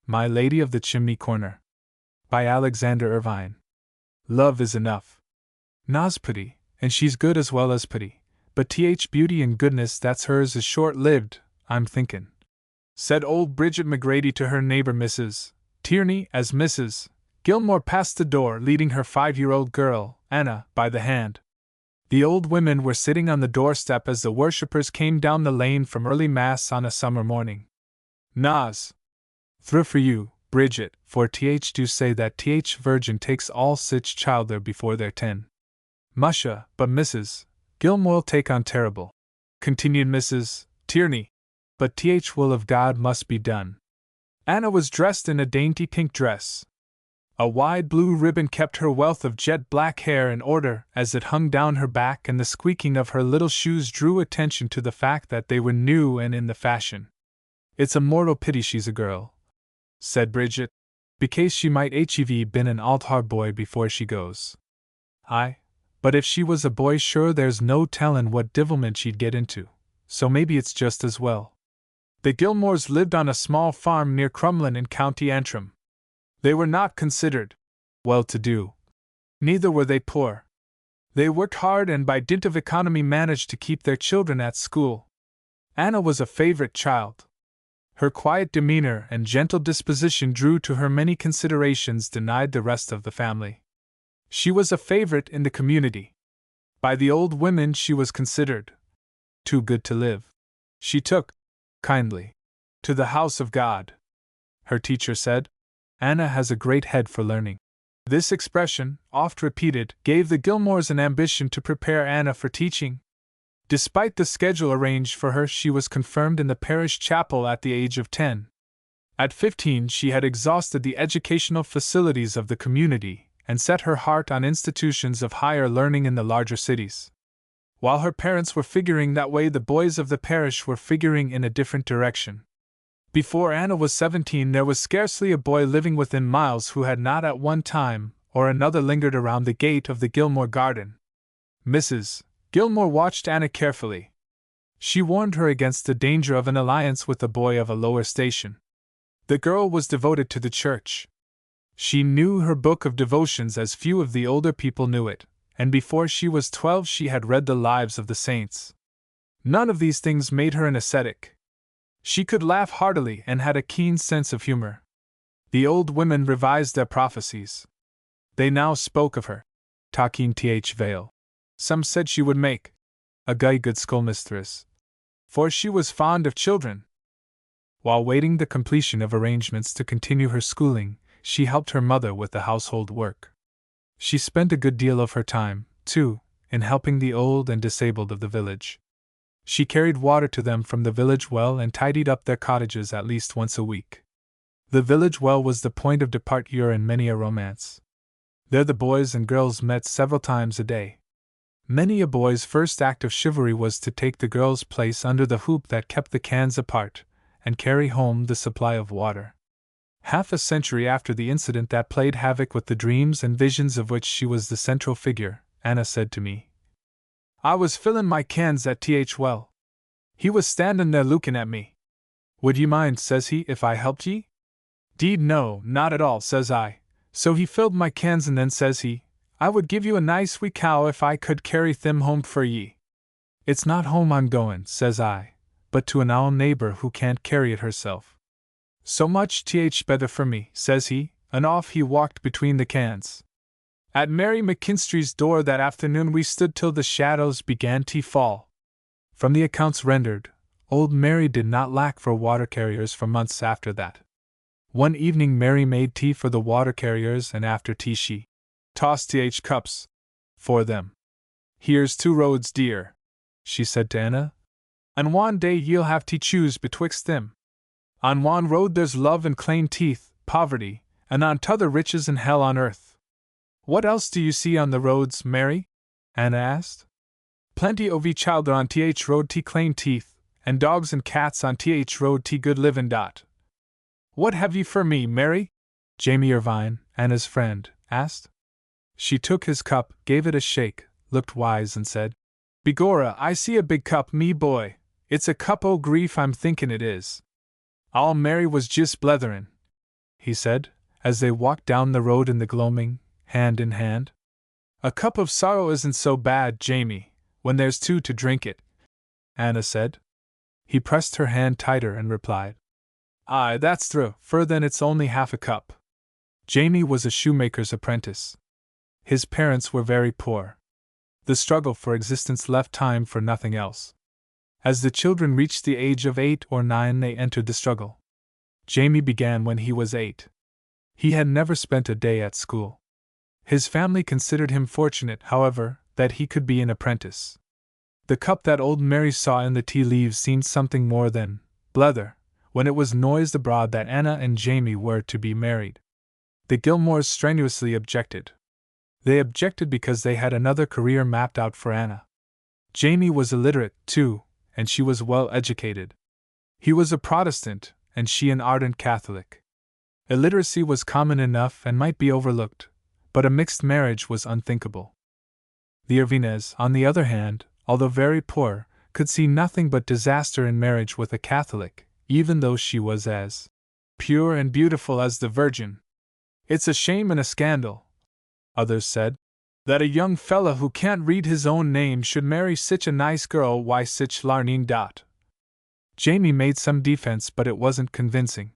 My Lady of the Chimney Corner. By Alexander Irvine. Love is enough. Na's pretty, and she's good as well as pretty, but beauty and goodness that's hers is short-lived, I'm thinkin', said old Bridget McGrady to her neighbor Mrs. Tierney as Mrs. Gilmore passed the door leading her 5-year-old girl, Anna, by the hand. The old women were sitting on the doorstep as the worshippers came down the lane from early mass on a summer morning. Nas. Through for you, Bridget, for do say that Virgin takes all sich childher before they're 10. Musha, but Mrs. Gilmore'll take on terrible, continued Mrs. Tierney. But will of God must be done. Anna was dressed in a dainty pink dress. A wide blue ribbon kept her wealth of jet black hair in order as it hung down her back, and the squeaking of her little shoes drew attention to the fact that they were new and in the fashion. It's a mortal pity she's a girl, said Bridget, because she might hev been an altar boy before she goes. Aye, but if she was a boy sure there's no tellin' what divilment she'd get into, so maybe it's just as well. The Gilmores lived on a small farm near Crumlin in County Antrim. They were not considered well-to-do. Neither were they poor. They worked hard and by dint of economy managed to keep their children at school. Anna was a favorite child. Her quiet demeanor and gentle disposition drew to her many considerations denied the rest of the family. She was a favorite in the community. By the old women she was considered too good to live. She took kindly to the house of God. Her teacher said, Anna has a great head for learning. This expression, oft repeated, gave the Gilmores an ambition to prepare Anna for teaching. Despite the schedule arranged for her, she was confirmed in the parish chapel at the age of 10. At 15 she had exhausted the educational facilities of the community and set her heart on institutions of higher learning in the larger cities. While her parents were figuring that way, the boys of the parish were figuring in a different direction. Before Anna was 17, there was scarcely a boy living within miles who had not at one time or another lingered around the gate of the Gilmore garden. Mrs. Gilmore watched Anna carefully. She warned her against the danger of an alliance with a boy of a lower station. The girl was devoted to the church. She knew her book of devotions as few of the older people knew it, and before she was 12 she had read the lives of the saints. None of these things made her an ascetic. She could laugh heartily and had a keen sense of humor. The old women revised their prophecies. They now spoke of her, talking Vale. Some said she would make a good schoolmistress, for she was fond of children. While waiting the completion of arrangements to continue her schooling, she helped her mother with the household work. She spent a good deal of her time, too, in helping the old and disabled of the village. She carried water to them from the village well and tidied up their cottages at least once a week. The village well was the point of departure in many a romance. There the boys and girls met several times a day. Many a boy's first act of chivalry was to take the girl's place under the hoop that kept the cans apart, and carry home the supply of water. Half a century after the incident that played havoc with the dreams and visions of which she was the central figure, Anna said to me, I was fillin' my cans at well. He was standin' there lookin' at me. Would ye mind, says he, if I helped ye? Deed no, not at all, says I. So he filled my cans and then says he, I would give you a nice wee cow if I could carry them home for ye. It's not home I'm goin', says I, but to an owl neighbor who can't carry it herself. So much better for me, says he, and off he walked between the cans. At Mary McKinstry's door that afternoon we stood till the shadows began to fall. From the accounts rendered, old Mary did not lack for water carriers for months after that. One evening Mary made tea for the water carriers, and after tea she tossed cups for them. Here's 2 roads, dear, she said to Anna, and one day ye'll have to choose betwixt them. On one road there's love and clane teeth, poverty, and on t'other riches and hell on earth. What else do you see on the roads, Mary? Anna asked. Plenty of each childer on road to clane teeth, and dogs and cats on road to good livin' dot. What have ye for me, Mary? Jamie Irvine, Anna's friend, asked. She took his cup, gave it a shake, looked wise, and said, Begorra, I see a big cup, me boy. It's a cup o' grief I'm thinkin' it is. All Mary was jist bletherin'. he said, as they walked down the road in the gloaming, hand in hand. A cup of sorrow isn't so bad, Jamie, when there's two to drink it, Anna said. He pressed her hand tighter and replied, Aye, that's true, for then it's only half a cup. Jamie was a shoemaker's apprentice. His parents were very poor. The struggle for existence left time for nothing else. As the children reached the age of 8 or 9, they entered the struggle. Jamie began when he was 8. He had never spent a day at school. His family considered him fortunate, however, that he could be an apprentice. The cup that old Mary saw in the tea leaves seemed something more than blether when it was noised abroad that Anna and Jamie were to be married. The Gilmores strenuously objected. They objected because they had another career mapped out for Anna. Jamie was illiterate, too, and she was well educated. He was a Protestant, and she an ardent Catholic. Illiteracy was common enough and might be overlooked, but a mixed marriage was unthinkable. The Irvines, on the other hand, although very poor, could see nothing but disaster in marriage with a Catholic, even though she was as pure and beautiful as the Virgin. It's a shame and a scandal, others said, that a young fella who can't read his own name should marry sich a nice girl. Why sich larning dot? Jamie made some defense, but it wasn't convincing.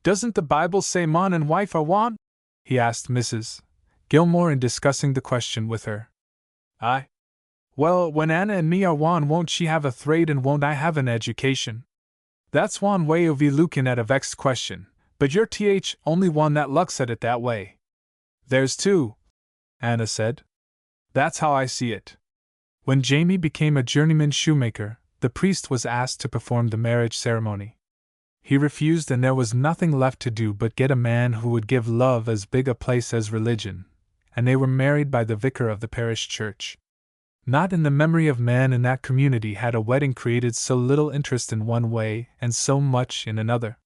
Doesn't the Bible say man and wife are one? He asked Mrs. Gilmore in discussing the question with her. Aye. Well, when Anna and me are one, won't she have a trade and won't I have an education? That's one way of looking at a vexed question, but you're only one that looks at it that way. There's two, Anna said. That's how I see it. When Jamie became a journeyman shoemaker, the priest was asked to perform the marriage ceremony. He refused, and there was nothing left to do but get a man who would give love as big a place as religion, and they were married by the vicar of the parish church. Not in the memory of man in that community had a wedding created so little interest in one way and so much in another.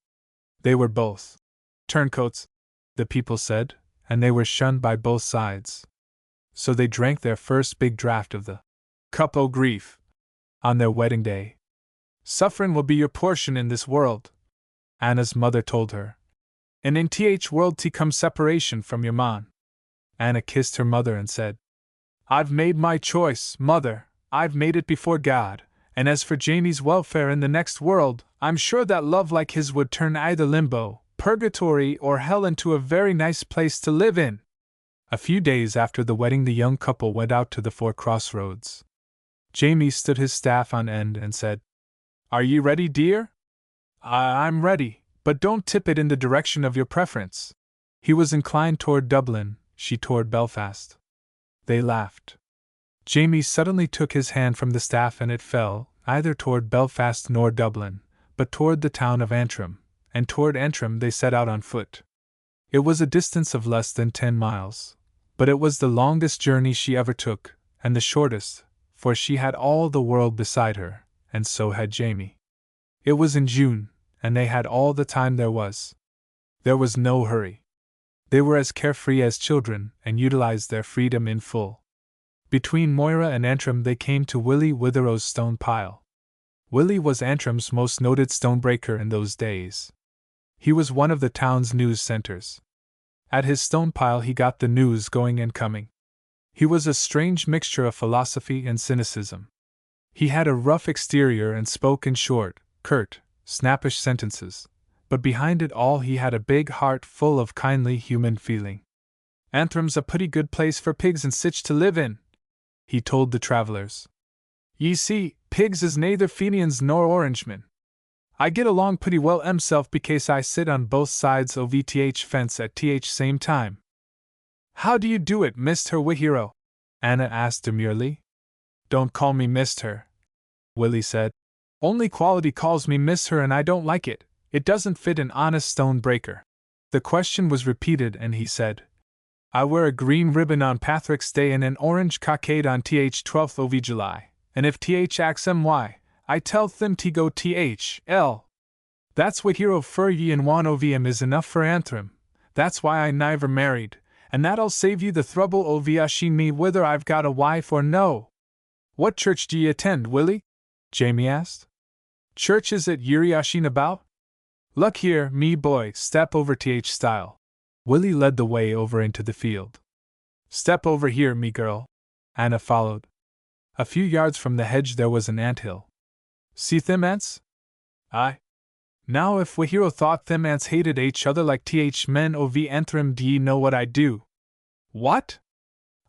They were both turncoats, the people said, and they were shunned by both sides. So they drank their first big draught of the cup o' grief on their wedding day. Suffering will be your portion in this world, Anna's mother told her. And in world comes separation from your man. Anna kissed her mother and said, I've made my choice, mother, I've made it before God, and as for Jamie's welfare in the next world, I'm sure that love like his would turn either limbo, purgatory, or hell into a very nice place to live in. A few days after the wedding, the young couple went out to the 4 crossroads. Jamie stood his staff on end and said, Are ye ready, dear? I'm ready, but don't tip it in the direction of your preference. He was inclined toward Dublin, she toward Belfast. They laughed. Jamie suddenly took his hand from the staff and it fell, neither toward Belfast nor Dublin, but toward the town of Antrim, and toward Antrim they set out on foot. It was a distance of less than 10 miles, but it was the longest journey she ever took, and the shortest, for she had all the world beside her, and so had Jamie. It was in June, and they had all the time there was. There was no hurry. They were as carefree as children, and utilized their freedom in full. Between Moira and Antrim they came to Willie Witherow's stone pile. Willie was Antrim's most noted stonebreaker in those days. He was one of the town's news centers. At his stone pile he got the news going and coming. He was a strange mixture of philosophy and cynicism. He had a rough exterior and spoke in short, curt, snappish sentences, but behind it all he had a big heart full of kindly human feeling. Antrim's a pretty good place for pigs and sich to live in, he told the travelers. Ye see, pigs is neither Fenians nor Orangemen. I get along pretty well myself because I sit on both sides of ETH fence at same time. How do you do it, Mr. Wihiro? Anna asked demurely. Don't call me Mr. Willie said. Only quality calls me Mr. and I don't like it. It doesn't fit an honest stone breaker. The question was repeated and he said, I wear a green ribbon on Patrick's Day and an orange cockade on 12th of July, and if asks why, I tell them to go thl. That's what hero for ye and one of is enough for Antrim. That's why I never married, and that'll save you the trouble of asking me whether I've got a wife or no. What church do ye attend, Willie? Jamie asked. Church is it ye're asking about? Look here, me boy, step over th style. Willie led the way over into the field. Step over here, me girl. Anna followed. A few yards from the hedge there was an anthill. See them ants? Aye. Now if we hero thought them ants hated each other like th men ov anthrim, d'ye know what I'd do? What?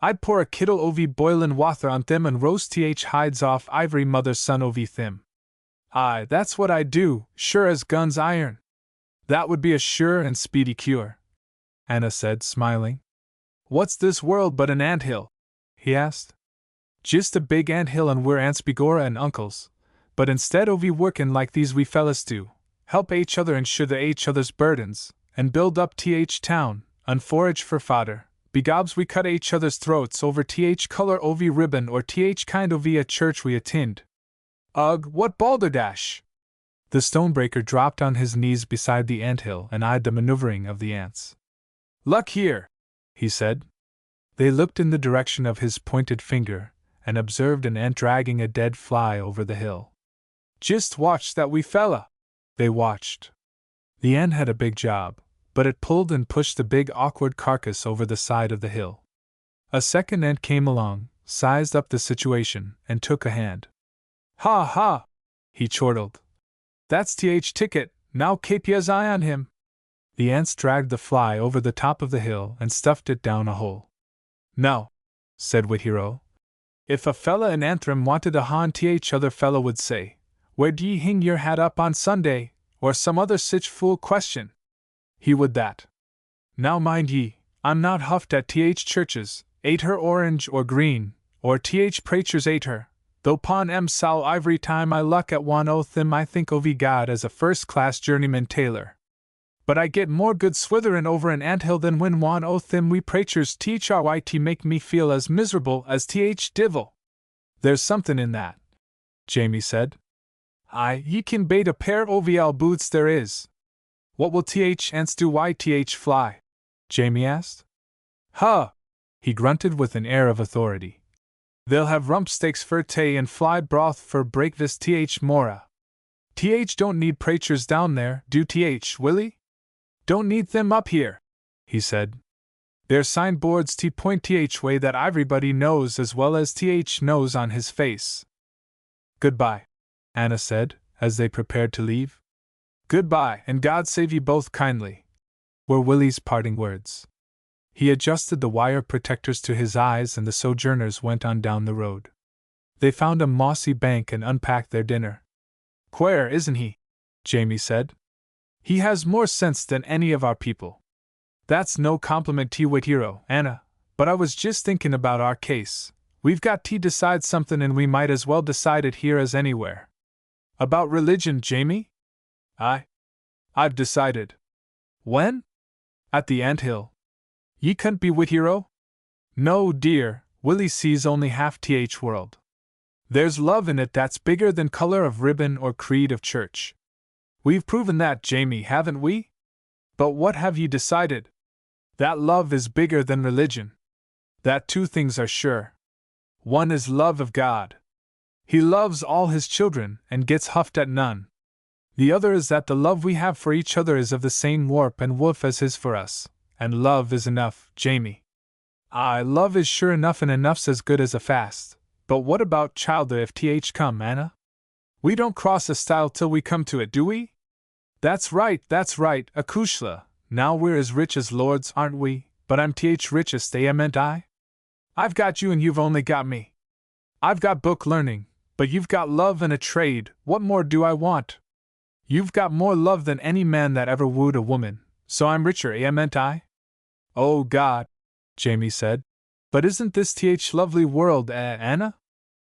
I'd pour a kittle ov boilin' wather on them and roast th hides off ivory mother's son ov them. Aye, that's what I'd do, sure as guns iron. That would be a sure and speedy cure, Anna said, smiling. What's this world but an anthill? He asked. Just a big anthill and we're aunts begorra and uncles, but instead of workin' like these we fellas do, help each other and shoulder each other's burdens, and build up th town, and forage for fodder, begobs we cut each other's throats over th color ov ribbon or th kind ov a church we attend. Ugh, what balderdash! The stonebreaker dropped on his knees beside the anthill and eyed the maneuvering of the ants. Look here, he said. They looked in the direction of his pointed finger, and observed an ant dragging a dead fly over the hill. Just watch that wee fella! They watched. The ant had a big job, but it pulled and pushed the big awkward carcass over the side of the hill. A second ant came along, sized up the situation, and took a hand. Ha ha! He chortled. That's th ticket, now keep yez eye on him. The ants dragged the fly over the top of the hill and stuffed it down a hole. Now, said Whithero, if a fella in Antrim wanted to haunt th other fella would say, where d'ye hing your hat up on Sunday, or some other sich fool question. He would that. Now mind ye, I'm not huffed at th churches, ate her orange or green, or th preachers ate her, though pon sow ivory time I luck at one o' them I think of God as a first-class journeyman tailor. But I get more good switherin' over an anthill than when one o' them we preachers teach our YT make me feel as miserable as th divil. There's somethin' in that, Jamie said. Aye, ye can bait a pair OVL boots there is. What will th ants do th fly? Jamie asked. Huh! He grunted with an air of authority. They'll have rump steaks for tay and fly broth for breakfast th mora. Th don't need preachers down there, do th, Willie? Don't need them up here, he said. There's signboards t point th way that everybody knows as well as th knows on his face. Goodbye, Anna said, as they prepared to leave. Goodbye, and God save you both kindly, were Willie's parting words. He adjusted the wire protectors to his eyes and the sojourners went on down the road. They found a mossy bank and unpacked their dinner. Queer, isn't he? Jamie said. He has more sense than any of our people. That's no compliment to Whithero, Anna, but I was just thinking about our case. We've got to decide something and we might as well decide it here as anywhere. About religion, Jamie? I've decided. When? At the anthill. Ye can't be Whithero? No, dear, Willie sees only half th world. There's love in it that's bigger than color of ribbon or creed of church. We've proven that, Jamie, haven't we? But what have ye decided? That love is bigger than religion. That two things are sure. One is love of God. He loves all his children and gets huffed at none. The other is that the love we have for each other is of the same warp and woof as his for us, and love is enough, Jamie. Aye, love is sure enough and enough's as good as a fast, but what about childer if th come, Anna? We don't cross a stile till we come to it, do we? That's right, Akushla. Now we're as rich as lords, aren't we? But I'm th richest, meant I? I've got you and you've only got me. I've got book learning, but you've got love and a trade, what more do I want? You've got more love than any man that ever wooed a woman, so I'm richer, meant I? Oh God, Jamie said. But isn't this th lovely world, Anna?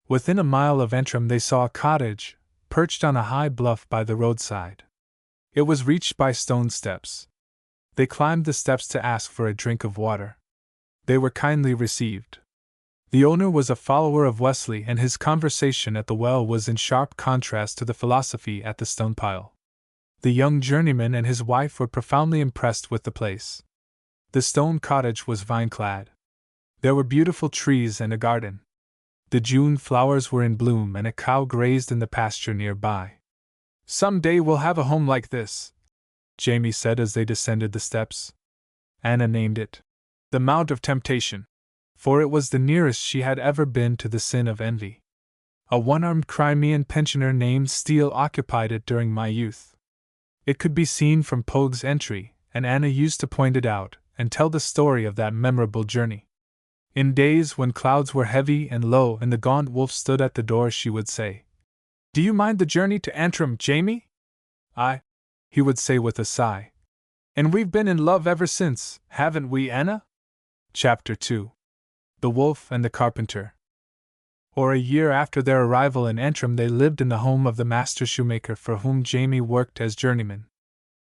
Within a mile of Antrim they saw a cottage, perched on a high bluff by the roadside. It was reached by stone steps. They climbed the steps to ask for a drink of water. They were kindly received. The owner was a follower of Wesley and his conversation at the well was in sharp contrast to the philosophy at the stone pile. The young journeyman and his wife were profoundly impressed with the place. The stone cottage was vine-clad. There were beautiful trees and a garden. The June flowers were in bloom and a cow grazed in the pasture nearby. Some day we'll have a home like this, Jamie said as they descended the steps. Anna named it the Mount of Temptation, for it was the nearest she had ever been to the sin of envy. A one-armed Crimean pensioner named Steele occupied it during my youth. It could be seen from Pogue's entry, and Anna used to point it out and tell the story of that memorable journey. In days when clouds were heavy and low and the gaunt wolf stood at the door, she would say, "Do you mind the journey to Antrim, Jamie?" "Aye," he would say with a sigh. "And we've been in love ever since, haven't we, Anna?" Chapter 2. The Wolf and the Carpenter. Or a year after their arrival in Antrim, they lived in the home of the master shoemaker for whom Jamie worked as journeyman.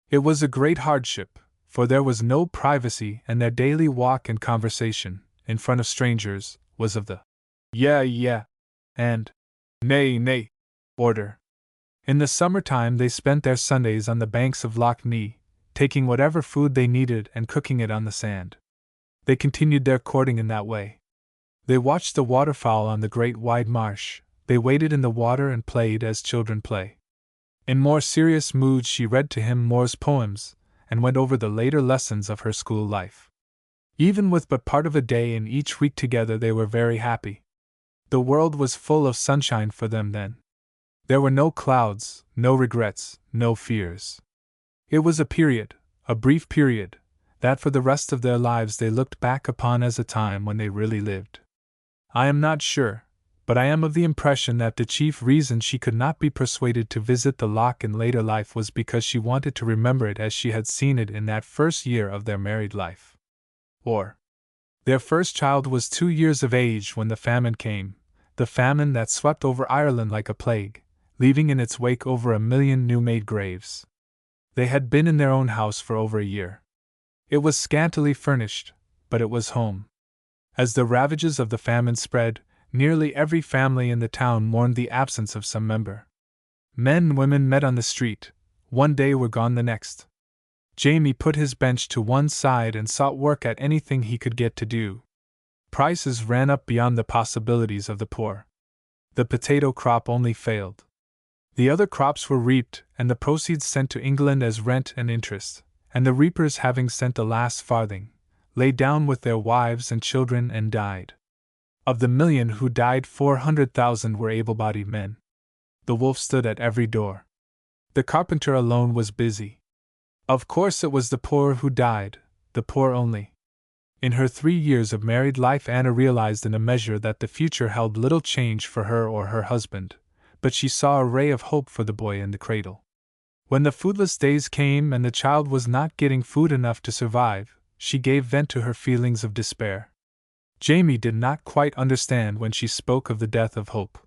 It was a great hardship, for there was no privacy, and their daily walk and conversation, in front of strangers, was of the yeah, and nay order. In the summertime they spent their Sundays on the banks of Loch Nee, taking whatever food they needed and cooking it on the sand. They continued their courting in that way. They watched the waterfowl on the great wide marsh, they waded in the water and played as children play. In more serious moods she read to him Moore's poems, and went over the later lessons of her school life. Even with but part of a day in each week together, they were very happy. The world was full of sunshine for them then. There were no clouds, no regrets, no fears. It was a period, a brief period, that for the rest of their lives they looked back upon as a time when they really lived. I am not sure, but I am of the impression that the chief reason she could not be persuaded to visit the loch in later life was because she wanted to remember it as she had seen it in that first year of their married life. Or, their first child was 2 years of age when the famine came, the famine that swept over Ireland like a plague, leaving in its wake over 1 million new-made graves. They had been in their own house for over a year. It was scantily furnished, but it was home. As the ravages of the famine spread, nearly every family in the town mourned the absence of some member. Men and women met on the street, one day were gone the next. Jamie put his bench to one side and sought work at anything he could get to do. Prices ran up beyond the possibilities of the poor. The potato crop only failed. The other crops were reaped, and the proceeds sent to England as rent and interest, and the reapers, having sent the last farthing, lay down with their wives and children and died. Of the 1 million who died, 400,000 were able-bodied men. The wolf stood at every door. The carpenter alone was busy. Of course it was the poor who died, the poor only. In her 3 years of married life Anna realized in a measure that the future held little change for her or her husband, but she saw a ray of hope for the boy in the cradle. When the foodless days came and the child was not getting food enough to survive, she gave vent to her feelings of despair. Jamie did not quite understand when she spoke of the death of hope.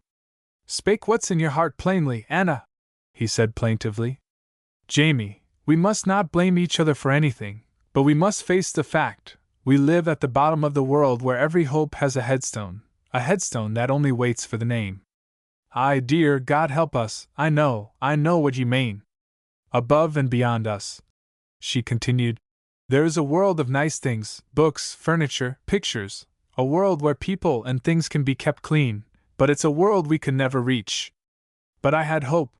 "Spake what's in your heart plainly, Anna," he said plaintively. "Jamie, we must not blame each other for anything, but we must face the fact. We live at the bottom of the world where every hope has a headstone that only waits for the name." "Aye, dear, God help us, I know what ye mean. Above and beyond us," she continued, "there is a world of nice things, books, furniture, pictures, a world where people and things can be kept clean, but it's a world we can never reach. But I had hope."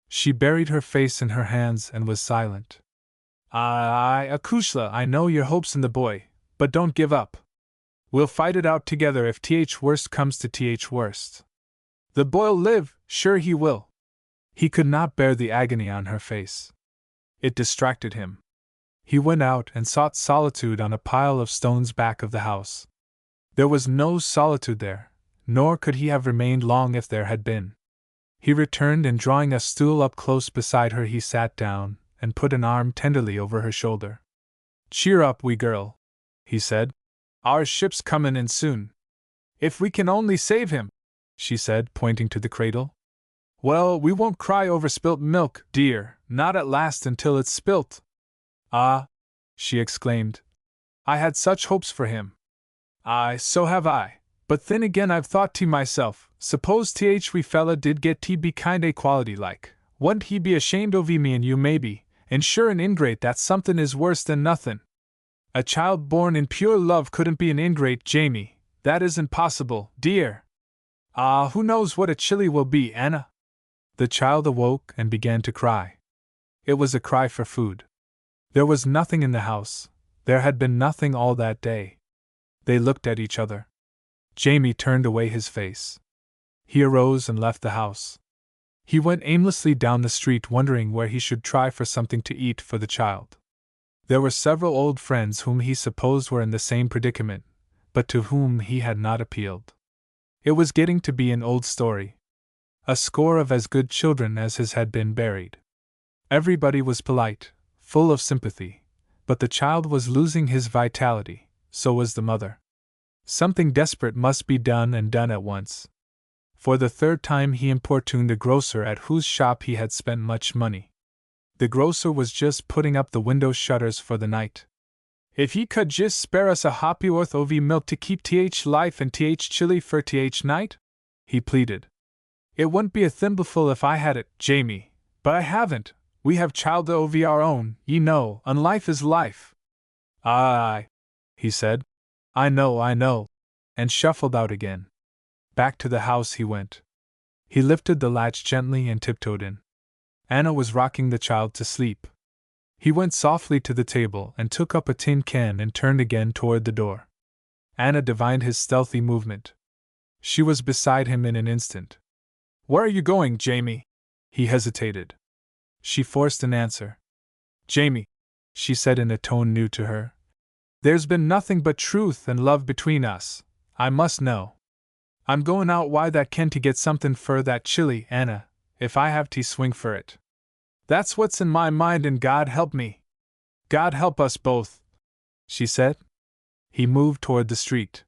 She buried her face in her hands and was silent. "Aye, Acushla, I know your hope's in the boy, but don't give up. We'll fight it out together if worst comes to worst. The boy'll live, sure he will." He could not bear the agony on her face. It distracted him. He went out and sought solitude on a pile of stones back of the house. There was no solitude there, nor could he have remained long if there had been. He returned, and drawing a stool up close beside her he sat down and put an arm tenderly over her shoulder. "Cheer up, wee girl," he said. "Our ship's comin' in soon. If we can only save him," she said, pointing to the cradle. "Well, we won't cry over spilt milk, dear, not at last until it's spilt." "Ah," she exclaimed, "I had such hopes for him." "Aye, so have I, but then again I've thought to myself, suppose wee fella did get be kinda quality like, wouldn't he be ashamed of me and you maybe, and sure an ingrate that's somethin' is worse than nothin'. A child born in pure love couldn't be an ingrate, Jamie, that isn't possible, dear. Ah, who knows what a chilly will be, Anna?" The child awoke and began to cry. It was a cry for food. There was nothing in the house. There had been nothing all that day. They looked at each other. Jamie turned away his face. He arose and left the house. He went aimlessly down the street, wondering where he should try for something to eat for the child. There were several old friends whom he supposed were in the same predicament, but to whom he had not appealed. It was getting to be an old story. A score of as good children as his had been buried. Everybody was polite, full of sympathy, but the child was losing his vitality, so was the mother. Something desperate must be done, and done at once. For the third time he importuned the grocer at whose shop he had spent much money. The grocer was just putting up the window shutters for the night. "If ye could just spare us a ha'porth of milk to keep Life and Chili for night?" he pleaded. "It wouldn't be a thimbleful if I had it, Jamie, but I haven't. We have child of our own, ye know, and life is life." "Aye," he said. I know," and shuffled out again. Back to the house he went. He lifted the latch gently and tiptoed in. Anna was rocking the child to sleep. He went softly to the table and took up a tin can and turned again toward the door. Anna divined his stealthy movement. She was beside him in an instant. "Where are you going, Jamie?" He hesitated. She forced an answer. "Jamie," she said in a tone new to her, "there's been nothing but truth and love between us. I must know. I'm going out why that can to get something fur that chili, Anna, if I have to swing for it. That's what's in my mind, and God help me. God help us both," she said. He moved toward the street.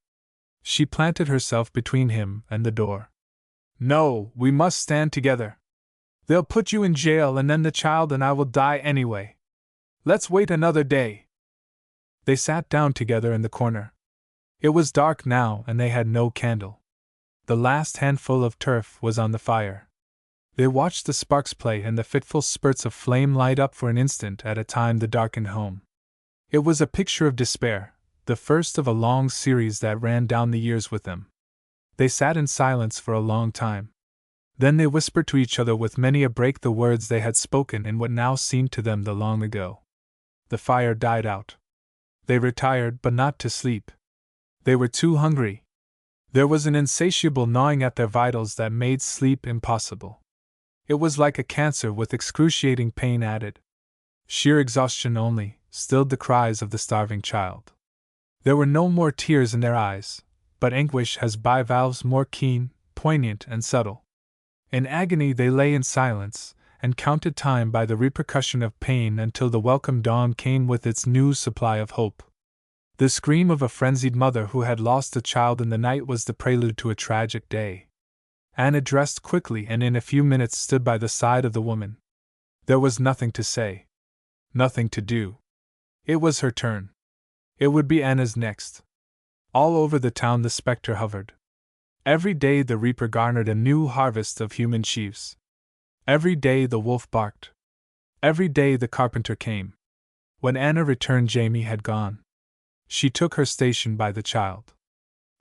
She planted herself between him and the door. "No, we must stand together. They'll put you in jail, and then the child and I will die anyway. Let's wait another day." They sat down together in the corner. It was dark now, and they had no candle. The last handful of turf was on the fire. They watched the sparks play and the fitful spurts of flame light up for an instant at a time the darkened home. It was a picture of despair, the first of a long series that ran down the years with them. They sat in silence for a long time. Then they whispered to each other with many a break the words they had spoken in what now seemed to them the long ago. The fire died out. They retired, but not to sleep. They were too hungry. There was an insatiable gnawing at their vitals that made sleep impossible. It was like a cancer with excruciating pain added. Sheer exhaustion only stilled the cries of the starving child. There were no more tears in their eyes, but anguish has bivalves more keen, poignant, and subtle. In agony they lay in silence, and counted time by the repercussion of pain until the welcome dawn came with its new supply of hope. The scream of a frenzied mother who had lost a child in the night was the prelude to a tragic day. Anna dressed quickly and in a few minutes stood by the side of the woman. There was nothing to say. Nothing to do. It was her turn. It would be Anna's next. All over the town the specter hovered. Every day the reaper garnered a new harvest of human sheaves. Every day the wolf barked. Every day the carpenter came. When Anna returned, Jamie had gone. She took her station by the child.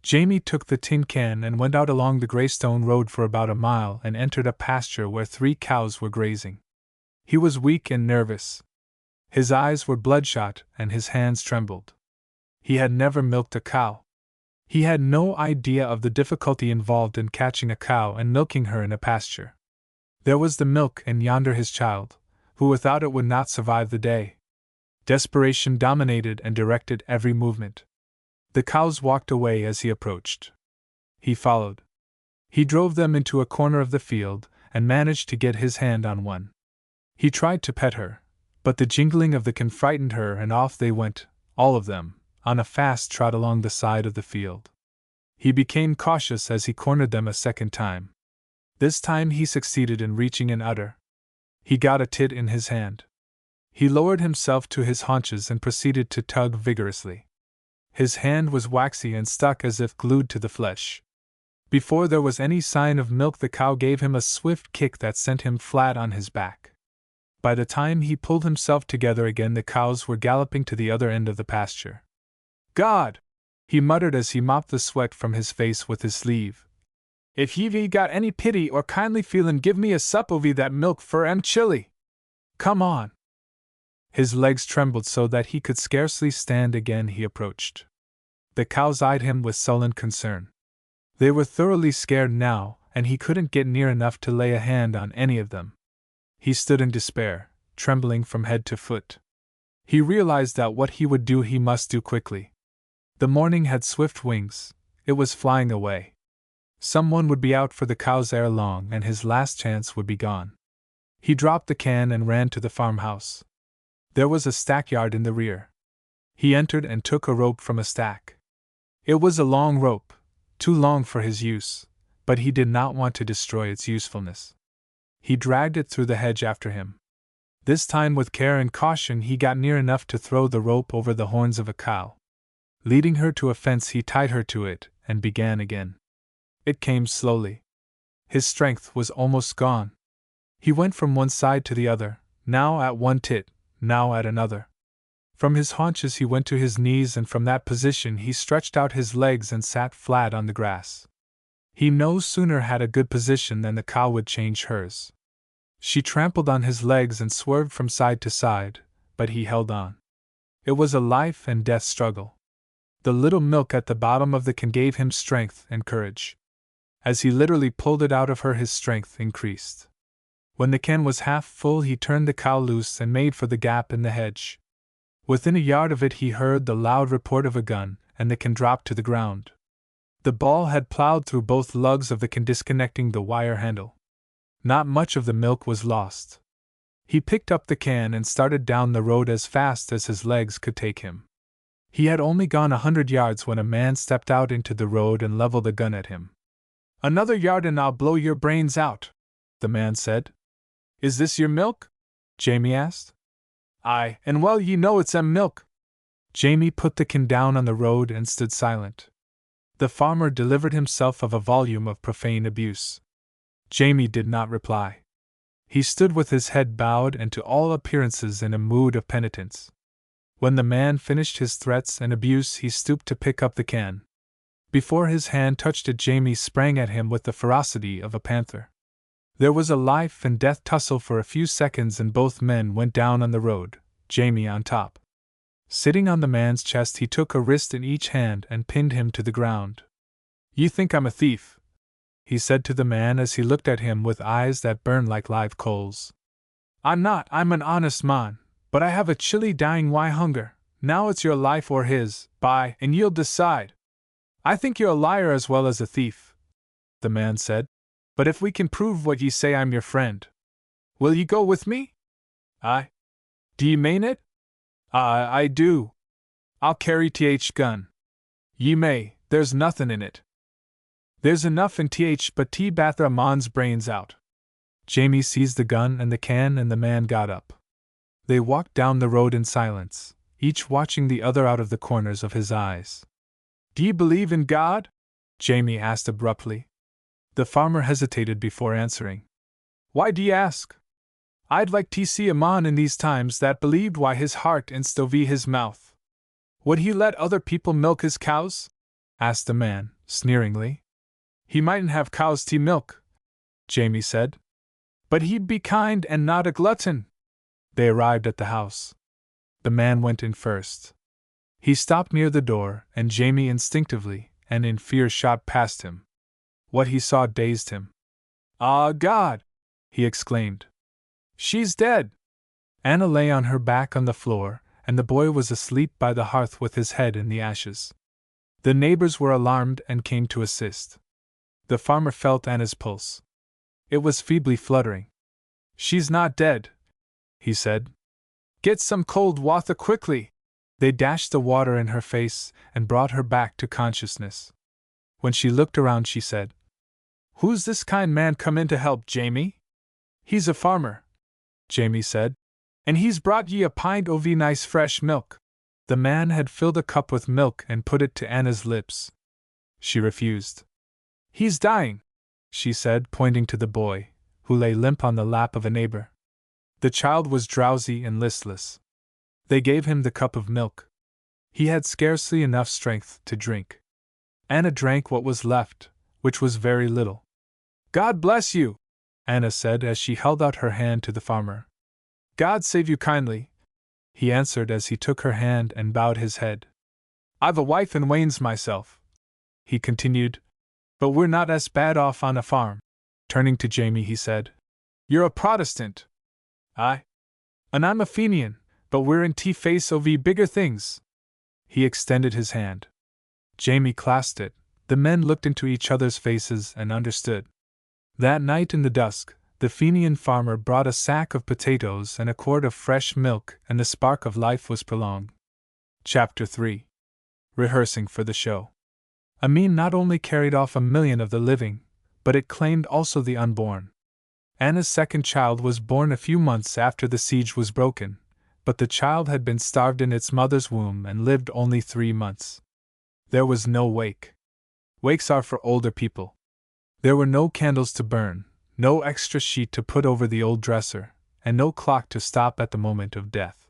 Jamie took the tin can and went out along the Greystone road for about a mile and entered a pasture where 3 cows were grazing. He was weak and nervous. His eyes were bloodshot and his hands trembled. He had never milked a cow. He had no idea of the difficulty involved in catching a cow and milking her in a pasture. There was the milk, and yonder his child, who without it would not survive the day. Desperation dominated and directed every movement. The cows walked away as he approached. He followed. He drove them into a corner of the field and managed to get his hand on one. He tried to pet her, but the jingling of the can frightened her, and off they went, all of them, on a fast trot along the side of the field. He became cautious as he cornered them a second time. This time he succeeded in reaching an udder. He got a tit in his hand. He lowered himself to his haunches and proceeded to tug vigorously. His hand was waxy and stuck as if glued to the flesh. Before there was any sign of milk, the cow gave him a swift kick that sent him flat on his back. By the time he pulled himself together again, the cows were galloping to the other end of the pasture. "God!" he muttered as he mopped the sweat from his face with his sleeve. "If ye've got any pity or kindly feelin', give me a sup o' that milk for chili. Come on! His legs trembled so that he could scarcely stand again. He approached. The cows eyed him with sullen concern. They were thoroughly scared now, and he couldn't get near enough to lay a hand on any of them. He stood in despair, trembling from head to foot. He realized that what he would do he must do quickly. The morning had swift wings, it was flying away. Someone would be out for the cows ere long, and his last chance would be gone. He dropped the can and ran to the farmhouse. There was a stackyard in the rear. He entered and took a rope from a stack. It was a long rope, too long for his use, but he did not want to destroy its usefulness. He dragged it through the hedge after him. This time, with care and caution, he got near enough to throw the rope over the horns of a cow. Leading her to a fence, he tied her to it and began again. It came slowly. His strength was almost gone. He went from one side to the other, now at one tit, now at another. From his haunches he went to his knees, and from that position he stretched out his legs and sat flat on the grass. He no sooner had a good position than the cow would change hers. She trampled on his legs and swerved from side to side, but he held on. It was a life and death struggle. The little milk at the bottom of the can gave him strength and courage. As he literally pulled it out of her, his strength increased. When the can was half full, he turned the cow loose and made for the gap in the hedge. Within a yard of it, he heard the loud report of a gun, and the can dropped to the ground. The ball had plowed through both lugs of the can, disconnecting the wire handle. Not much of the milk was lost. He picked up the can and started down the road as fast as his legs could take him. He had only gone 100 yards when a man stepped out into the road and leveled a gun at him. "Another yard and I'll blow your brains out," the man said. "Is this your milk?" Jamie asked. "Aye, and well ye know it's milk." Jamie put the can down on the road and stood silent. The farmer delivered himself of a volume of profane abuse. Jamie did not reply. He stood with his head bowed and to all appearances in a mood of penitence. When the man finished his threats and abuse, he stooped to pick up the can. Before his hand touched it, Jamie sprang at him with the ferocity of a panther. There was a life and death tussle for a few seconds, and both men went down on the road, Jamie on top. Sitting on the man's chest, he took a wrist in each hand and pinned him to the ground. "You think I'm a thief," he said to the man as he looked at him with eyes that burned like live coals. "I'm not, I'm an honest man, but I have a chilly dying hunger. Now it's your life or his, by, and you'll decide." "I think you're a liar as well as a thief," the man said. "But if we can prove what ye say, I'm your friend. Will ye go with me?" "Aye." "Do ye mean it?" "I do. I'll carry gun. Ye may, there's nothin' in it." "There's enough in but bath a man's brains out." Jamie seized the gun and the can, and the man got up. They walked down the road in silence, each watching the other out of the corners of his eyes. "Do ye believe in God?" Jamie asked abruptly. The farmer hesitated before answering. "Why d'ye ask?" "I'd like to see a man in these times that believed why his heart insto v his mouth." "Would he let other people milk his cows?" asked the man, sneeringly. "He mightn't have cows to milk," Jamie said. "But he'd be kind and not a glutton." They arrived at the house. The man went in first. He stopped near the door, and Jamie instinctively and in fear shot past him. What he saw dazed him. "Ah, God!" he exclaimed. "She's dead!" Anna lay on her back on the floor, and the boy was asleep by the hearth with his head in the ashes. The neighbors were alarmed and came to assist. The farmer felt Anna's pulse. It was feebly fluttering. "She's not dead," he said. "Get some cold water quickly." They dashed the water in her face and brought her back to consciousness. When she looked around, she said, "Who's this kind man come in to help, Jamie?" "He's a farmer," Jamie said, "and he's brought ye a pint o' nice fresh milk." The man had filled a cup with milk and put it to Anna's lips. She refused. "He's dying," she said, pointing to the boy, who lay limp on the lap of a neighbor. The child was drowsy and listless. They gave him the cup of milk. He had scarcely enough strength to drink. Anna drank what was left, which was very little. "God bless you," Anna said as she held out her hand to the farmer. God save you kindly, he answered as he took her hand and bowed his head. I've a wife and wains myself, he continued, but we're not as bad off on a farm. Turning to Jamie, he said, You're a Protestant. Aye. And I'm a Fenian, but we're in face of bigger things. He extended his hand. Jamie clasped it. The men looked into each other's faces and understood. That night in the dusk, the Fenian farmer brought a sack of potatoes and a quart of fresh milk, and the spark of life was prolonged. Chapter 3. Rehearsing for the show. Amin not only carried off 1,000,000 of the living, but it claimed also the unborn. Anna's second child was born a few months after the siege was broken, but the child had been starved in its mother's womb and lived only 3 months. There was no wake. Wakes are for older people. There were no candles to burn, no extra sheet to put over the old dresser, and no clock to stop at the moment of death.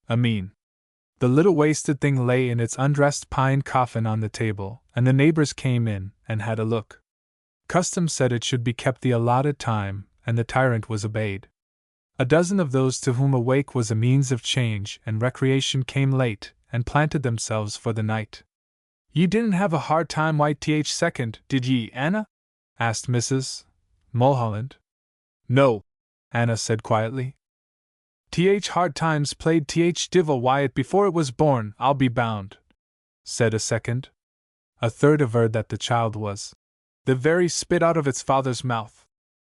Amin. The little wasted thing lay in its undressed pine coffin on the table, and the neighbors came in and had a look. Custom said it should be kept the allotted time, and the tyrant was obeyed. A dozen of those to whom a wake was a means of change and recreation came late and planted themselves for the night. Ye didn't have a hard time second, did ye, Anna? Asked Mrs. Mulholland. No, Anna said quietly. Hard times played divil Wyatt before it was born, I'll be bound, said a second. A third averred that the child was the very spit out of its father's mouth.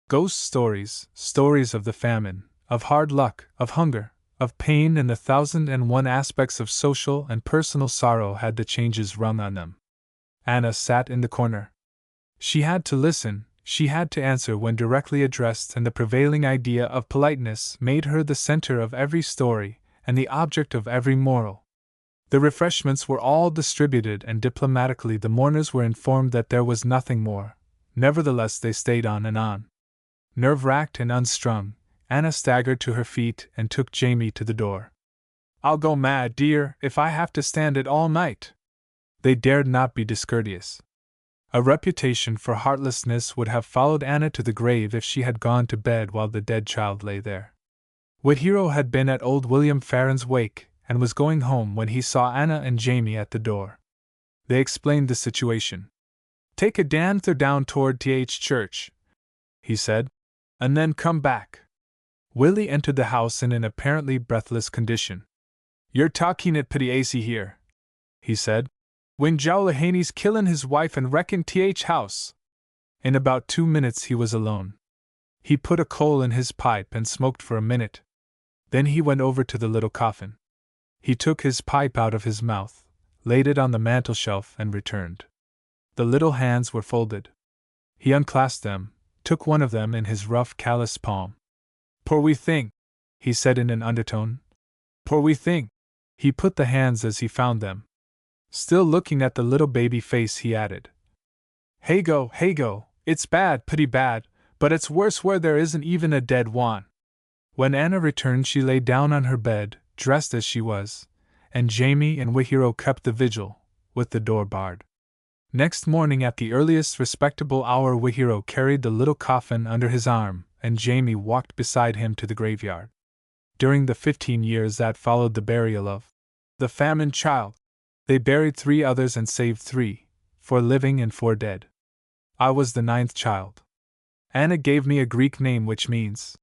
Ghost stories, stories of the famine, of hard luck, of hunger, of pain, and the 1,001 aspects of social and personal sorrow had the changes rung on them. Anna sat in the corner. She had to listen, she had to answer when directly addressed, and the prevailing idea of politeness made her the center of every story and the object of every moral. The refreshments were all distributed, and diplomatically the mourners were informed that there was nothing more. Nevertheless, they stayed on and on. Nerve-racked and unstrung, Anna staggered to her feet and took Jamie to the door. I'll go mad, dear, if I have to stand it all night. They dared not be discourteous. A reputation for heartlessness would have followed Anna to the grave if she had gone to bed while the dead child lay there. Whithero had been at old William Farron's wake and was going home when he saw Anna and Jamie at the door. They explained the situation. Take a danther down toward church, he said, and then come back. Willie entered the house in an apparently breathless condition. You're talking it pretty acy here, he said. When Jowlahaney's killin' his wife and wreckin' house. In about 2 minutes he was alone. He put a coal in his pipe and smoked for a minute. Then he went over to the little coffin. He took his pipe out of his mouth, laid it on the mantelshelf, and returned. The little hands were folded. He unclasped them, took one of them in his rough, calloused palm. Poor wee thing, he said in an undertone. Poor wee thing. He put the hands as he found them. Still looking at the little baby face, he added, Hago, it's bad, pretty bad, but it's worse where there isn't even a dead one. When Anna returned, she lay down on her bed, dressed as she was, and Jamie and Whithero kept the vigil, with the door barred. Next morning at the earliest respectable hour, Whithero carried the little coffin under his arm, and Jamie walked beside him to the graveyard. During the 15 years that followed the burial of the famined child, they buried 3 others and saved 3, 4 living and 4 dead. I was the 9th child. Anna gave me a Greek name which means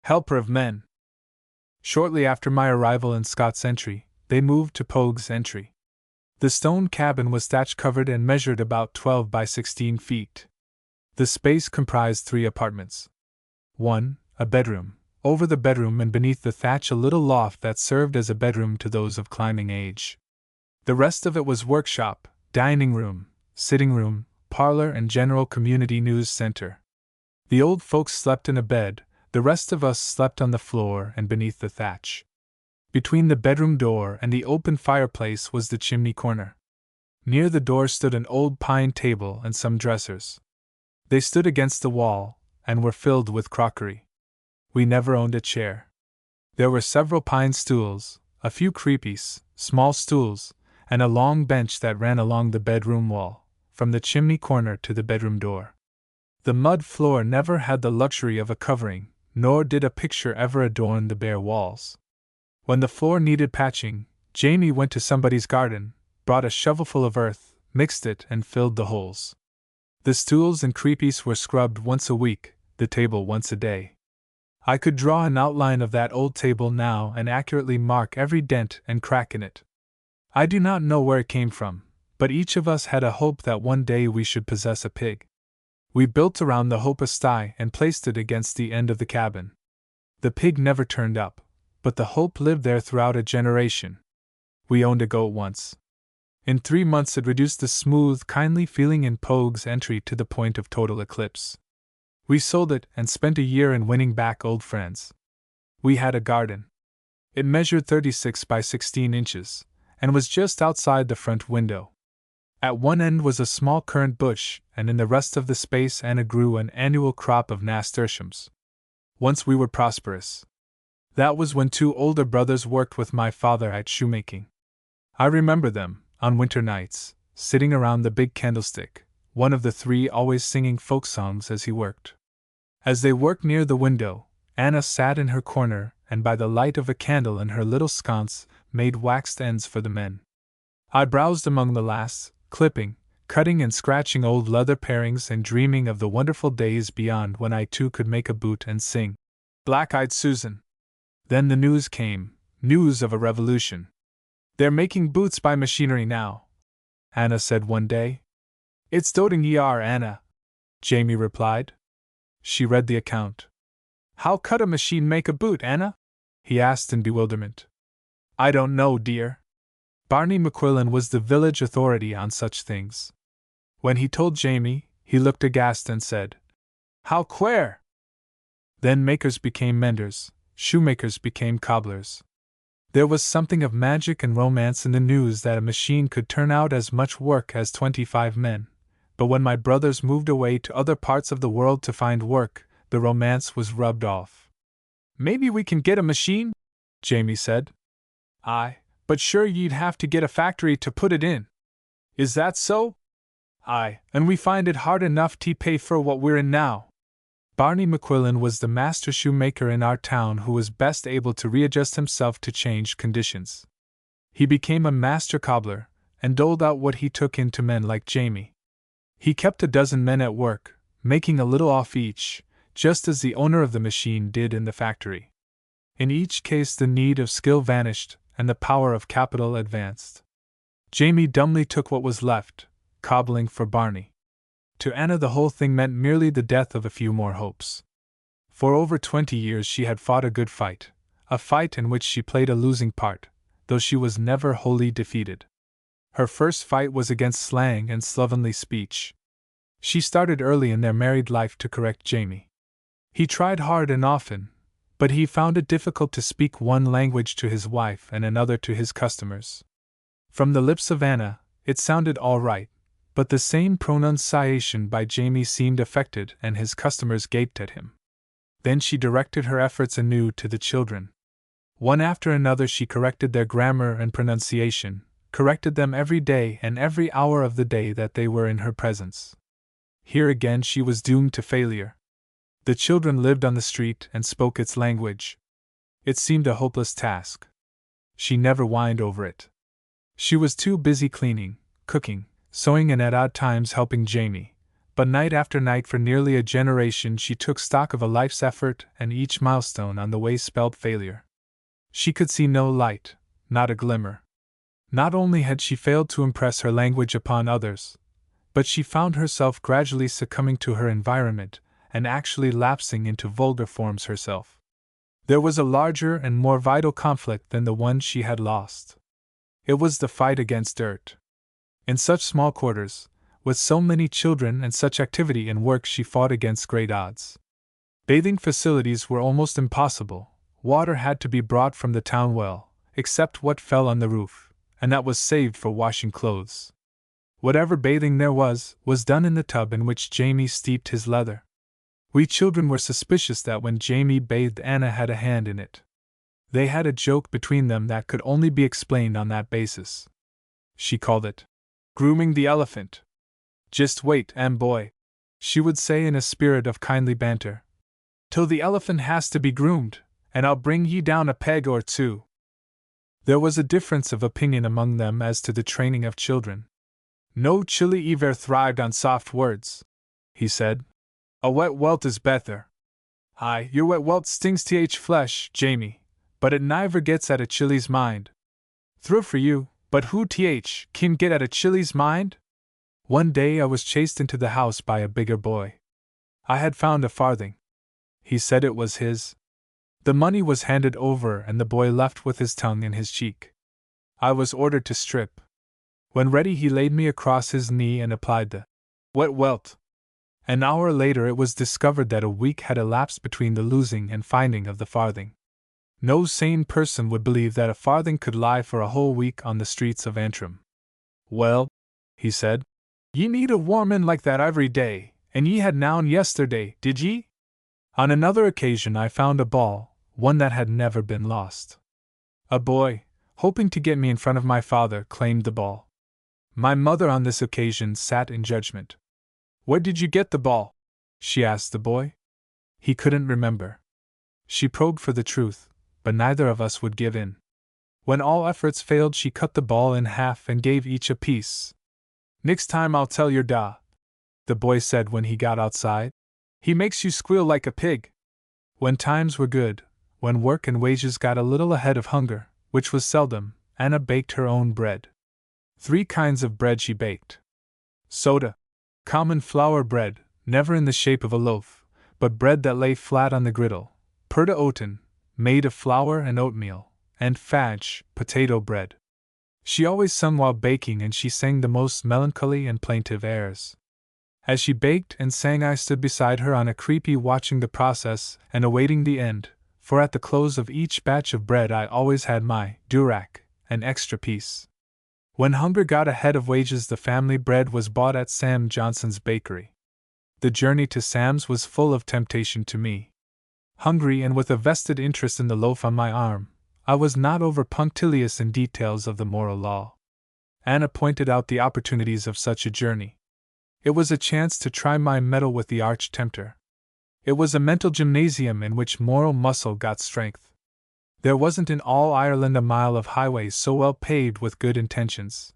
helper of men. Shortly after my arrival in Scott's Entry, they moved to Pogue's Entry. The stone cabin was thatch-covered and measured about 12 by 16 feet. The space comprised 3 apartments. 1, a bedroom. Over the bedroom and beneath the thatch a little loft that served as a bedroom to those of climbing age. The rest of it was workshop, dining room, sitting room, parlor, and general community news center. The old folks slept in a bed, the rest of us slept on the floor and beneath the thatch. Between the bedroom door and the open fireplace was the chimney corner. Near the door stood an old pine table and some dressers. They stood against the wall and were filled with crockery. We never owned a chair. There were several pine stools, a few creepies, small stools, and a long bench that ran along the bedroom wall, from the chimney corner to the bedroom door. The mud floor never had the luxury of a covering, nor did a picture ever adorn the bare walls. When the floor needed patching, Jamie went to somebody's garden, brought a shovelful of earth, mixed it, and filled the holes. The stools and creepies were scrubbed once a week, the table once a day. I could draw an outline of that old table now and accurately mark every dent and crack in it. I do not know where it came from, but each of us had a hope that one day we should possess a pig. We built around the hope a sty and placed it against the end of the cabin. The pig never turned up, but the hope lived there throughout a generation. We owned a goat once. In 3 months it reduced the smooth, kindly feeling in Pogue's entry to the point of total eclipse. We sold it and spent a year in winning back old friends. We had a garden. It measured 36 by 16 inches, and was just outside the front window. At one end was a small currant bush, and in the rest of the space Anna grew an annual crop of nasturtiums. Once we were prosperous. That was when 2 older brothers worked with my father at shoemaking. I remember them, on winter nights, sitting around the big candlestick, one of the 3 always singing folk songs as he worked. As they worked near the window, Anna sat in her corner and by the light of a candle in her little sconce made waxed ends for the men. I browsed among the lasts, clipping, cutting and scratching old leather parings and dreaming of the wonderful days beyond when I too could make a boot and sing Black-Eyed Susan. Then the news came, news of a revolution. They're making boots by machinery now, Anna said one day. It's doting ye are, Anna, Jamie replied. She read the account. How could a machine make a boot, Anna? He asked in bewilderment. I don't know, dear. Barney McQuillan was the village authority on such things. When he told Jamie, he looked aghast and said, How queer! Then makers became menders, shoemakers became cobblers. There was something of magic and romance in the news that a machine could turn out as much work as 25 men, but when my brothers moved away to other parts of the world to find work, the romance was rubbed off. Maybe we can get a machine? Jamie said. Aye, but sure you'd have to get a factory to put it in. Is that so? Aye, and we find it hard enough to pay for what we're in now. Barney McQuillan was the master shoemaker in our town who was best able to readjust himself to changed conditions. He became a master cobbler, and doled out what he took in to men like Jamie. He kept a dozen men at work, making a little off each, just as the owner of the machine did in the factory. In each case the need of skill vanished, and the power of capital advanced. Jamie dumbly took what was left, cobbling for Barney. To Anna the whole thing meant merely the death of a few more hopes. For over 20 years she had fought a good fight, a fight in which she played a losing part, though she was never wholly defeated. Her first fight was against slang and slovenly speech. She started early in their married life to correct Jamie. He tried hard and often, but he found it difficult to speak one language to his wife and another to his customers. From the lips of Anna, it sounded all right, but the same pronunciation by Jamie seemed affected and his customers gaped at him. Then she directed her efforts anew to the children. One after another she corrected their grammar and pronunciation, corrected them every day and every hour of the day that they were in her presence. Here again she was doomed to failure. The children lived on the street and spoke its language. It seemed a hopeless task. She never whined over it. She was too busy cleaning, cooking, sewing and at odd times helping Jamie, but night after night for nearly a generation she took stock of a life's effort and each milestone on the way spelled failure. She could see no light, not a glimmer. Not only had she failed to impress her language upon others, but she found herself gradually succumbing to her environment and actually lapsing into vulgar forms herself. There was a larger and more vital conflict than the one she had lost. It was the fight against dirt. In such small quarters, with so many children and such activity and work, she fought against great odds. Bathing facilities were almost impossible. Water had to be brought from the town well, except what fell on the roof, and that was saved for washing clothes. Whatever bathing there was done in the tub in which Jamie steeped his leather. We children were suspicious that when Jamie bathed, Anna had a hand in it. They had a joke between them that could only be explained on that basis. She called it grooming the elephant. Just wait, boy, she would say in a spirit of kindly banter. till the elephant has to be groomed, and I'll bring ye down a peg or two. There was a difference of opinion among them as to the training of children. No chilly ever thrived on soft words, he said. A wet welt is better. Aye, your wet welt stings flesh, Jamie, but it niver gets at a chilly's mind. Through for you, but who can get at a chilly's mind? One day I was chased into the house by a bigger boy. I had found a farthing. He said it was his. The money was handed over and the boy left with his tongue in his cheek. I was ordered to strip. When ready he laid me across his knee and applied the wet welt. An hour later it was discovered that a week had elapsed between the losing and finding of the farthing. No sane person would believe that a farthing could lie for a whole week on the streets of Antrim. Well, he said, ye need a warmin' like that every day, and ye had noun yesterday, did ye? On another occasion I found a ball, one that had never been lost. A boy, hoping to get me in front of my father, claimed the ball. My mother on this occasion sat in judgment. Where did you get the ball? She asked the boy. He couldn't remember. She probed for the truth, but neither of us would give in. When all efforts failed, she cut the ball in half and gave each a piece. Next time I'll tell your da, the boy said when he got outside. He makes you squeal like a pig. When times were good, when work and wages got a little ahead of hunger, which was seldom, Anna baked her own bread. 3 kinds of bread she baked. Soda, common flour bread, never in the shape of a loaf, but bread that lay flat on the griddle, purda oaten, made of flour and oatmeal, and fadge, potato bread. She always sung while baking, and she sang the most melancholy and plaintive airs. As she baked and sang I stood beside her on a creepy watching the process and awaiting the end, for at the close of each batch of bread I always had my durac, an extra piece. When hunger got ahead of wages the family bread was bought at Sam Johnson's bakery. The journey to Sam's was full of temptation to me. Hungry and with a vested interest in the loaf on my arm, I was not over punctilious in details of the moral law. Anna pointed out the opportunities of such a journey. It was a chance to try my mettle with the arch tempter. It was a mental gymnasium in which moral muscle got strength. There wasn't in all Ireland a mile of highways so well paved with good intentions.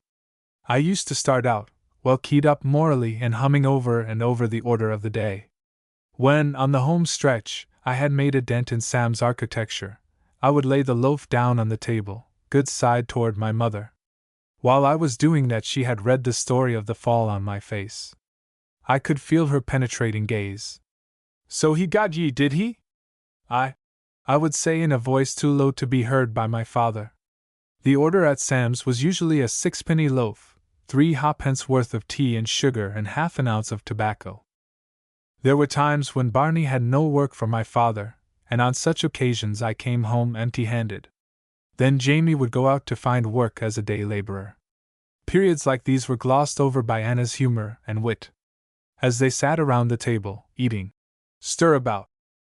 I used to start out, well keyed up morally and humming over and over the order of the day. When, on the home stretch, I had made a dent in Sam's architecture, I would lay the loaf down on the table, good side toward my mother. While I was doing that she had read the story of the fall on my face. I could feel her penetrating gaze. So he got ye, did he? I would say in a voice too low to be heard by my father. The order at Sam's was usually a 6-penny loaf, 3 halfpence worth of tea and sugar and half an ounce of tobacco. There were times when Barney had no work for my father, and on such occasions I came home empty-handed. Then Jamie would go out to find work as a day laborer. Periods like these were glossed over by Anna's humor and wit. As they sat around the table, eating stirabout,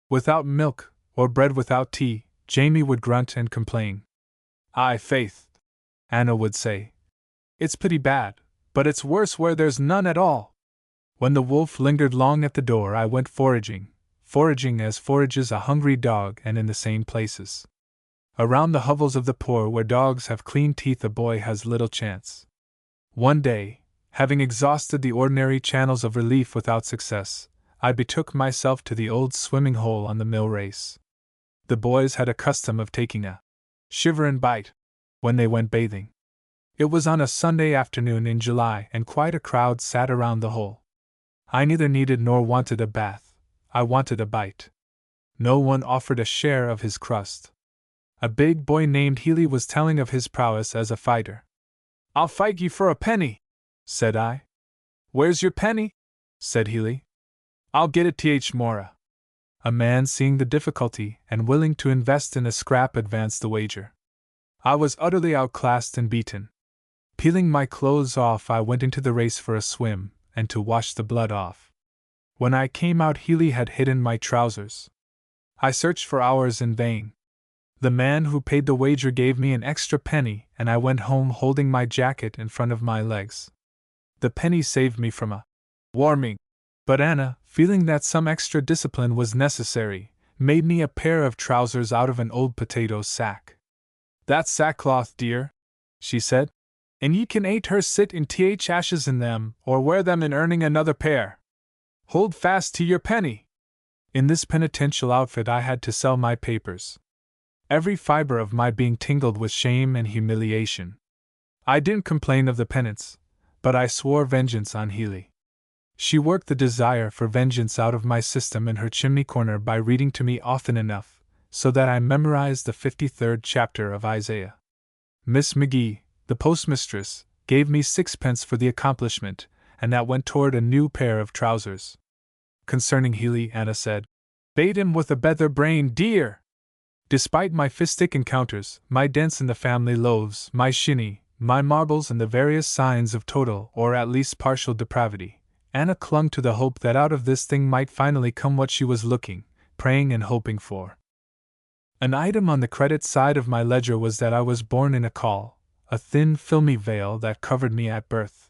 without milk, or bread without tea, Jamie would grunt and complain. Aye, faith, Anna would say. It's pretty bad, but it's worse where there's none at all. When the wolf lingered long at the door I went foraging as forages a hungry dog, and in the same places. Around the hovels of the poor where dogs have clean teeth a boy has little chance. One day, having exhausted the ordinary channels of relief without success, I betook myself to the old swimming hole on the mill race. The boys had a custom of taking a shiver and bite when they went bathing. It was on a Sunday afternoon in July, and quite a crowd sat around the hole. I neither needed nor wanted a bath, I wanted a bite. No one offered a share of his crust. A big boy named Healy was telling of his prowess as a fighter. I'll fight you for a penny, said I. Where's your penny? Said Healy. I'll get it Mora. A man seeing the difficulty and willing to invest in a scrap advanced the wager. I was utterly outclassed and beaten. Peeling my clothes off I went into the race for a swim, and to wash the blood off. When I came out Healy had hidden my trousers. I searched for hours in vain. The man who paid the wager gave me an extra penny, and I went home holding my jacket in front of my legs. The penny saved me from a warming. But Anna, feeling that some extra discipline was necessary, made me a pair of trousers out of an old potato sack. "That's sackcloth, dear," she said, "and ye can ate her sit in th ashes in them, or wear them in earning another pair. Hold fast to your penny." In this penitential outfit I had to sell my papers. Every fiber of my being tingled with shame and humiliation. I didn't complain of the penance, but I swore vengeance on Healy. She worked the desire for vengeance out of my system in her chimney corner by reading to me often enough, so that I memorized the 53rd chapter of Isaiah. Miss McGee, the postmistress, gave me 6 pence for the accomplishment, and that went toward a new pair of trousers. Concerning Healy, Anna said, "Bait him with a better brain, dear." Despite my fistic encounters, my dents in the family loaves, my shinny, my marbles, and the various signs of total or at least partial depravity, Anna clung to the hope that out of this thing might finally come what she was looking, praying, and hoping for. An item on the credit side of my ledger was that I was born in a caul, a thin, filmy veil that covered me at birth.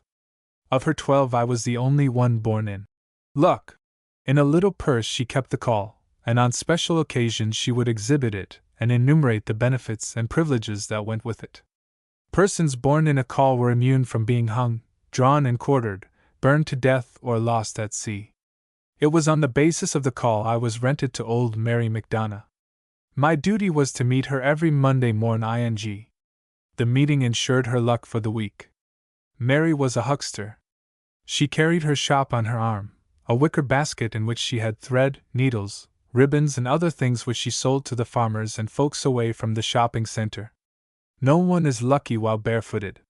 Of her 12, I was the only one born in luck. In a little purse she kept the caul, and on special occasions she would exhibit it and enumerate the benefits and privileges that went with it. Persons born in a caul were immune from being hung, drawn and quartered, burned to death, or lost at sea. It was on the basis of the caul I was rented to old Mary McDonough. My duty was to meet her every Monday morn ing. The meeting ensured her luck for the week. Mary was a huckster. She carried her shop on her arm, a wicker basket in which she had thread, needles, ribbons, and other things which she sold to the farmers and folks away from the shopping center. No one is lucky while barefooted.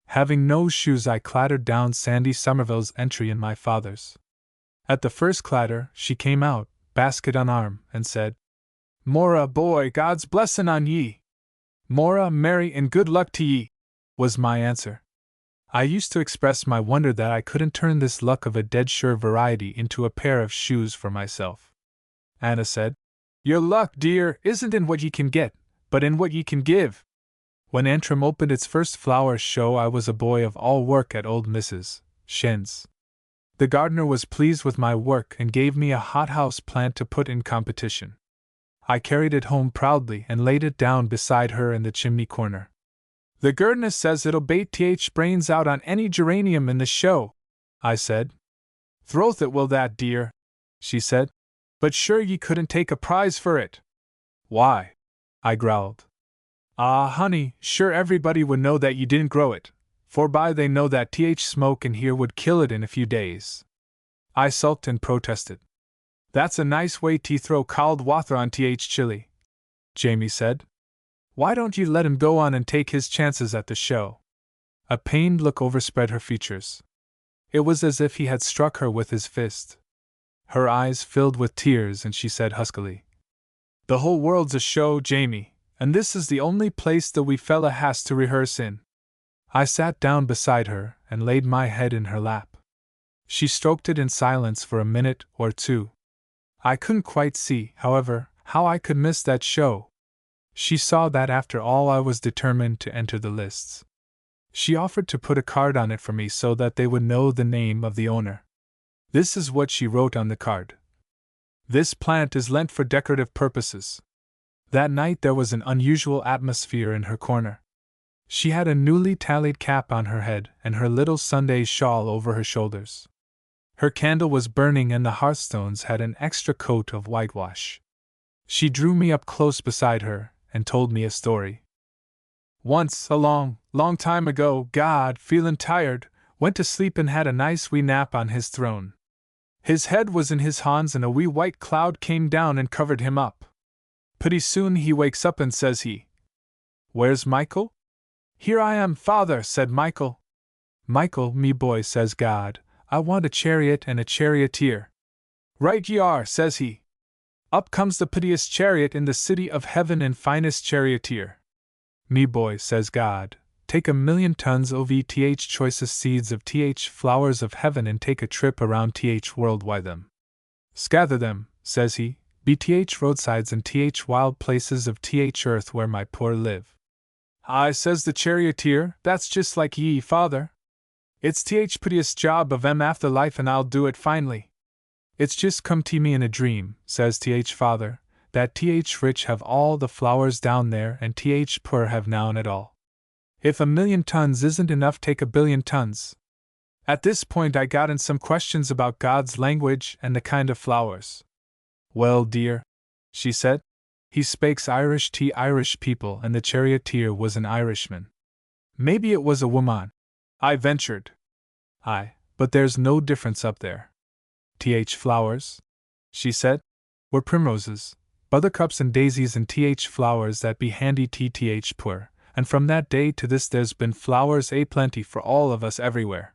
Having no shoes, I clattered down Sandy Somerville's entry in my father's. At the first clatter, she came out, basket on arm, and said, "Mora, boy, God's blessin' on ye." "Mora, Mary, and good luck to ye," was my answer. I used to express my wonder that I couldn't turn this luck of a dead-sure variety into a pair of shoes for myself. Anna said, "Your luck, dear, isn't in what ye can get, but in what ye can give." When Antrim opened its first flower show, I was a boy of all work at old Mrs. Shen's. The gardener was pleased with my work and gave me a hothouse plant to put in competition. I carried it home proudly and laid it down beside her in the chimney corner. "The gardener says it'll bait th brains out on any geranium in the show," I said. "Throth it will that, dear," she said. "But sure ye couldn't take a prize for it." "Why?" I growled. "Ah, honey, sure everybody would know that ye didn't grow it, forby they know that th smoke in here would kill it in a few days." I sulked and protested. "That's a nice way to throw cowld water on th chili," Jamie said. "Why don't you let him go on and take his chances at the show?" A pained look overspread her features. It was as if he had struck her with his fist. Her eyes filled with tears, and she said huskily, "The whole world's a show, Jamie, and this is the only place the wee fella has to rehearse in." I sat down beside her and laid my head in her lap. She stroked it in silence for a minute or two. I couldn't quite see, however, how I could miss that show. She saw that after all I was determined to enter the lists. She offered to put a card on it for me so that they would know the name of the owner. This is what she wrote on the card: "This plant is lent for decorative purposes." That night there was an unusual atmosphere in her corner. She had a newly tallied cap on her head and her little Sunday shawl over her shoulders. Her candle was burning and the hearthstones had an extra coat of whitewash. She drew me up close beside her and told me a story. "Once, a long, long time ago, God, feelin' tired, went to sleep and had a nice wee nap on his throne. His head was in his hands and a wee white cloud came down and covered him up. Pretty soon he wakes up and says he, 'Where's Michael?' 'Here I am, Father,' said Michael. 'Michael, me boy,' says God, 'I want a chariot and a charioteer.' 'Right ye are,' says he. Up comes the prettiest chariot in the city of heaven and finest charioteer. 'Me boy,' says God, 'take 1,000,000 tons of th choicest seeds of th flowers of heaven and take a trip around th world wide them. Scather them,' says he, 'be th roadsides and th wild places of th earth where my poor live.' 'Aye,' says the charioteer, 'that's just like ye, Father. It's th prettiest job of after life and I'll do it finely.' 'It's just come to me in a dream,' says th Father, that th rich have all the flowers down there and th poor have none at all. If 1,000,000 tons isn't enough, take 1,000,000,000 tons. At this point I got in some questions about God's language and the kind of flowers. Well, dear, she said, he speaks Irish to Irish people and the charioteer was an Irishman. Maybe it was a woman, I ventured. Aye, but there's no difference up there. Th flowers, she said, were primroses, buttercups and daisies and th flowers that be handy th poor, and from that day to this there's been flowers a plenty for all of us everywhere.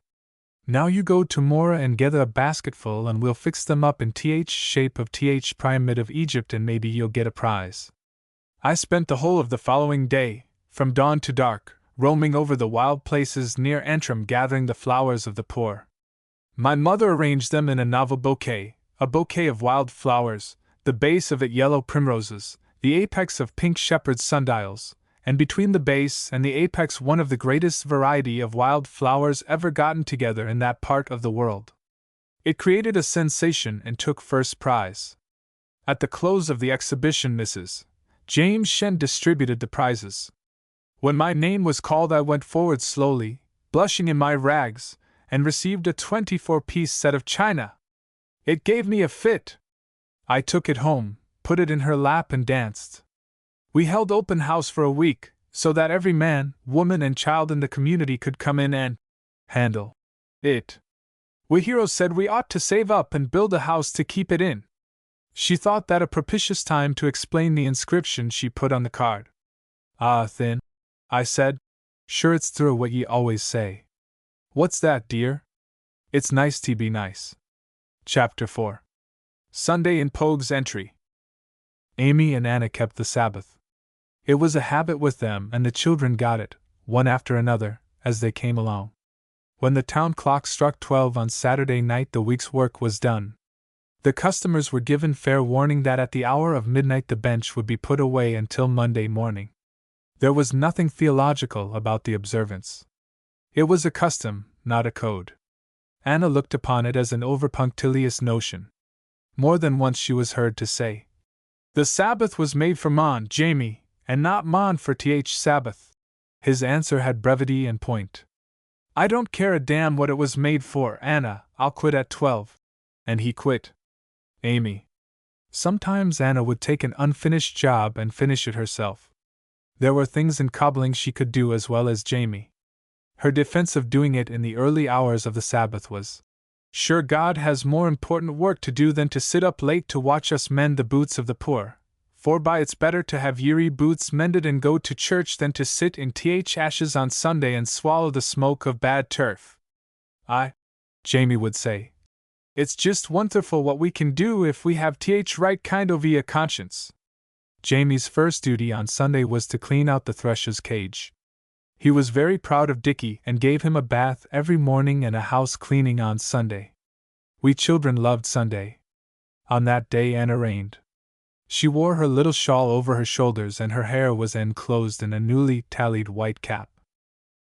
Now you go to Mora and gather a basketful and we'll fix them up in th shape of th pyramid of Egypt and maybe you'll get a prize. I spent the whole of the following day, from dawn to dark, roaming over the wild places near Antrim gathering the flowers of the poor. My mother arranged them in a novel bouquet, a bouquet of wild flowers, the base of it yellow primroses, the apex of pink shepherd's sundials, and between the base and the apex one of the greatest variety of wild flowers ever gotten together in that part of the world. It created a sensation and took first prize. At the close of the exhibition, Mrs. James Shen distributed the prizes. When my name was called I went forward slowly, blushing in my rags, and received a 24-piece set of china. It gave me a fit. I took it home, put it in her lap and danced. We held open house for a week, so that every man, woman and child in the community could come in and handle it. We heroes said we ought to save up and build a house to keep it in. She thought that a propitious time to explain the inscription she put on the card. Ah, thin, I said, sure it's through what ye always say. What's that, dear? It's nice to be nice. Chapter 4. Sunday in Pogue's entry. Amy and Anna kept the Sabbath. It was a habit with them, and the children got it, one after another, as they came along. When the town clock struck 12 on Saturday night, the week's work was done. The customers were given fair warning that at the hour of midnight the bench would be put away until Monday morning. There was nothing theological about the observance. It was a custom, not a code. Anna looked upon it as an over-punctilious notion. More than once she was heard to say, "The Sabbath was made for Mon, Jamie, and not Mon for th Sabbath." His answer had brevity and point. "I don't care a damn what it was made for, Anna, I'll quit at 12. And he quit. Amy. Sometimes Anna would take an unfinished job and finish it herself. There were things in cobbling she could do as well as Jamie. Her defense of doing it in the early hours of the Sabbath was, "Sure, God has more important work to do than to sit up late to watch us mend the boots of the poor, forby it's better to have yeary boots mended and go to church than to sit in th ashes on Sunday and swallow the smoke of bad turf." Jamie would say, "It's just wonderful what we can do if we have th right kind of a conscience." Jamie's first duty on Sunday was to clean out the thrush's cage. He was very proud of Dickie and gave him a bath every morning and a house cleaning on Sunday. We children loved Sunday. On that day Anna reigned. She wore her little shawl over her shoulders and her hair was enclosed in a newly tallied white cap.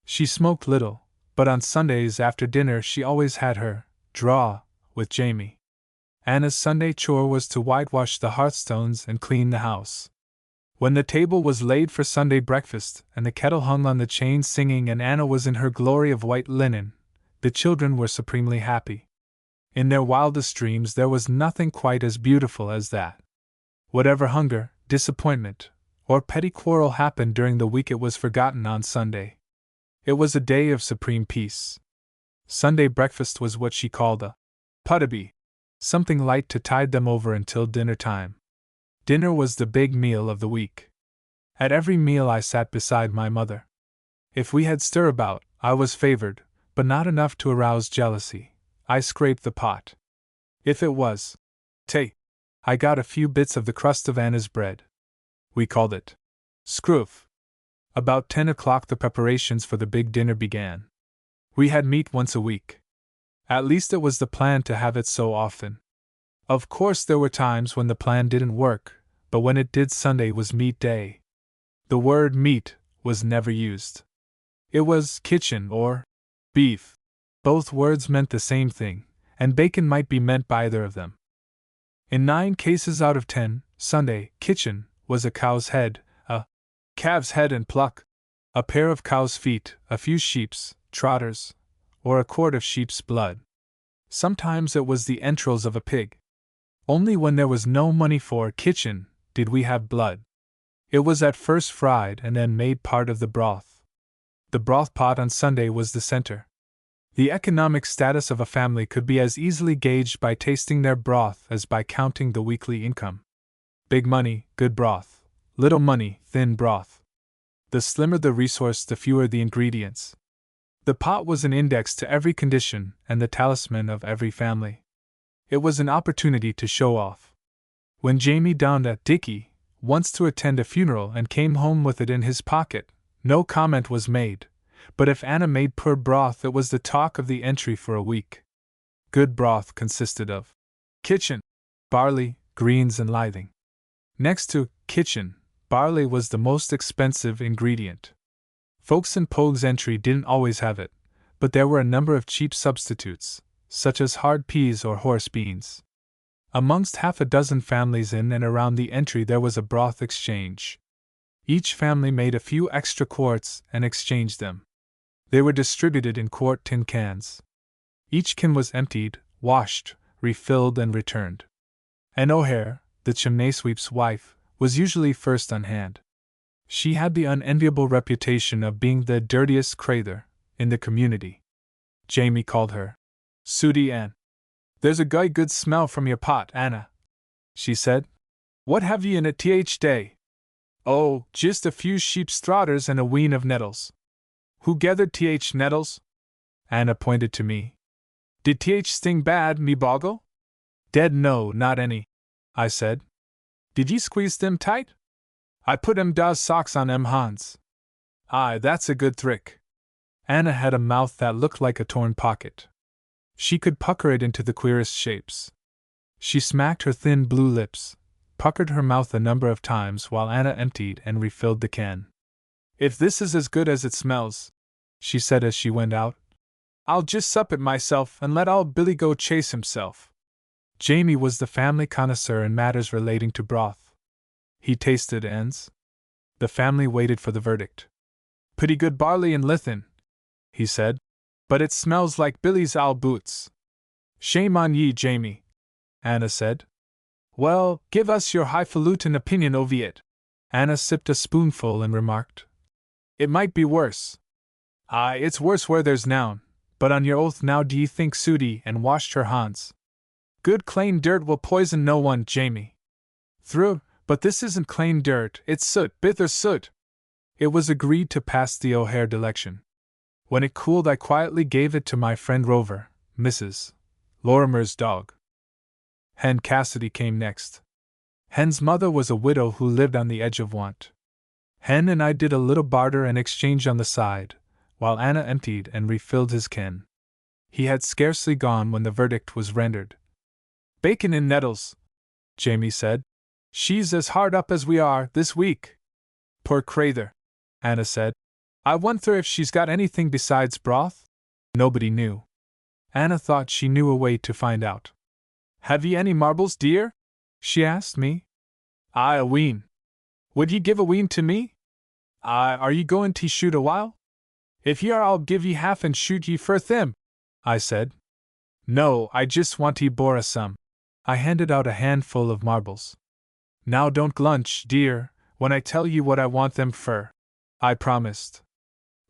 She smoked little, but on Sundays after dinner she always had her draw with Jamie. Anna's Sunday chore was to whitewash the hearthstones and clean the house. When the table was laid for Sunday breakfast and the kettle hung on the chain singing and Anna was in her glory of white linen, the children were supremely happy. In their wildest dreams there was nothing quite as beautiful as that. Whatever hunger, disappointment, or petty quarrel happened during the week, it was forgotten on Sunday. It was a day of supreme peace. Sunday breakfast was what she called a puttabee, something light to tide them over until dinner time. Dinner was the big meal of the week. At every meal I sat beside my mother. If we had stirabout, I was favored, but not enough to arouse jealousy. I scraped the pot. If it was tea, I got a few bits of the crust of Anna's bread. We called it scroof. About 10 o'clock the preparations for the big dinner began. We had meat once a week. At least it was the plan to have it so often. Of course there were times when the plan didn't work, but when it did, Sunday was meat day. The word meat was never used. It was kitchen or beef. Both words meant the same thing, and bacon might be meant by either of them. In 9 cases out of 10, Sunday, kitchen, was a cow's head, a calf's head and pluck, a pair of cow's feet, a few sheep's trotters, or a quart of sheep's blood. Sometimes it was the entrails of a pig. Only when there was no money for kitchen did we have blood. It was at first fried and then made part of the broth. The broth pot on Sunday was the center. The economic status of a family could be as easily gauged by tasting their broth as by counting the weekly income. Big money, good broth. Little money, thin broth. The slimmer the resource, the fewer the ingredients. The pot was an index to every condition and the talisman of every family. It was an opportunity to show off. When Jamie downed at Dickie once to attend a funeral and came home with it in his pocket, no comment was made, but if Anna made poor broth, it was the talk of the entry for a week. Good broth consisted of kitchen, barley, greens, and lithing. Next to kitchen, barley was the most expensive ingredient. Folks in Pogue's entry didn't always have it, but there were a number of cheap substitutes, such as hard peas or horse beans. Amongst half a dozen families in and around the entry there was a broth exchange. Each family made a few extra quarts and exchanged them. They were distributed in quart tin cans. Each can was emptied, washed, refilled, and returned. Anne O'Hare, the chimney sweep's wife, was usually first on hand. She had the unenviable reputation of being the dirtiest crather in the community. Jamie called her Sooty Ann. "There's a good smell from your pot, Anna," she said. "What have ye in it day?" "Oh, just a few sheep's trotters and a ween of nettles." "Who gathered nettles?" Anna pointed to me. "Did sting bad, me boggle?" "Dead no, not any," I said. "Did ye squeeze them tight?" "I put da's socks on Hans." "Aye, that's a good trick." Anna had a mouth that looked like a torn pocket. She could pucker it into the queerest shapes. She smacked her thin blue lips, puckered her mouth a number of times while Anna emptied and refilled the can. "If this is as good as it smells," she said as she went out, "I'll just sup it myself and let old Billy go chase himself." Jamie was the family connoisseur in matters relating to broth. He tasted Anne's. The family waited for the verdict. "Pretty good barley and lithin," he said, "but it smells like Billy's owl boots." "Shame on ye, Jamie," Anna said. "Well, give us your highfalutin opinion over it." Anna sipped a spoonful and remarked, "It might be worse." "Aye, it's worse where there's noun, but on your oath now d'ye think Sooty and washed her hands? Good clane dirt will poison no one, Jamie." "Through, but this isn't clane dirt, it's soot, bitter soot." It was agreed to pass the O'Hare delection. When it cooled, I quietly gave it to my friend Rover, Mrs. Lorimer's dog. Hen Cassidy came next. Hen's mother was a widow who lived on the edge of want. Hen and I did a little barter and exchange on the side, while Anna emptied and refilled his can. He had scarcely gone when the verdict was rendered. "Bacon and nettles," Jamie said. "She's as hard up as we are, this week." "Poor crather," Anna said. "I wonder if she's got anything besides broth?" Nobody knew. Anna thought she knew a way to find out. "Have ye any marbles, dear?" she asked me. "Aye, a ween." "Would ye give a ween to me?" "Aye, are ye going to shoot a while?" "If ye are, I'll give ye half and shoot ye for thim," I said. "No, I just want ye bore some." I handed out a handful of marbles. "Now don't glunch, dear, when I tell ye what I want them fur," I promised.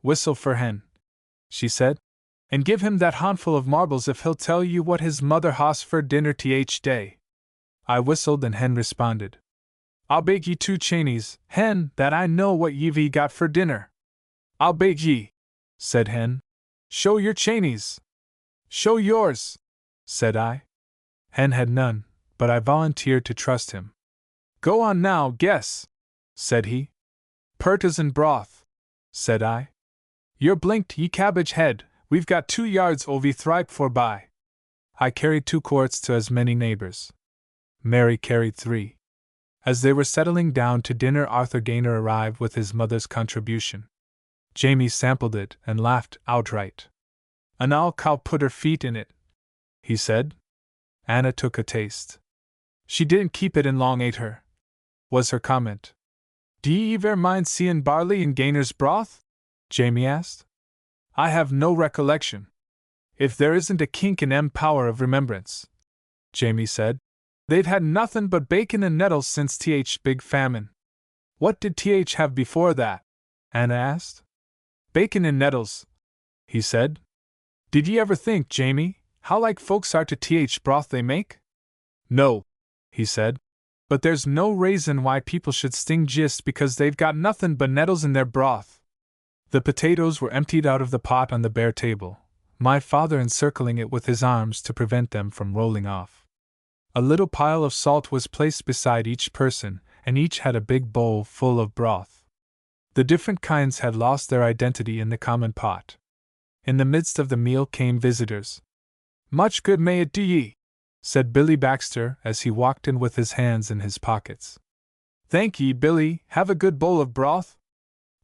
"Whistle for Hen," she said, "and give him that handful of marbles if he'll tell you what his mother has for dinner day." I whistled and Hen responded. "I'll bake ye 2 Cheneys, Hen, that I know what ye've got for dinner." "I'll bake ye," said Hen. "Show your Cheneys." "Show yours," said I. Hen had none, but I volunteered to trust him. "Go on now, guess," said he. "Partisan broth," said I. "You're blinked, ye cabbage head, we've got 2 yards ovie thripe forby." I carried 2 quarts to as many neighbors. Mary carried 3. As they were settling down to dinner, Arthur Gaynor arrived with his mother's contribution. Jamie sampled it and laughed outright. "An owl cow put her feet in it," he said. Anna took a taste. She didn't keep it and long ate her. was her comment. "D'ye ever mind seein' barley in gainer's broth?" Jamie asked. "I have no recollection. If there isn't a kink in power of remembrance," Jamie said. "They've had nothin' but bacon and nettles since big famine." "What did have before that?" Anna asked. "Bacon and nettles," he said. "Did ye ever think, Jamie, how like folks are to broth they make?" "No," he said. "But there's no reason why people should sting just because they've got nothin' but nettles in their broth." The potatoes were emptied out of the pot on the bare table, my father encircling it with his arms to prevent them from rolling off. A little pile of salt was placed beside each person, and each had a big bowl full of broth. The different kinds had lost their identity in the common pot. In the midst of the meal came visitors. "Much good may it do ye," said Billy Baxter as he walked in with his hands in his pockets. "Thank ye, Billy, have a good bowl of broth?"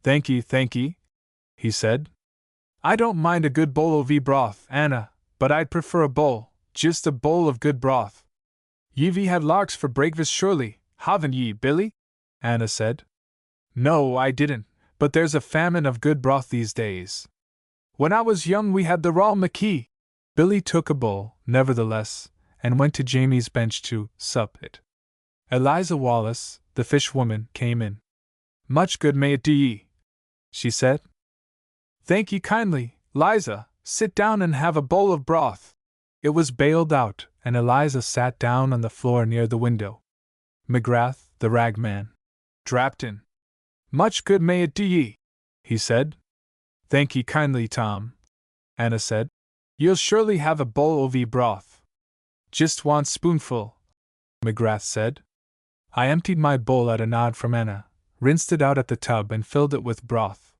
Thank ye, he said. "I don't mind a good bowl of broth, Anna, but I'd prefer a bowl, just a bowl of good broth." "Ye've had larks for breakfast surely, haven't ye, Billy?" Anna said. "No, I didn't, but there's a famine of good broth these days. When I was young we had the raw McKee." Billy took a bowl, nevertheless, and went to Jamie's bench to sup it. Eliza Wallace, the fishwoman, came in. "Much good may it do ye," she said. "Thank ye kindly, Liza, sit down and have a bowl of broth." It was bailed out, and Eliza sat down on the floor near the window. McGrath, the ragman, dropped in. "Much good may it do ye," he said. "Thank ye kindly, Tom," Anna said. "You'll surely have a bowl of broth." "Just one spoonful," McGrath said. I emptied my bowl at a nod from Anna, rinsed it out at the tub, and filled it with broth.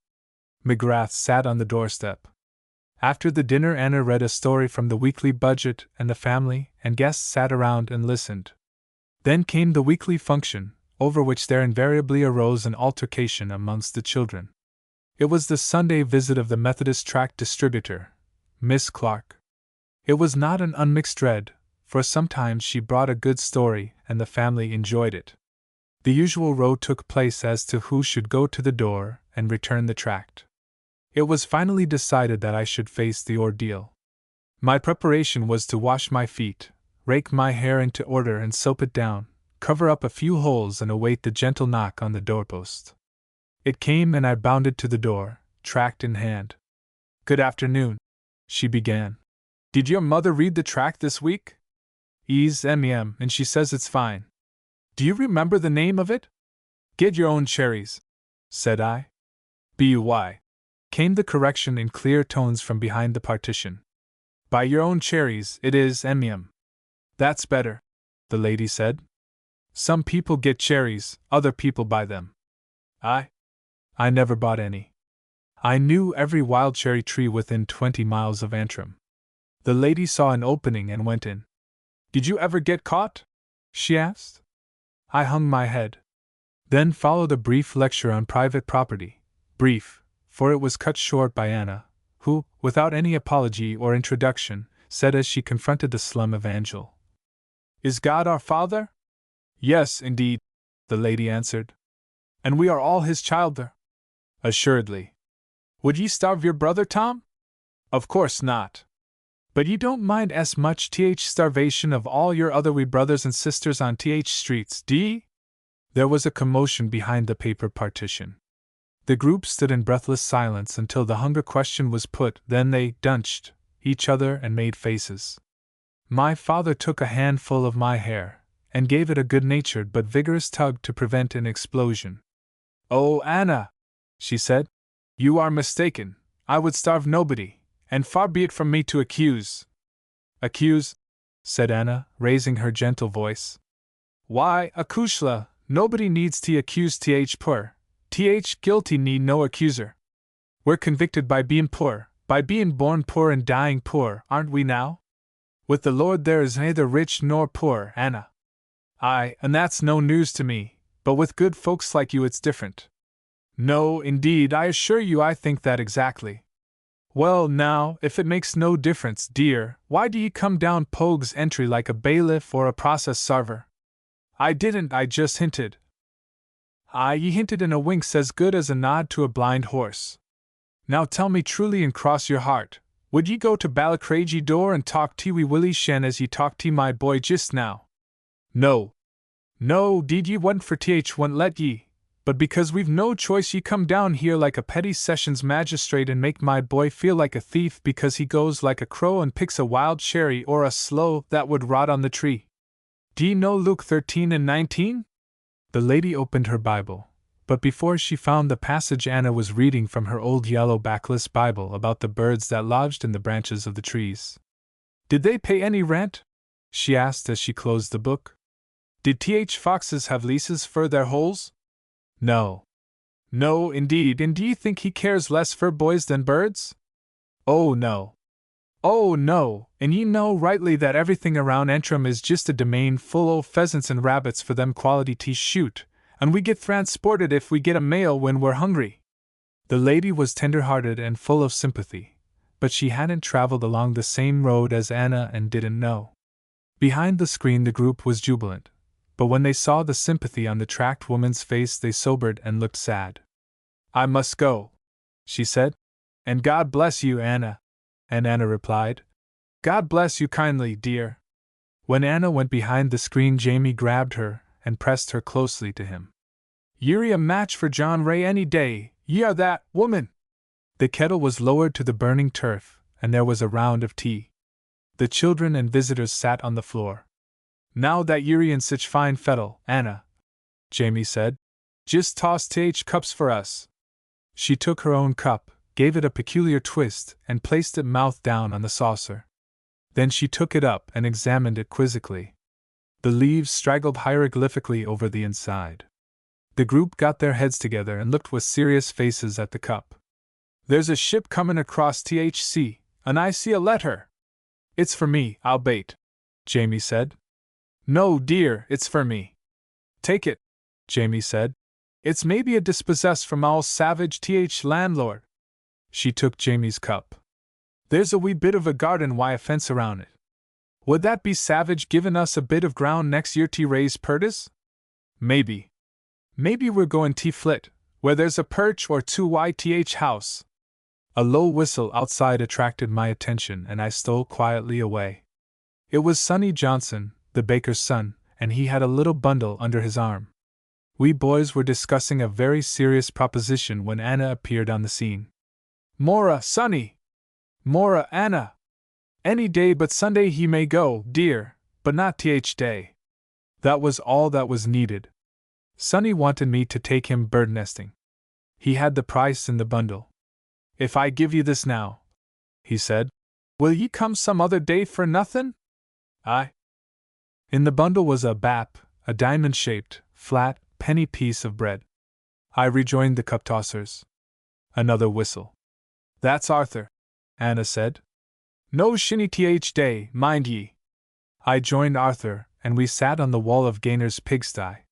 McGrath sat on the doorstep. After the dinner, Anna read a story from the weekly budget, and the family and guests sat around and listened. Then came the weekly function, over which there invariably arose an altercation amongst the children. It was the Sunday visit of the Methodist tract distributor, Miss Clark. It was not an unmixed dread, for sometimes she brought a good story and the family enjoyed it. The usual row took place as to who should go to the door and return the tract. It was finally decided that I should face the ordeal. My preparation was to wash my feet, rake my hair into order and soap it down, cover up a few holes and await the gentle knock on the doorpost. It came and I bounded to the door, tract in hand. "Good afternoon," she began. "Did your mother read the tract this week?" "E's M.M. and she says it's fine." "Do you remember the name of it?" "Get your own cherries," said I. "B.U.Y." came the correction in clear tones from behind the partition. "Buy your own cherries, it is M.M." "That's better," the lady said. "Some people get cherries, other people buy them. I never bought any. I knew every wild cherry tree within 20 miles of Antrim." The lady saw an opening and went in. "Did you ever get caught?" she asked. I hung my head. Then followed a brief lecture on private property, brief, for it was cut short by Anna, who, without any apology or introduction, said as she confronted the slum evangel, "Is God our Father?" "Yes, indeed," the lady answered. "And we are all His childer?" "Assuredly." "Would ye starve your brother, Tom?" "Of course not." "But ye don't mind as much starvation of all your other wee brothers and sisters on streets, do ye?" There was a commotion behind the paper partition. The group stood in breathless silence until the hunger question was put, then they dunched each other and made faces. My father took a handful of my hair, and gave it a good-natured but vigorous tug to prevent an explosion. "Oh, Anna," she said, "you are mistaken. I would starve nobody, and far be it from me to accuse." "Accuse?" said Anna, raising her gentle voice. "Why, Akushla, nobody needs to accuse poor. Guilty need no accuser. We're convicted by being poor, by being born poor and dying poor, aren't we now? With the Lord there is neither rich nor poor, Anna." "Aye, and that's no news to me, but with good folks like you it's different." "No, indeed, I assure you I think that exactly." "Well, now, if it makes no difference, dear, why do ye come down Pogue's entry like a bailiff or a process sarver?" "I didn't, I just hinted." Aye, he hinted in a winks as good as a nod to a blind horse. Now tell me truly and cross your heart, would ye go to Balacraigie door and talk to wee Willie Shen as ye talked to my boy just now? No. No, deed ye wouldn't for wouldn't let ye, but because we've no choice ye come down here like a petty sessions magistrate and make my boy feel like a thief because he goes like a crow and picks a wild cherry or a sloe that would rot on the tree. D'ye know Luke 13:19? The lady opened her Bible, but before she found the passage Anna was reading from her old yellow backless Bible about the birds that lodged in the branches of the trees. Did they pay any rent? She asked as she closed the book. Did foxes have leases for their holes? No. No, indeed, and do ye think he cares less for boys than birds? Oh no. Oh no, and ye know rightly that everything around Entrim is just a domain full o' pheasants and rabbits for them quality to shoot, and we get transported if we get a mail when we're hungry. The lady was tender-hearted and full of sympathy, but she hadn't traveled along the same road as Anna and didn't know. Behind the screen the group was jubilant, but when they saw the sympathy on the tracked woman's face they sobered and looked sad. I must go, she said. And God bless you, Anna. And Anna replied, God bless you kindly, dear. When Anna went behind the screen, Jamie grabbed her and pressed her closely to him. Ye're a match for John Ray any day, ye are that, woman. The kettle was lowered to the burning turf, and there was a round of tea. The children and visitors sat on the floor. Now that ye're in such fine fettle, Anna, Jamie said, just toss cups for us. She took her own cup, gave it a peculiar twist, and placed it mouth down on the saucer. Then she took it up and examined it quizzically. The leaves straggled hieroglyphically over the inside. The group got their heads together and looked with serious faces at the cup. There's a ship comin' across THC, and I see a letter. It's for me, I'll bait, Jamie said. No, dear, it's for me. Take it, Jamie said. It's maybe a dispossess from our savage landlord. She took Jamie's cup. There's a wee bit of a garden a fence around it. Would that be savage givin' us a bit of ground next year to raise purtis? Maybe. Maybe we're goin' to flit, where there's a perch or two YTH house. A low whistle outside attracted my attention and I stole quietly away. It was Sonny Johnson, the baker's son, and he had a little bundle under his arm. We boys were discussing a very serious proposition when Anna appeared on the scene. Mora, Sonny! Mora, Anna! Any day but Sunday he may go, dear, but not day. That was all that was needed. Sonny wanted me to take him bird nesting. He had the price in the bundle. If I give you this now, he said, will ye come some other day for nothin'? Aye. In the bundle was a bap, a diamond-shaped, flat, penny piece of bread. I rejoined the cup-tossers. Another whistle. That's Arthur, Anna said. No shinny day, mind ye. I joined Arthur, and we sat on the wall of Gaynor's pigsty.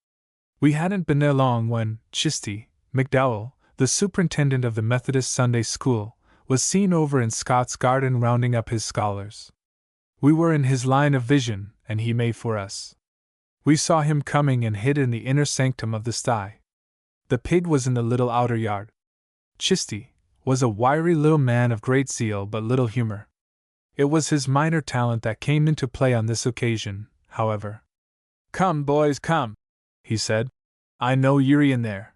We hadn't been there long when Chisty McDowell, the superintendent of the Methodist Sunday School, was seen over in Scott's garden rounding up his scholars. We were in his line of vision, and he made for us. We saw him coming and hid in the inner sanctum of the sty. The pig was in the little outer yard. Chisty was a wiry little man of great zeal but little humor. It was his minor talent that came into play on this occasion, however. Come, boys, come, he said. I know you're in there.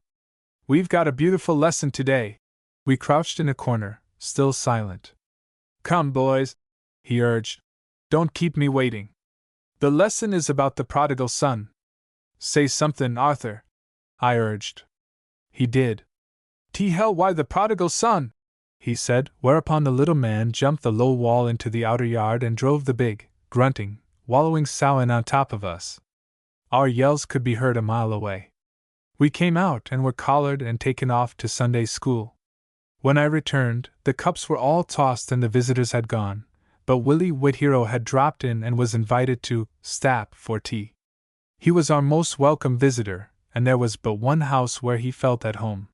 We've got a beautiful lesson today. We crouched in a corner, still silent. Come, boys, he urged. Don't keep me waiting. The lesson is about the prodigal son. Say something, Arthur, I urged. He did. Why the prodigal son? He said, whereupon the little man jumped the low wall into the outer yard and drove the big, grunting, wallowing sow in on top of us. Our yells could be heard a mile away. We came out and were collared and taken off to Sunday school. When I returned, the cups were all tossed and the visitors had gone, but Willie Whithero had dropped in and was invited to stap for tea. He was our most welcome visitor, and there was but one house where he felt at home.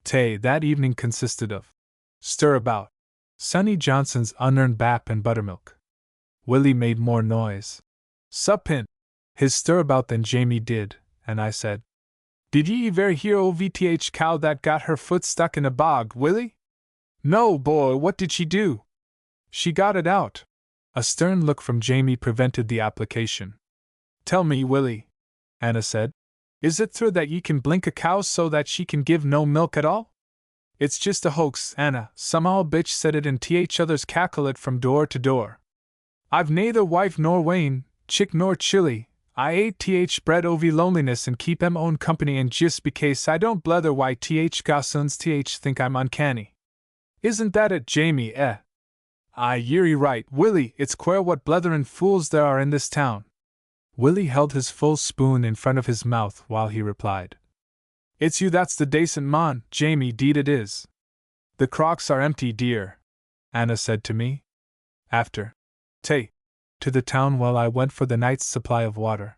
Tay that evening consisted of stir-about, Sonny Johnson's unearned bap and buttermilk. Willie made more noise. Suppin! His stir-about than Jamie did, and I said, Did ye ever hear o' VTH cow that got her foot stuck in a bog, Willie? No, boy, what did she do? She got it out. A stern look from Jamie prevented the application. Tell me, Willie, Anna said, is it true that ye can blink a cow so that she can give no milk at all? It's just a hoax, Anna, some old bitch said it and others cackle it from door to door. I've neither wife nor wane, chick nor chilly, I ate bread over loneliness and keep em own company and just becase I don't blether why gossons think I'm uncanny. Isn't that it, Jamie, eh? Aye, ye're right, Willie, it's queer what bletherin' fools there are in this town. Willie held his full spoon in front of his mouth while he replied. It's you that's the dacent mon, Jamie, deed it is. The crocks are empty, dear, Anna said to me. After to the town while I went for the night's supply of water.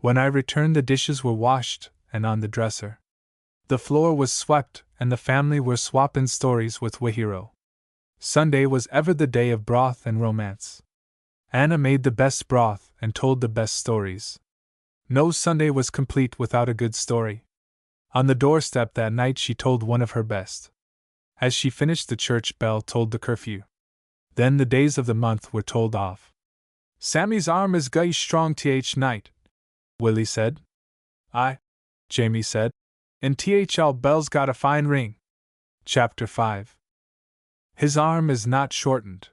When I returned the dishes were washed and on the dresser. The floor was swept and the family were swappin' stories with Wahiro. Sunday was ever the day of broth and romance. Anna made the best broth and told the best stories. No Sunday was complete without a good story. On the doorstep that night she told one of her best. As she finished the church bell tolled the curfew. Then the days of the month were told off. Sammy's arm is guy strong night, Willie said. Aye, Jamie said. And all bells got a fine ring. Chapter 5. His arm is not shortened.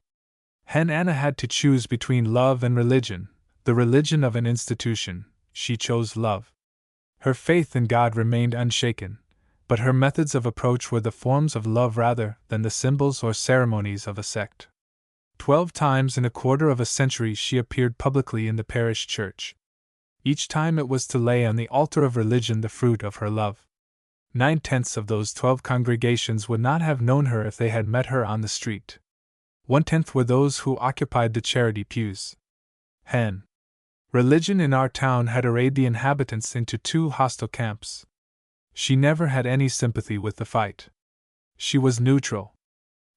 Anna had to choose between love and religion, the religion of an institution. She chose love. Her faith in God remained unshaken, but her methods of approach were the forms of love rather than the symbols or ceremonies of a sect. 12 times in a quarter of a century she appeared publicly in the parish church. Each time it was to lay on the altar of religion the fruit of her love. 9/10 of those 12 congregations would not have known her if they had met her on the street. 1/10 were those who occupied the charity pews. Religion in our town had arrayed the inhabitants into 2 hostile camps. She never had any sympathy with the fight. She was neutral.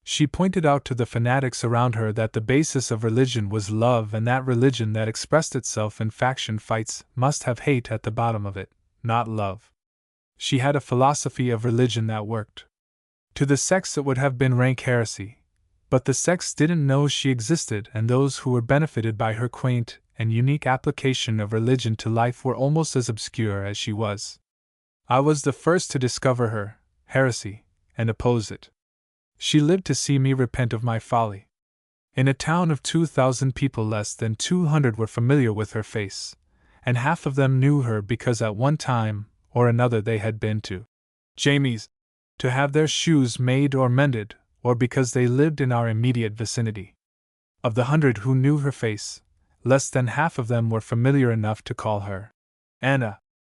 She pointed out to the fanatics around her that the basis of religion was love and that religion that expressed itself in faction fights must have hate at the bottom of it, not love. She had a philosophy of religion that worked. To the sects it would have been rank heresy, but the sects didn't know she existed and those who were benefited by her quaint and unique application of religion to life were almost as obscure as she was. I was the first to discover her heresy and oppose it. She lived to see me repent of my folly. In a town of 2,000 people less than 200 were familiar with her face, and half of them knew her because at one time or another they had been to Jamie's to have their shoes made or mended, or because they lived in our immediate vicinity. Of the 100 who knew her face, less than half of them were familiar enough to call her Anna.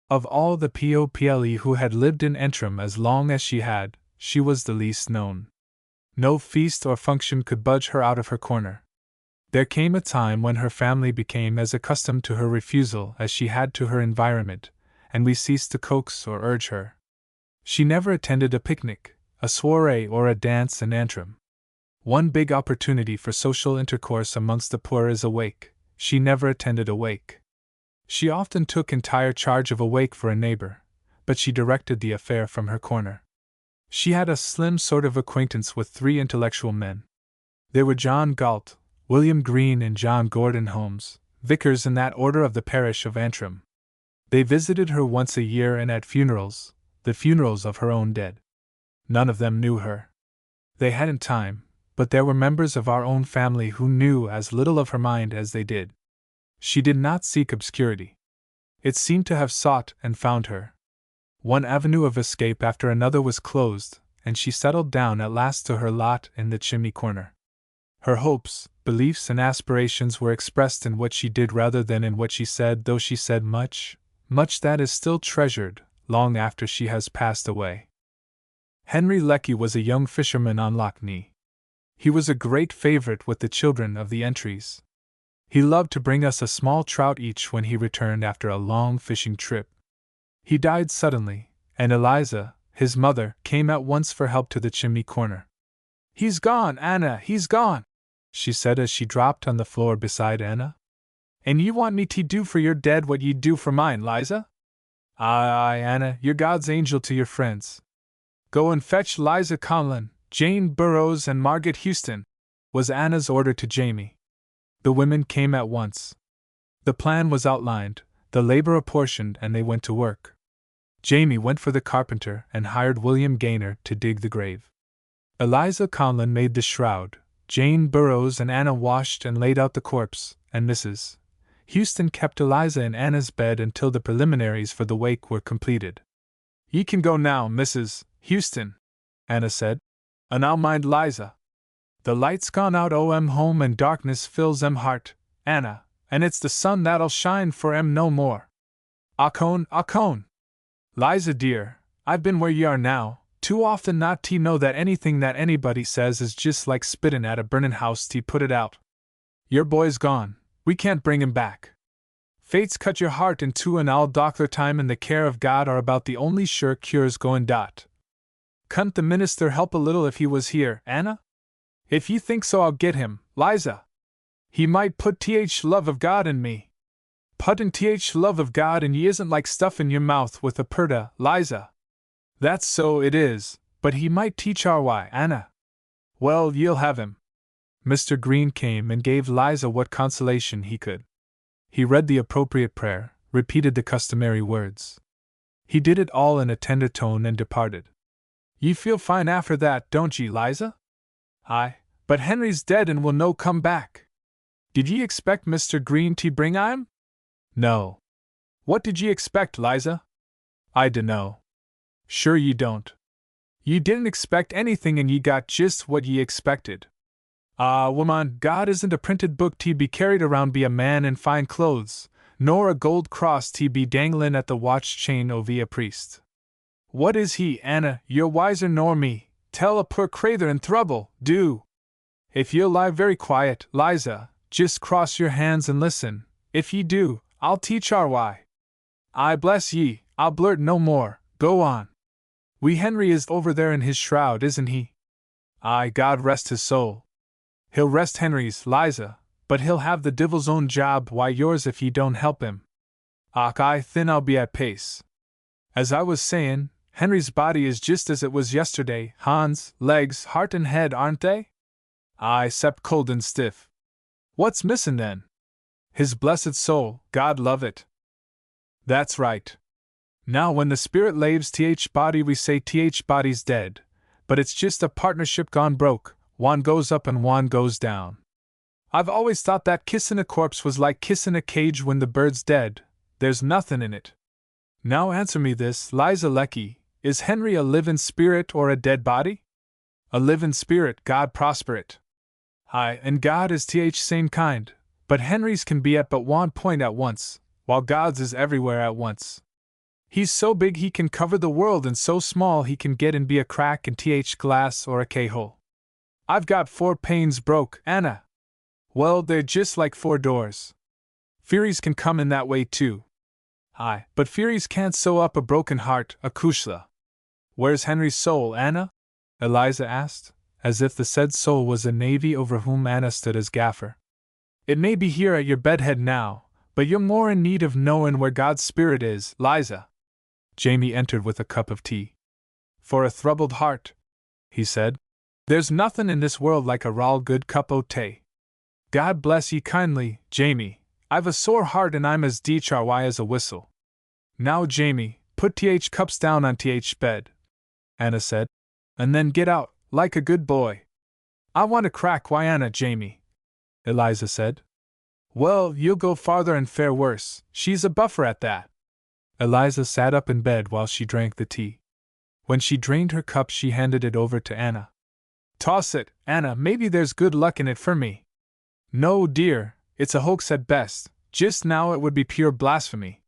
Of all the people who had lived in Antrim as long as she was the least known. No feast or function could budge her out of her corner. There came a time when her family became as accustomed to her refusal as she had to her environment, and we ceased to coax or urge her. She never attended a picnic, a soiree, or a dance in Antrim. One big opportunity for social intercourse amongst the poor is a wake. She never attended a wake. She often took entire charge of a wake for a neighbor, but she directed the affair from her corner. She had a slim sort of acquaintance with 3 intellectual men. They were John Galt, William Green, and John Gordon Holmes, vicars in that order of the parish of Antrim. They visited her once a year and at funerals, the funerals of her own dead. None of them knew her. They hadn't time, but there were members of our own family who knew as little of her mind as they did. She did not seek obscurity. It seemed to have sought and found her. One avenue of escape after another was closed, and she settled down at last to her lot in the chimney corner. Her hopes, beliefs, and aspirations were expressed in what she did rather than in what she said, though she said much that is still treasured long after she has passed away. Henry Lecky was a young fisherman on Loch Ness. He was a great favorite with the children of the entries. He loved to bring us a small trout each when he returned after a long fishing trip. He died suddenly, and Eliza, his mother, came at once for help to the chimney corner. "He's gone, Anna, he's gone," she said as she dropped on the floor beside Anna. "And you want me to do for your dead what you'd do for mine, Liza?" Aye, Anna, you're God's angel to your friends. Go and fetch Liza Conlon, Jane Burrows, and Margaret Houston, was Anna's order to Jamie. The women came at once. The plan was outlined, the labor apportioned, and they went to work. Jamie went for the carpenter and hired William Gaynor to dig the grave. Eliza Conlon made the shroud, Jane Burrows and Anna washed and laid out the corpse, and Mrs. Houston kept Eliza in Anna's bed until the preliminaries for the wake were completed. Ye can go now, Mrs. Houston, Anna said, and I'll mind Liza. The light's gone out home and darkness fills heart, Anna, and it's the sun that'll shine for no more. Achone. Liza dear, I've been where ye are now, too often not to know that anything that anybody says is just like spittin' at a burnin' house to put it out. Your boy's gone, we can't bring him back. Fate's cut your heart in two, and all doctor time and the care of God are about the only sure cures goin' dot. Couldn't the minister help a little if he was here, Anna? If ye think so, I'll get him, Liza. He might put love of God in me. Puttin' love of God in ye isn't like stuffin' your mouth with a purda, Liza. That's so it is, but he might teach our why, Anna. Well, ye'll have him. Mr. Green came and gave Liza what consolation he could. He read the appropriate prayer, repeated the customary words. He did it all in a tender tone and departed. Ye feel fine after that, don't ye, Liza? Aye, but Henry's dead and will no come back. Did ye expect Mr. Green to bring him? No. What did ye expect, Liza? I dunno. Sure ye don't. Ye didn't expect anything and ye got just what ye expected. Ah, woman, God isn't a printed book to be carried around be a man in fine clothes, nor a gold cross to be danglin' at the watch chain o' a priest. What is he, Anna? You're wiser nor me. Tell a poor crather in trouble, do. If ye'll lie very quiet, Liza, just cross your hands and listen. If ye do, I'll teach our why. I bless ye, I'll blurt no more, go on. Wee Henry is over there in his shroud, isn't he? Aye, God rest his soul. He'll rest Henry's, Liza, but he'll have the divil's own job, why yours if ye don't help him. Och, I thin I'll be at pace. As I was sayin', Henry's body is just as it was yesterday, hands, legs, heart and head, aren't they? Aye, 'cept cold and stiff. What's missin' then? His blessed soul, God love it. That's right. Now when the spirit laves body we say body's dead, but it's just a partnership gone broke, one goes up and one goes down. I've always thought that kissin' a corpse was like kissin' a cage when the bird's dead, there's nothin' in it. Now answer me this, Liza Lecky, is Henry a livin' spirit or a dead body? A livin' spirit, God prosper it. Aye, and God is same kind, but Henry's can be at but one point at once, while God's is everywhere at once. He's so big he can cover the world and so small he can get and be a crack in glass or a keyhole. I've got 4 panes broke, Anna. Well, they're just like 4 doors. Furies can come in that way too. Aye, but Furies can't sew up a broken heart, a kushla. Where's Henry's soul, Anna? Eliza asked, as if the said soul was a navy over whom Anna stood as gaffer. It may be here at your bedhead now, but you're more in need of knowin' where God's spirit is, Liza. Jamie entered with a cup of tea. For a troubled heart, he said, there's nothin' in this world like a raw good cup o' tea. God bless ye kindly, Jamie. I've a sore heart and I'm as DHRY as a whistle. Now, Jamie, put cups down on bed, Anna said, and then get out, like a good boy. I want to crack why Anna, Jamie, Eliza said. Well, you'll go farther and fare worse, she's a buffer at that. Eliza sat up in bed while she drank the tea. When she drained her cup she handed it over to Anna. Toss it, Anna, maybe there's good luck in it for me. No, dear, it's a hoax at best, just now it would be pure blasphemy.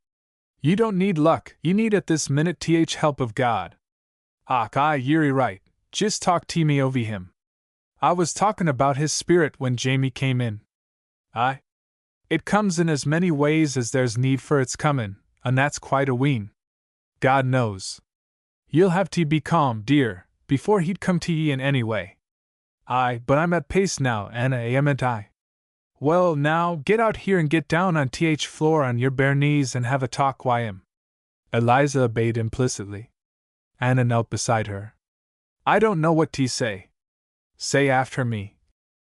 You don't need luck, you need at this minute help of God. Och, aye, you're right, just talk to me over him. I was talkin' about his spirit when Jamie came in. Aye. It comes in as many ways as there's need for its comin', and that's quite a ween. God knows. You'll have to be calm, dear, before he'd come to ye in any way. Aye, but I'm at pace now, Anna, amn't I? Well, now, get out here and get down on floor on your bare knees and have a talk wy him. Eliza obeyed implicitly. Anna knelt beside her. I don't know what to say. Say after me.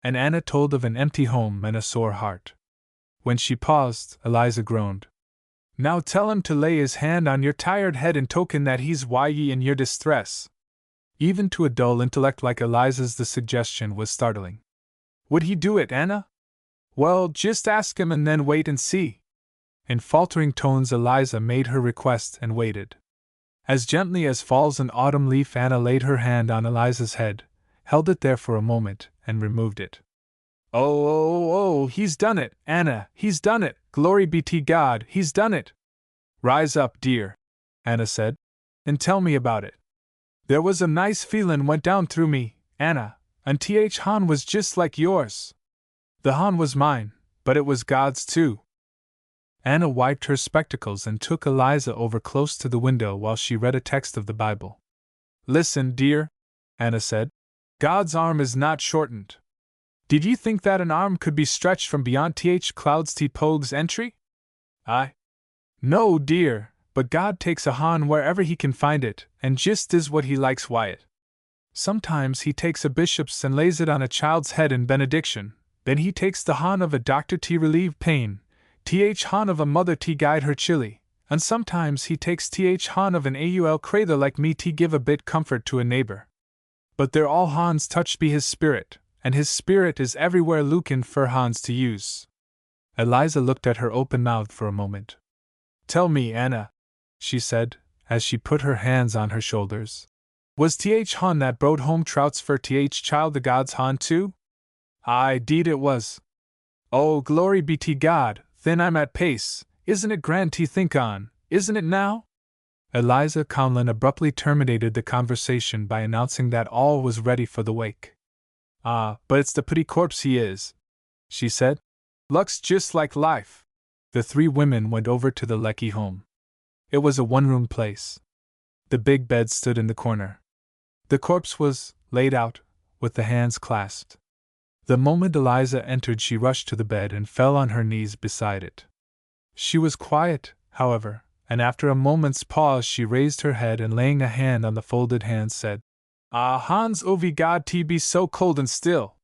And Anna told of an empty home and a sore heart. When she paused, Eliza groaned. Now tell him to lay his hand on your tired head in token that he's wy ye in your distress. Even to a dull intellect like Eliza's the suggestion was startling. Would he do it, Anna? Well, just ask him and then wait and see. In faltering tones Eliza made her request and waited. As gently as falls an autumn leaf, Anna laid her hand on Eliza's head, held it there for a moment, and removed it. Oh, he's done it, Anna, he's done it, glory be to God, he's done it. Rise up, dear, Anna said, and tell me about it. There was a nice feelin' went down through me, Anna, and Han was just like yours. The Han was mine, but it was God's too. Anna wiped her spectacles and took Eliza over close to the window while she read a text of the Bible. Listen, dear, Anna said. God's arm is not shortened. Did you think that an arm could be stretched from beyond clouds to Pogue's entry? No, dear, but God takes a Han wherever he can find it, and just is what he likes Wyatt. Sometimes he takes a bishop's and lays it on a child's head in benediction, then he takes the Han of a doctor to relieve pain, Han of a mother to guide her chilly, and sometimes he takes Han of an aul crather like me to give a bit comfort to a neighbor. But they're all Hans touched be his spirit, and his spirit is everywhere lookin' for Hans to use. Eliza looked at her open-mouthed for a moment. Tell me, Anna, she said, as she put her hands on her shoulders. Was Han that brode home trouts for child the God's Han too? Aye, 'deed it was. Oh, glory be to God, then I'm at pace, isn't it grand to think on, isn't it now? Eliza Conlon abruptly terminated the conversation by announcing that all was ready for the wake. Ah, but it's the pretty corpse he is, she said. Looks just like life. The three women went over to the Lecky home. It was a one-room place. The big bed stood in the corner. The corpse was laid out, with the hands clasped. The moment Eliza entered, she rushed to the bed and fell on her knees beside it. She was quiet, however, and after a moment's pause she raised her head and laying a hand on the folded hands said, Ah, Hans, ovi God, te be so cold and still.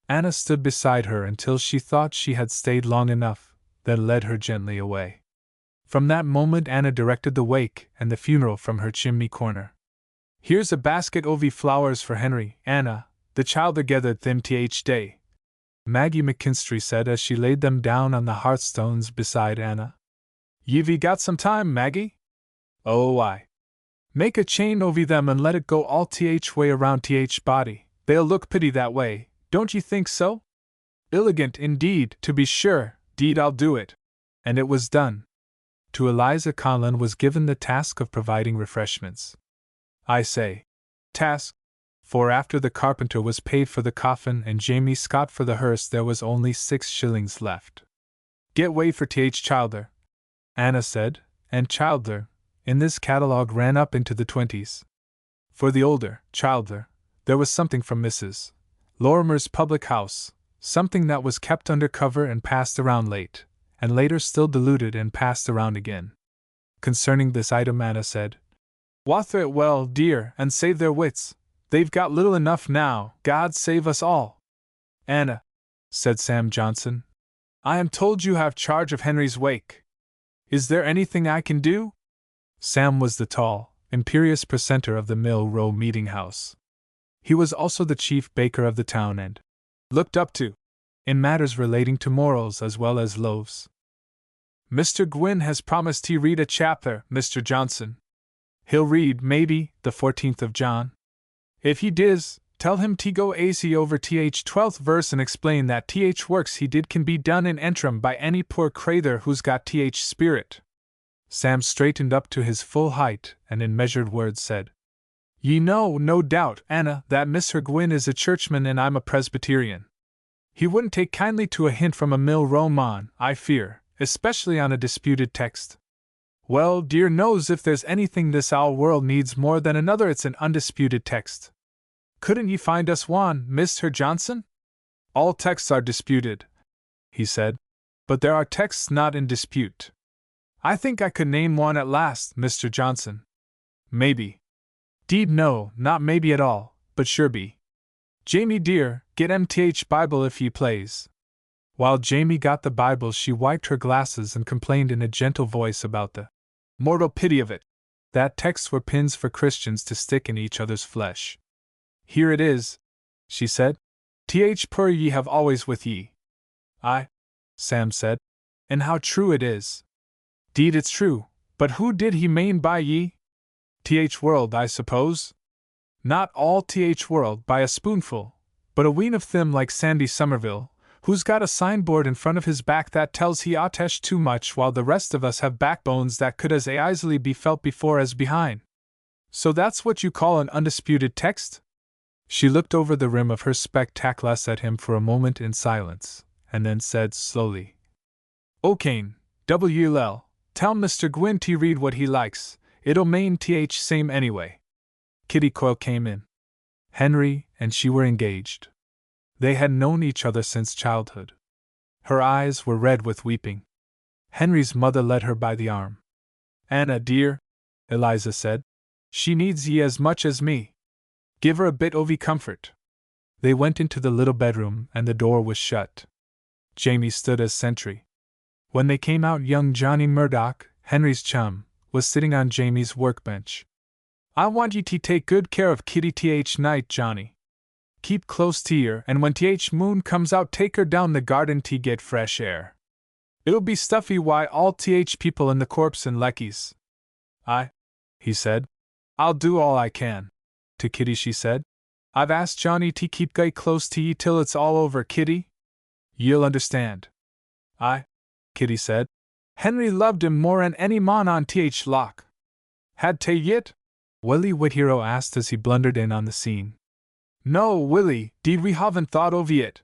Anna stood beside her until she thought she had stayed long enough, then led her gently away. From that moment Anna directed the wake and the funeral from her chimney corner. Here's a basket ovi flowers for Henry, Anna, the child gathered them day, Maggie McKinstry said as she laid them down on the hearthstones beside Anna. You've got some time, Maggie? Oh, I. Make a chain ovi them and let it go all way around body, they'll look pretty that way, don't you think so? Elegant indeed, to be sure, 'deed I'll do it. And it was done. To Eliza Conlon was given the task of providing refreshments. I say, task, for after the carpenter was paid for the coffin and Jamie Scott for the hearse there was only 6 shillings left. Get way for Childer, Anna said, and Childer, in this catalogue ran up into the 20s. For the older Childer, there was something from Mrs. Lorimer's public house, something that was kept under cover and passed around late, and later still diluted and passed around again. Concerning this item Anna said, Wather it well, dear, and save their wits. They've got little enough now, God save us all. Anna, said Sam Johnson, I am told you have charge of Henry's wake. Is there anything I can do? Sam was the tall, imperious precentor of the Mill Row meeting house. He was also the chief baker of the town and looked up to in matters relating to morals as well as loaves. Mr. Gwynn has promised he read a chapter, Mr. Johnson. He'll read, maybe, the 14th of John. If he diz, tell him to go AC over 12th verse and explain that works he did can be done in entrum by any poor crather who's got spirit. Sam straightened up to his full height and in measured words said, Ye know, no doubt, Anna, that Mr. Gwynn is a churchman and I'm a Presbyterian. He wouldn't take kindly to a hint from a Mill Row man, I fear, especially on a disputed text. Well, dear knows if there's anything this owl world needs more than another it's an undisputed text. Couldn't ye find us one, Mr. Johnson? All texts are disputed, he said, but there are texts not in dispute. I think I could name one at last, Mr. Johnson. Maybe. 'Deed no, not maybe at all, but sure be. Jamie dear, get MTH Bible if ye plaze. While Jamie got the Bible, she wiped her glasses and complained in a gentle voice about the mortal pity of it. That texts were pins for Christians to stick in each other's flesh. Here it is, she said. Th pur ye have always with ye. Aye, Sam said. And how true it is. 'Deed it's true, but who did he mane by ye? Th world, I suppose? Not all th world by a spoonful, but a ween of them like Sandy Somerville, who's got a signboard in front of his back that tells he outesh too much, while the rest of us have backbones that could as easily be felt before as behind. So that's what you call an undisputed text? She looked over the rim of her spectacles at him for a moment in silence, and then said slowly, O'Kane, WL, tell Mr. Gwyn to read what he likes, it'll main th same anyway. Kitty Coyle came in. Henry and she were engaged. They had known each other since childhood. Her eyes were red with weeping. Henry's mother led her by the arm. Anna, dear, Eliza said, she needs ye as much as me. Give her a bit of comfort. They went into the little bedroom and the door was shut. Jamie stood as sentry. When they came out, young Johnny Murdoch, Henry's chum, was sitting on Jamie's workbench. I want ye to take good care of Kitty th night, Johnny. Keep close to her, and when th moon comes out, take her down the garden to get fresh air. It'll be stuffy why all th people in the corpse and leckies. Aye, he said. I'll do all I can. To Kitty she said, I've asked Johnny to keep gay close to ye till it's all over, Kitty. Ye'll understand. Aye, Kitty said. Henry loved him more'n any mon on th lock. Had te yit? Willie Whithero asked as he blundered in on the scene. No, Willie, deed we haven't thought of it.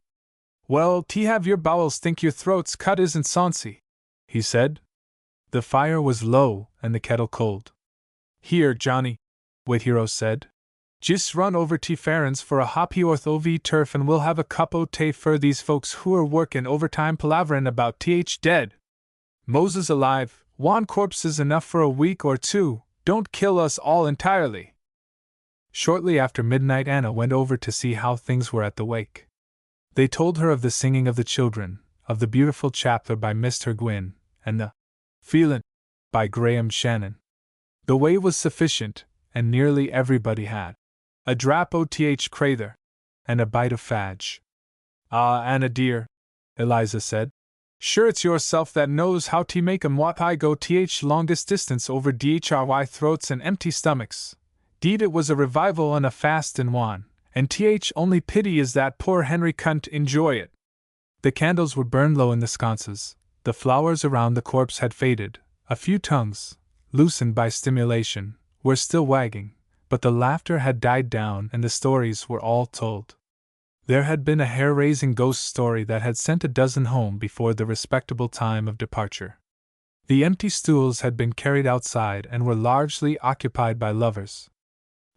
Well, te have your bowels think your throats cut isn't soncy, he said. The fire was low and the kettle cold. Here, Johnny, Whithero said. Just run over to Farron's for a hoppy orth ov turf and we'll have a cup o' tay for these folks who are workin' overtime palaverin' about th dead. Moses alive, one corpse is enough for a week or two, don't kill us all entirely. Shortly after midnight Anna went over to see how things were at the wake. They told her of the singing of the children, of the beautiful chapter by Mr. Gwyn, and the Feelin' by Graham Shannon. The way was sufficient, and nearly everybody had a drap o' th crather, and a bite of fadge. Ah, Anna dear, Eliza said, sure it's yourself that knows how to make 'em what I go th longest distance over dhry throats and empty stomachs. Deed it was a revival and a fast in one, and th only pity is that poor Henry can't enjoy it. The candles were burned low in the sconces, the flowers around the corpse had faded, a few tongues, loosened by stimulation, were still wagging, but the laughter had died down and the stories were all told. There had been a hair-raising ghost story that had sent a dozen home before the respectable time of departure. The empty stools had been carried outside and were largely occupied by lovers.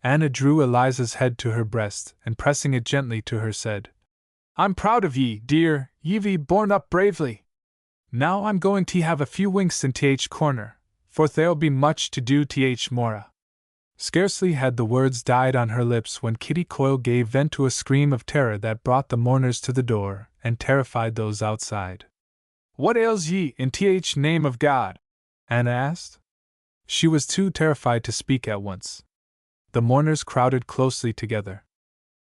Anna drew Eliza's head to her breast and pressing it gently to her said, I'm proud of ye, dear, ye've borne up bravely. Now I'm going to have a few winks in th corner, for there'll be much to do th mora. Scarcely had the words died on her lips when Kitty Coyle gave vent to a scream of terror that brought the mourners to the door and terrified those outside. What ails ye, in th name of God? Anna asked. She was too terrified to speak at once. The mourners crowded closely together.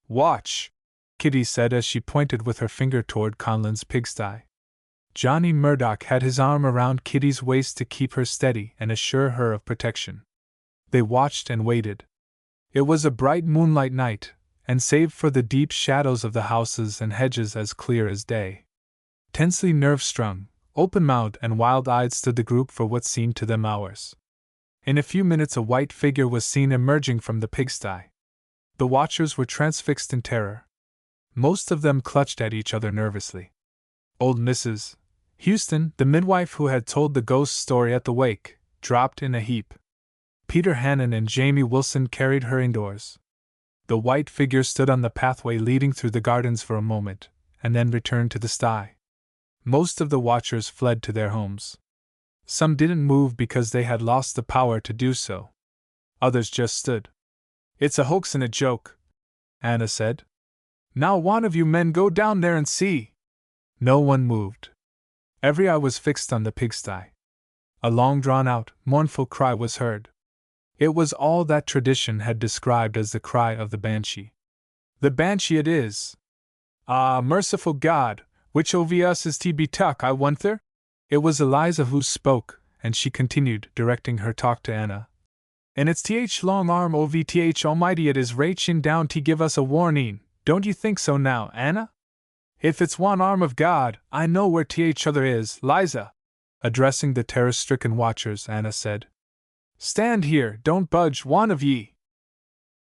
Watch, Kitty said as she pointed with her finger toward Conlon's pigsty. Johnny Murdoch had his arm around Kitty's waist to keep her steady and assure her of protection. They watched and waited. It was a bright moonlight night, and save for the deep shadows of the houses and hedges as clear as day. Tensely nerve-strung, open-mouthed and wild-eyed stood the group for what seemed to them hours. In a few minutes a white figure was seen emerging from the pigsty. The watchers were transfixed in terror. Most of them clutched at each other nervously. Old Mrs. Houston, the midwife who had told the ghost story at the wake, dropped in a heap. Peter Hannon and Jamie Wilson carried her indoors. The white figure stood on the pathway leading through the gardens for a moment, and then returned to the sty. Most of the watchers fled to their homes. Some didn't move because they had lost the power to do so. Others just stood. "It's a hoax and a joke," Anna said. "Now one of you men go down there and see." No one moved. Every eye was fixed on the pigsty. A long drawn-out, mournful cry was heard. It was all that tradition had described as the cry of the banshee. "The banshee it is! Ah, merciful God, which of us is to be tuck, I wonder?" It was Eliza who spoke, and she continued, directing her talk to Anna. "And it's th long arm ovth almighty it is reaching down to give us a warning, don't you think so now, Anna? If it's one arm of God, I know where th other is, Liza." Addressing the terror-stricken watchers, Anna said, "Stand here, don't budge, one of ye."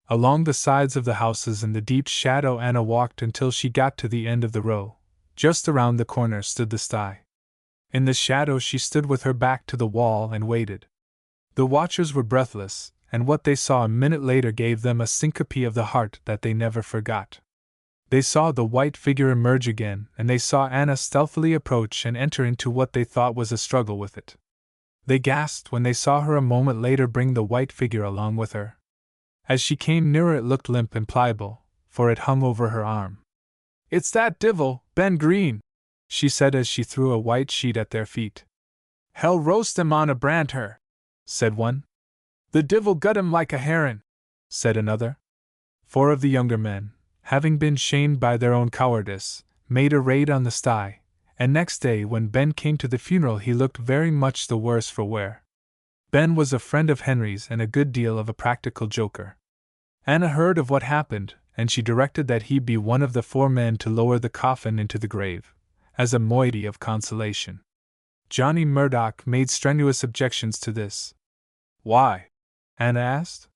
Along the sides of the houses in the deep shadow Anna walked until she got to the end of the row. Just around the corner stood the sty. In the shadow she stood with her back to the wall and waited. The watchers were breathless, and what they saw a minute later gave them a syncope of the heart that they never forgot. They saw the white figure emerge again, and they saw Anna stealthily approach and enter into what they thought was a struggle with it. They gasped when they saw her a moment later bring the white figure along with her. As she came nearer it looked limp and pliable, for it hung over her arm. "It's that divil, Ben Green," she said as she threw a white sheet at their feet. "Hell roast him on a brand her," said one. "The divil gut him like a heron," said another. 4 of the younger men, having been shamed by their own cowardice, made a raid on the sty, and next day when Ben came to the funeral he looked very much the worse for wear. Ben was a friend of Henry's and a good deal of a practical joker. Anna heard of what happened, and she directed that he be one of the 4 men to lower the coffin into the grave, as a moiety of consolation. Johnny Murdoch made strenuous objections to this. "Why?" Anna asked.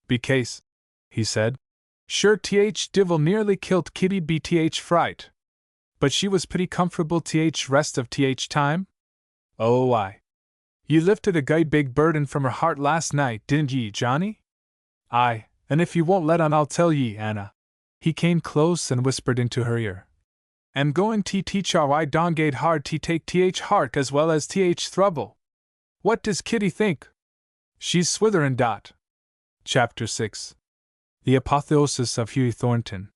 "Becase," he said, "sure th divil nearly killed Kitty bth fright. But she was pretty comfortable th rest of th time. Oh, aye. Ye lifted a guy big burden from her heart last night, didn't ye, Johnny?" "Aye, and if you won't let on I'll tell ye, Anna." He came close and whispered into her ear. "Am going to teach our I dongate hard to take th heart as well as th throuble. What does Kitty think? She's switherin' dot." Chapter 6. The Apotheosis of Hughie Thornton.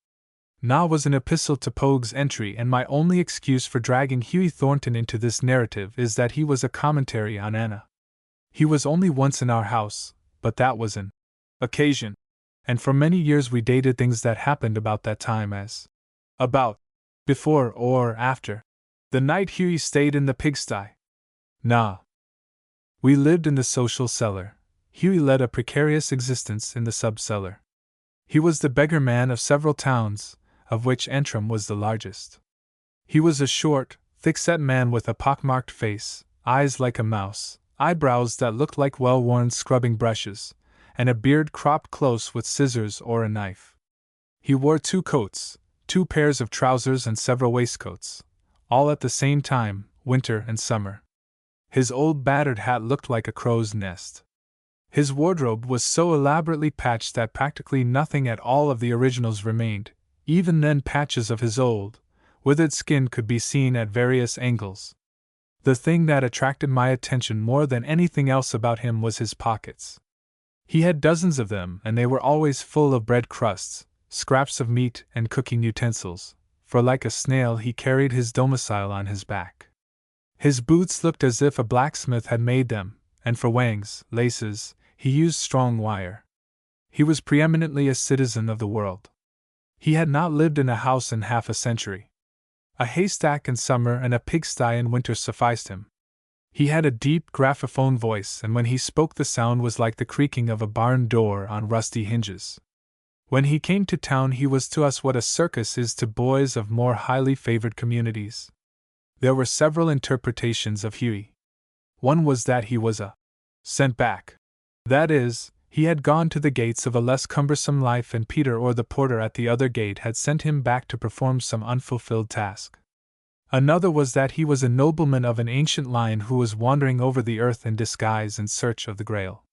Na was an epistle to Pogue's entry, and my only excuse for dragging Hughie Thornton into this narrative is that he was a commentary on Anna. He was only once in our house, but that was an occasion, and for many years we dated things that happened about that time as about, before or after, the night Hughie stayed in the pigsty. Nah. We lived in the social cellar. Hughie led a precarious existence in the sub-cellar. He was the beggar man of several towns, of which Antrim was the largest. He was a short, thick-set man with a pockmarked face, eyes like a mouse, eyebrows that looked like well-worn scrubbing brushes, and a beard cropped close with scissors or a knife. He wore 2 coats, 2 pairs of trousers and several waistcoats, all at the same time, winter and summer. His old battered hat looked like a crow's nest. His wardrobe was so elaborately patched that practically nothing at all of the originals remained. Even then patches of his old, withered skin could be seen at various angles. The thing that attracted my attention more than anything else about him was his pockets. He had dozens of them, and they were always full of bread crusts, scraps of meat, and cooking utensils, for like a snail he carried his domicile on his back. His boots looked as if a blacksmith had made them, and for wangs, laces, he used strong wire. He was preeminently a citizen of the world. He had not lived in a house in half a century. A haystack in summer and a pigsty in winter sufficed him. He had a deep graphophone voice, and when he spoke the sound was like the creaking of a barn door on rusty hinges. When he came to town he was to us what a circus is to boys of more highly favored communities. There were several interpretations of Hughie. One was that he was a sent back. That is, he had gone to the gates of a less cumbersome life and Peter or the porter at the other gate had sent him back to perform some unfulfilled task. Another was that he was a nobleman of an ancient line who was wandering over the earth in disguise in search of the Grail.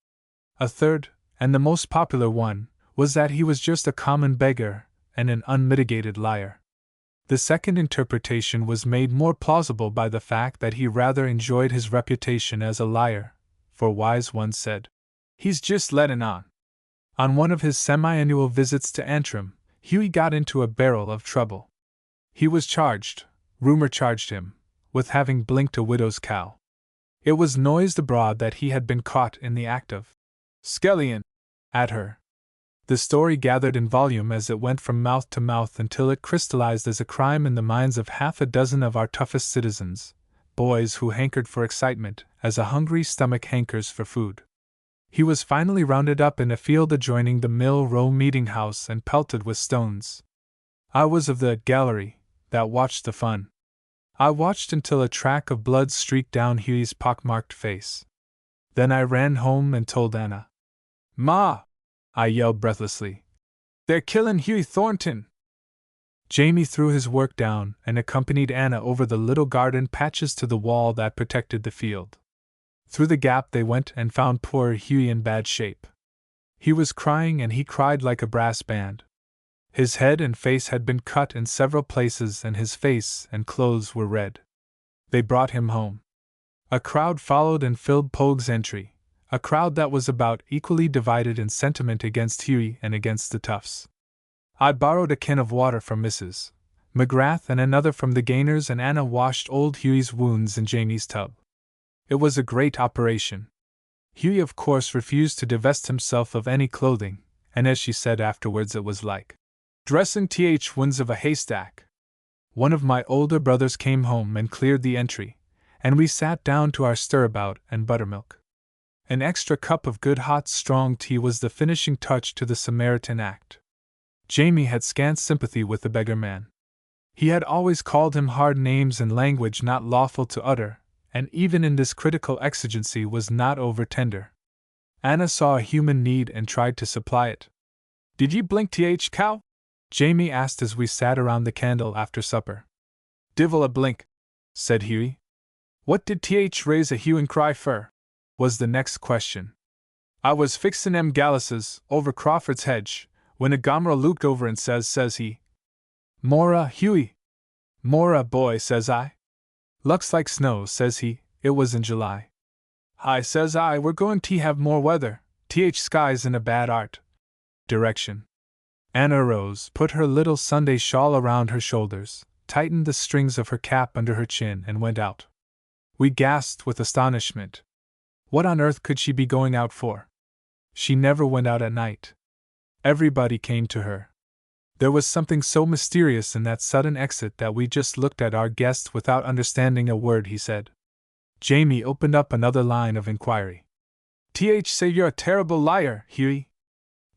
A third, and the most popular one, was that he was just a common beggar and an unmitigated liar. The second interpretation was made more plausible by the fact that he rather enjoyed his reputation as a liar, for wise ones said, "He's just lettin' on." On one of his semi-annual visits to Antrim, Hughie got into a barrel of trouble. He was charged, rumor charged him, with having blinked a widow's cow. It was noised abroad that he had been caught in the act of skellying at her. The story gathered in volume as it went from mouth to mouth until it crystallized as a crime in the minds of half a dozen of our toughest citizens, boys who hankered for excitement as a hungry stomach hankers for food. He was finally rounded up in a field adjoining the Mill Row meeting house and pelted with stones. I was of the gallery that watched the fun. I watched until a track of blood streaked down Hughie's pockmarked face. Then I ran home and told Anna. "Ma!" I yelled breathlessly. "They're killing Hughie Thornton!" Jamie threw his work down and accompanied Anna over the little garden patches to the wall that protected the field. Through the gap they went and found poor Hughie in bad shape. He was crying, and he cried like a brass band. His head and face had been cut in several places, and his face and clothes were red. They brought him home. A crowd followed and filled Pogue's entry, a crowd that was about equally divided in sentiment against Hughie and against the toughs. I borrowed a can of water from Mrs. McGrath and another from the Gaynors, and Anna washed old Hughie's wounds in Jamie's tub. It was a great operation. Hughie, of course, refused to divest himself of any clothing, and as she said afterwards, it was like dressing wounds of a haystack. One of my older brothers came home and cleared the entry, and we sat down to our stirabout and buttermilk. An extra cup of good hot strong tea was the finishing touch to the Samaritan act. Jamie had scant sympathy with the beggar man. He had always called him hard names in language not lawful to utter, and even in this critical exigency was not over-tender. Anna saw a human need and tried to supply it. "Did ye blink cow?" Jamie asked as we sat around the candle after supper. "Divil a blink," said Hughie. "What did raise a hue and cry fur?" was the next question. "I was fixin' em galluses over Crawford's hedge, when a gomeril looked over and says he, 'Mora, Hughie!' 'Mora, boy,' says I. 'Looks like snow,' says he. It was in July. 'Hi,' says I, 'we're going to have more weather, sky's in a bad art.' Direction. Anna rose, put her little Sunday shawl around her shoulders, tightened the strings of her cap under her chin, and went out. We gasped with astonishment. What on earth could she be going out for? She never went out at night. Everybody came to her. There was something so mysterious in that sudden exit that we just looked at our guest without understanding a word he said. Jamie opened up another line of inquiry. "Say you're a terrible liar, Hughie."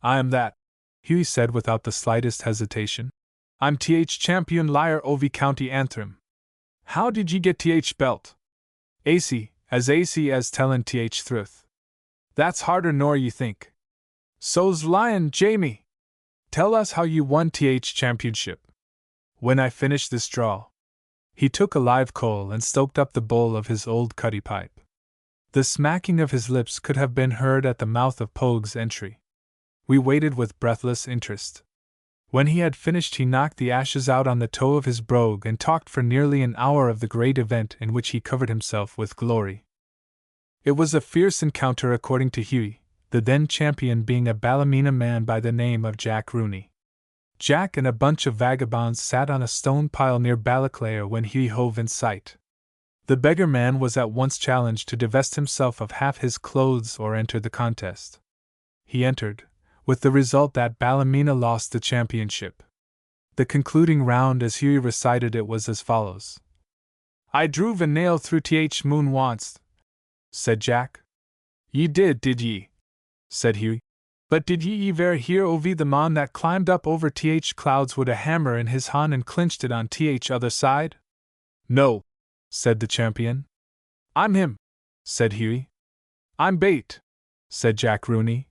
"I am that," Hughie said without the slightest hesitation. "I'm champion liar ovi County Antrim." "How did ye get belt?" "Acy as tellin' thruth." "That's harder nor ye think." "So's lyin', Jamie." "Tell us how you won championship." When I finished this drawl, he took a live coal and stoked up the bowl of his old cutty pipe. The smacking of his lips could have been heard at the mouth of Pogue's entry. We waited with breathless interest. When he had finished, he knocked the ashes out on the toe of his brogue and talked for nearly an hour of the great event in which he covered himself with glory. It was a fierce encounter according to Hughie, the then champion being a Ballymena man by the name of Jack Rooney. Jack and a bunch of vagabonds sat on a stone pile near Balaclare when Hughie hove in sight. The beggar man was at once challenged to divest himself of half his clothes or enter the contest. He entered, with the result that Ballymena lost the championship. The concluding round, as Hughie recited it, was as follows. "I druve a nail through moon once," said Jack. "Ye did ye?" said Hughie. "But did ye ever hear ovi the mon that climbed up over clouds wid a hammer in his han and clinched it on other side?" "No," said the champion. "I'm him," said Hughie. "I'm bait," said Jack Rooney.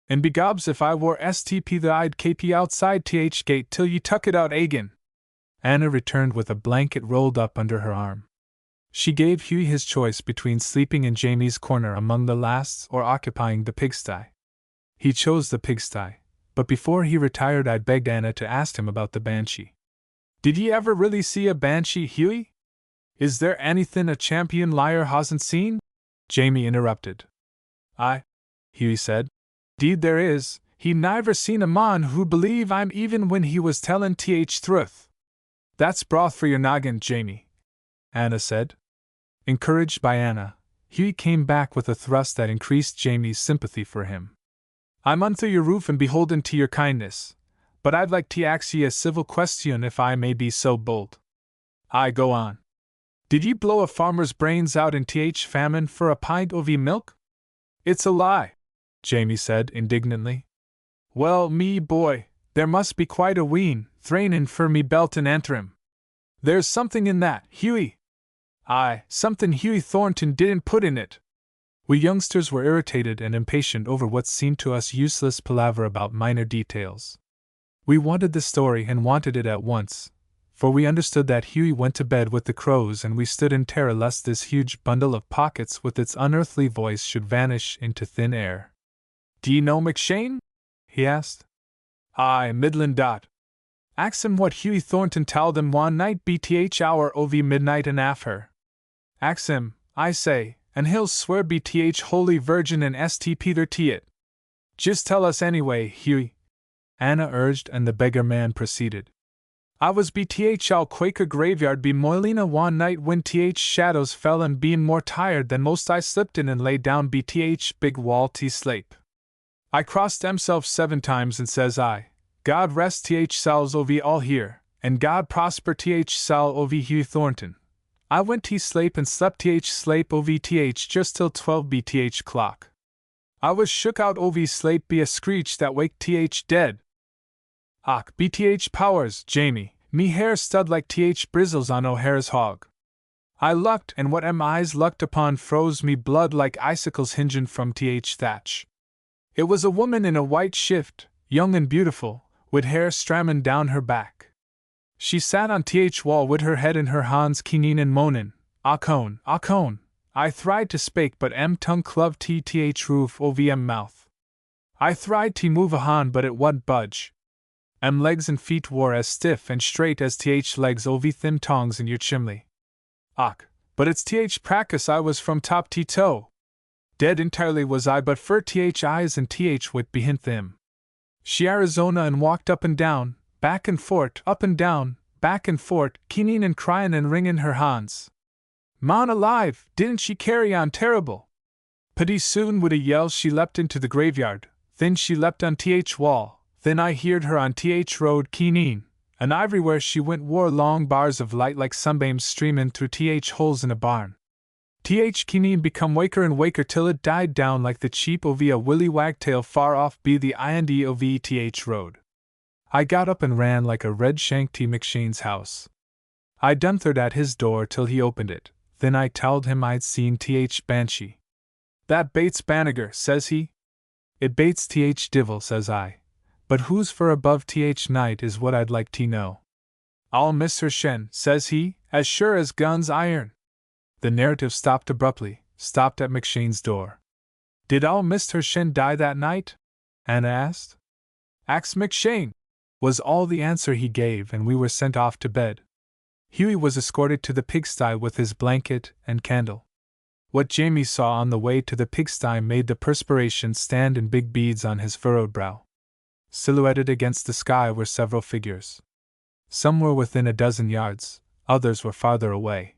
"And begobs if I wore STP the I'd KP outside gate till ye tuck it out agin." Anna returned with a blanket rolled up under her arm. She gave Hughie his choice between sleeping in Jamie's corner among the lasts or occupying the pigsty. He chose the pigsty, but before he retired I begged Anna to ask him about the banshee. Did ye ever really see a banshee, Hughie? Is there anything a champion liar hasn't seen? Jamie interrupted. Aye, Hughie said. Deed there is, he niver seen a man who'd believe I'm even when he was tellin' truth. That's broth for your noggin, Jamie, Anna said. Encouraged by Anna, Hughie came back with a thrust that increased Jamie's sympathy for him. I'm under your roof and beholden to your kindness, but I'd like to ax ye a civil question if I may be so bold. Aye, go on. Did ye blow a farmer's brains out in famine for a pint of milk? It's a lie, Jamie said indignantly. Well, me boy, there must be quite a ween thrainin' for me belt and antrim. There's something in that, Hughie. Aye, something Hughie Thornton didn't put in it. We youngsters were irritated and impatient over what seemed to us useless palaver about minor details. We wanted the story and wanted it at once, for we understood that Hughie went to bed with the crows and we stood in terror lest this huge bundle of pockets with its unearthly voice should vanish into thin air. D'ye know McShane? He asked. Aye, Midland dot. Ax him what Hughie Thornton telled him one night BTH hour ov midnight and af her. Ax him, I say, and he'll swear BTH Holy Virgin and St. Peter to it. Just tell us anyway, Hughie, Anna urged, and the beggar man proceeded. I was BTH out Quaker graveyard be Moilina one night when shadows fell and being more tired than most I slipped in and lay down BTH big wall slape. I crossed themselves 7 times and says I, God rest selves ov all here, and God prosper sal ov Hughie Thornton. I went slape and slept slape ov just till 12 BTH clock. I was shook out ov slape be a screech that wake dead. Och, BTH powers, Jamie, me hair stud like bristles on O'Hara's hog. I lucked, and what eyes lucked upon froze me blood like icicles hingin' from thatch. It was a woman in a white shift, young and beautiful, wid hair strammin' down her back. She sat on wall wid her head in her hands keenin' and moanin', Achone, Achone. I thried to spake but tongue cluv roof ov mouth. I thried to move a hand but it wud budge. Legs and feet wore as stiff and straight as legs ov thin tongs in your chimney. Och, but it's practice I was from top to toe. Dead entirely was I but fur eyes and wit behint them. She Arizona and walked up and down, back and fort, up and down, back and fort, keenin' and cryin' and wringin' her hands. Man alive, didn't she carry on terrible? Pretty soon wid a yell she leapt into the graveyard, then she leapt on wall, then I heard her on road keenin', and everywhere she went wore long bars of light like sunbeams streamin' through holes in a barn. Keenin' become waker and waker till it died down like the cheap ov a willy wagtail far off be the ind ov road. I got up and ran like a red shank to McShane's house. I dunthered at his door till he opened it, then I telled him I'd seen Banshee. That bates Banagher, says he. It bates divil, says I. But who's for above night is what I'd like to know. I'll miss her shen, says he, as sure as guns iron. The narrative stopped abruptly, stopped at McShane's door. Did I'll miss her shen die that night? Anna asked. Ax McShane, was all the answer he gave, and we were sent off to bed. Hughie was escorted to the pigsty with his blanket and candle. What Jamie saw on the way to the pigsty made the perspiration stand in big beads on his furrowed brow. Silhouetted against the sky were several figures. Some were within a dozen yards, others were farther away.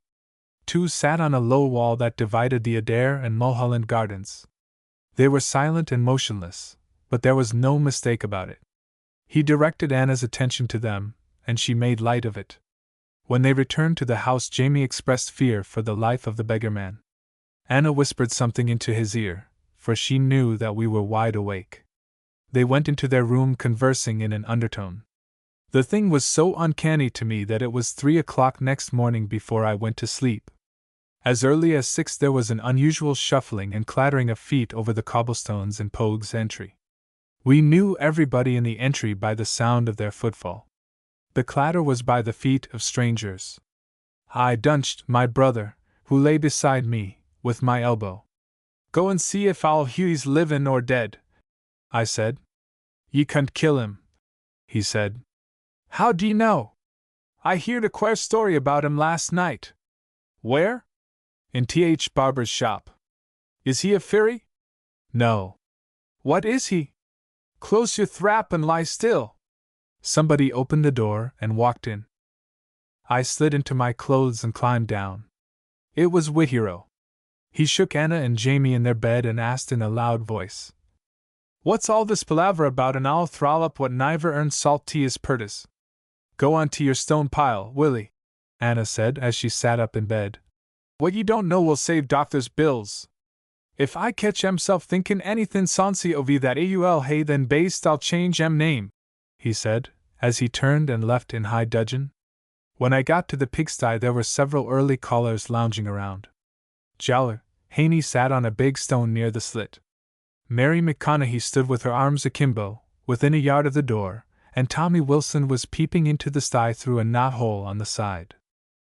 2 sat on a low wall that divided the Adair and Mulholland gardens. They were silent and motionless, but there was no mistake about it. He directed Anna's attention to them, and she made light of it. When they returned to the house, Jamie expressed fear for the life of the beggar man. Anna whispered something into his ear, for she knew that we were wide awake. They went into their room conversing in an undertone. The thing was so uncanny to me that it was 3 o'clock next morning before I went to sleep. As early as 6 there was an unusual shuffling and clattering of feet over the cobblestones in Pogue's entry. We knew everybody in the entry by the sound of their footfall. The clatter was by the feet of strangers. I dunched my brother, who lay beside me, with my elbow. Go and see if Hughie's livin' or dead, I said. Ye can't kill him, he said. How d'ye know? I heard a queer story about him last night. Where? In Th Barber's shop. Is he a fairy? No. What is he? Close your thrap and lie still. Somebody opened the door and walked in. I slid into my clothes and climbed down. It was Withero. He shook Anna and Jamie in their bed and asked in a loud voice, "What's all this palaver about, and I'll throllop what niver earned salt tea is purtis." "Go on to your stone pile, Willie," Anna said as she sat up in bed. "What you don't know will save doctor's bills. If I catch emself thinkin' anythin' soncy ovi that aul hey then based I'll change name," he said, as he turned and left in high dudgeon. When I got to the pigsty there were several early callers lounging around. Jowler Haney sat on a big stone near the slit. Mary McConaughey stood with her arms akimbo, within a yard of the door, and Tommy Wilson was peeping into the sty through a knot-hole on the side.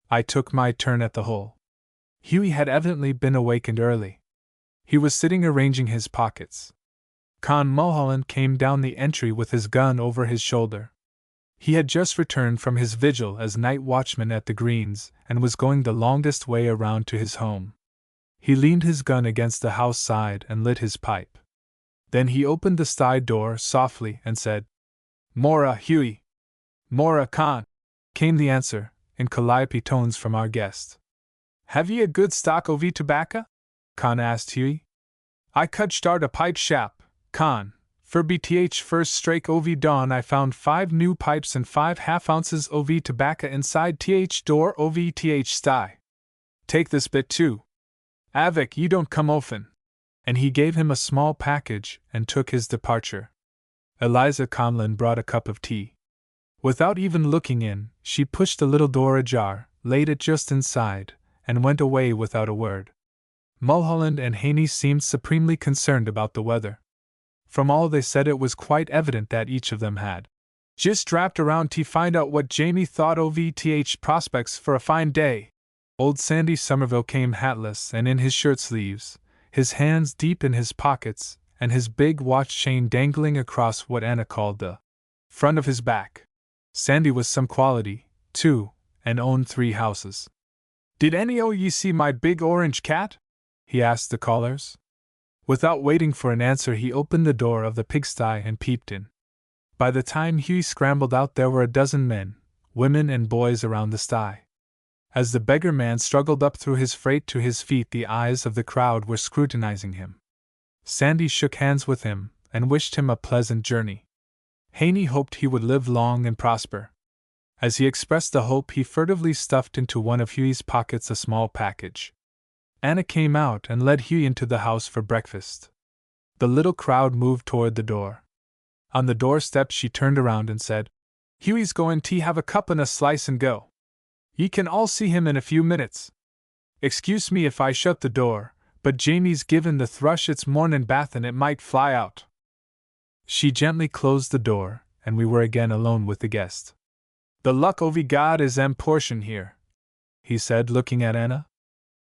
I took my turn at the hole. Hughie had evidently been awakened early. He was sitting arranging his pockets. Con Mulholland came down the entry with his gun over his shoulder. He had just returned from his vigil as night watchman at the Greens and was going the longest way around to his home. He leaned his gun against the house side and lit his pipe. Then he opened the sty door softly and said, "Mora, Hughie." "Mora, Con," came the answer, in calliope tones from our guest. "Have ye a good stock o' tobacco?" Con asked Hughie. "I could start a pipe shop, Con. For BTH first strike o' dawn I found 5 new pipes and 5 half-ounces o' tobacco inside th door o' th sty. Take this bit too. Avik, you don't come often." And he gave him a small package and took his departure. Eliza Conlin brought a cup of tea. Without even looking in, she pushed the little door ajar, laid it just inside, and went away without a word. Mulholland and Haney seemed supremely concerned about the weather. From all they said it was quite evident that each of them had just drapped around to find out what Jamie thought of th prospects for a fine day. Old Sandy Somerville came hatless and in his shirt sleeves, his hands deep in his pockets, and his big watch chain dangling across what Anna called the front of his back. Sandy was some quality, too, and owned 3 houses. "Did any o' ye see my big orange cat?" he asked the callers. Without waiting for an answer, he opened the door of the pigsty and peeped in. By the time Hughie scrambled out, there were a dozen men, women, and boys around the sty. As the beggar man struggled up through his freight to his feet, the eyes of the crowd were scrutinizing him. Sandy shook hands with him and wished him a pleasant journey. Haney hoped he would live long and prosper. As he expressed the hope, he furtively stuffed into one of Hughie's pockets a small package. Anna came out and led Hughie into the house for breakfast. The little crowd moved toward the door. On the doorstep she turned around and said, "Hughie's goin' to have a cup and a slice and go. Ye can all see him in a few minutes. Excuse me if I shut the door, but Jamie's given the thrush its mornin' bath and it might fly out." She gently closed the door, and we were again alone with the guest. "The luck o' God is portion here," he said, looking at Anna.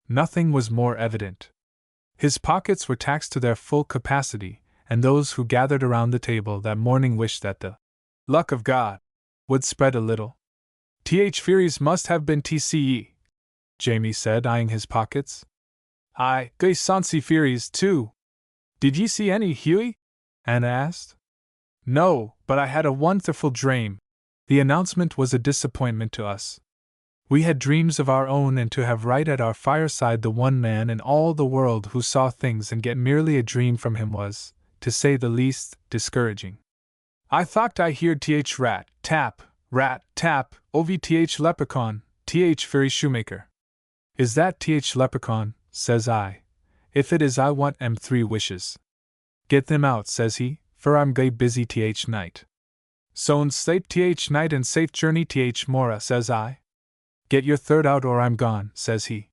Nothing was more evident. His pockets were taxed to their full capacity, and those who gathered around the table that morning wished that the luck of God would spread a little. "Th Furies must have been TCE," Jamie said, eyeing his pockets. "Aye, gay soncy Furies, too. Did ye see any, Hughie?" Anna asked. "No, but I had a wonderful dream." The announcement was a disappointment to us. We had dreams of our own, and to have right at our fireside the one man in all the world who saw things and get merely a dream from him was, to say the least, discouraging. "I thought I heard th rat tap, ovth leprechaun, th fairy shoemaker." "Is that th leprechaun?" says I. "If it is, I want 3 wishes." "Get them out," says he, "for I'm gay busy th night." "So'n sleep th night and safe journey th mora," says I. "Get your third out or I'm gone," says he.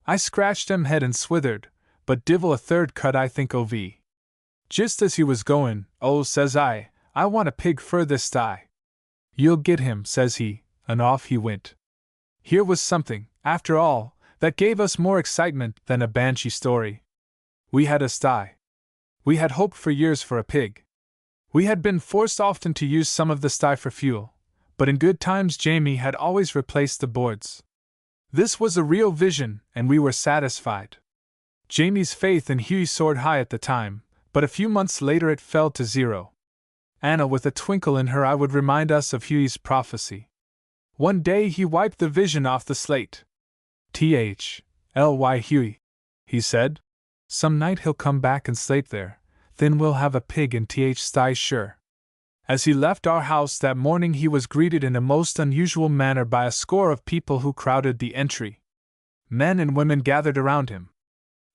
I scratched head and swithered, but divil a third cut I think o' v. Just as he was goin', "Oh," says I want a pig fur this sty." "You'll get him," says he, and off he went. Here was something, after all, that gave us more excitement than a banshee story. We had a sty. We had hoped for years for a pig. We had been forced often to use some of the sty for fuel, but in good times Jamie had always replaced the boards. This was a real vision, and we were satisfied. Jamie's faith in Hughie soared high at the time, but a few months later it fell to 0. Anna, with a twinkle in her eye, would remind us of Hughie's prophecy. One day he wiped the vision off the slate. "Ly Hughie," he said. "Some night he'll come back and slate there, then we'll have a pig in sty sure." As he left our house that morning he was greeted in a most unusual manner by a score of people who crowded the entry. Men and women gathered around him.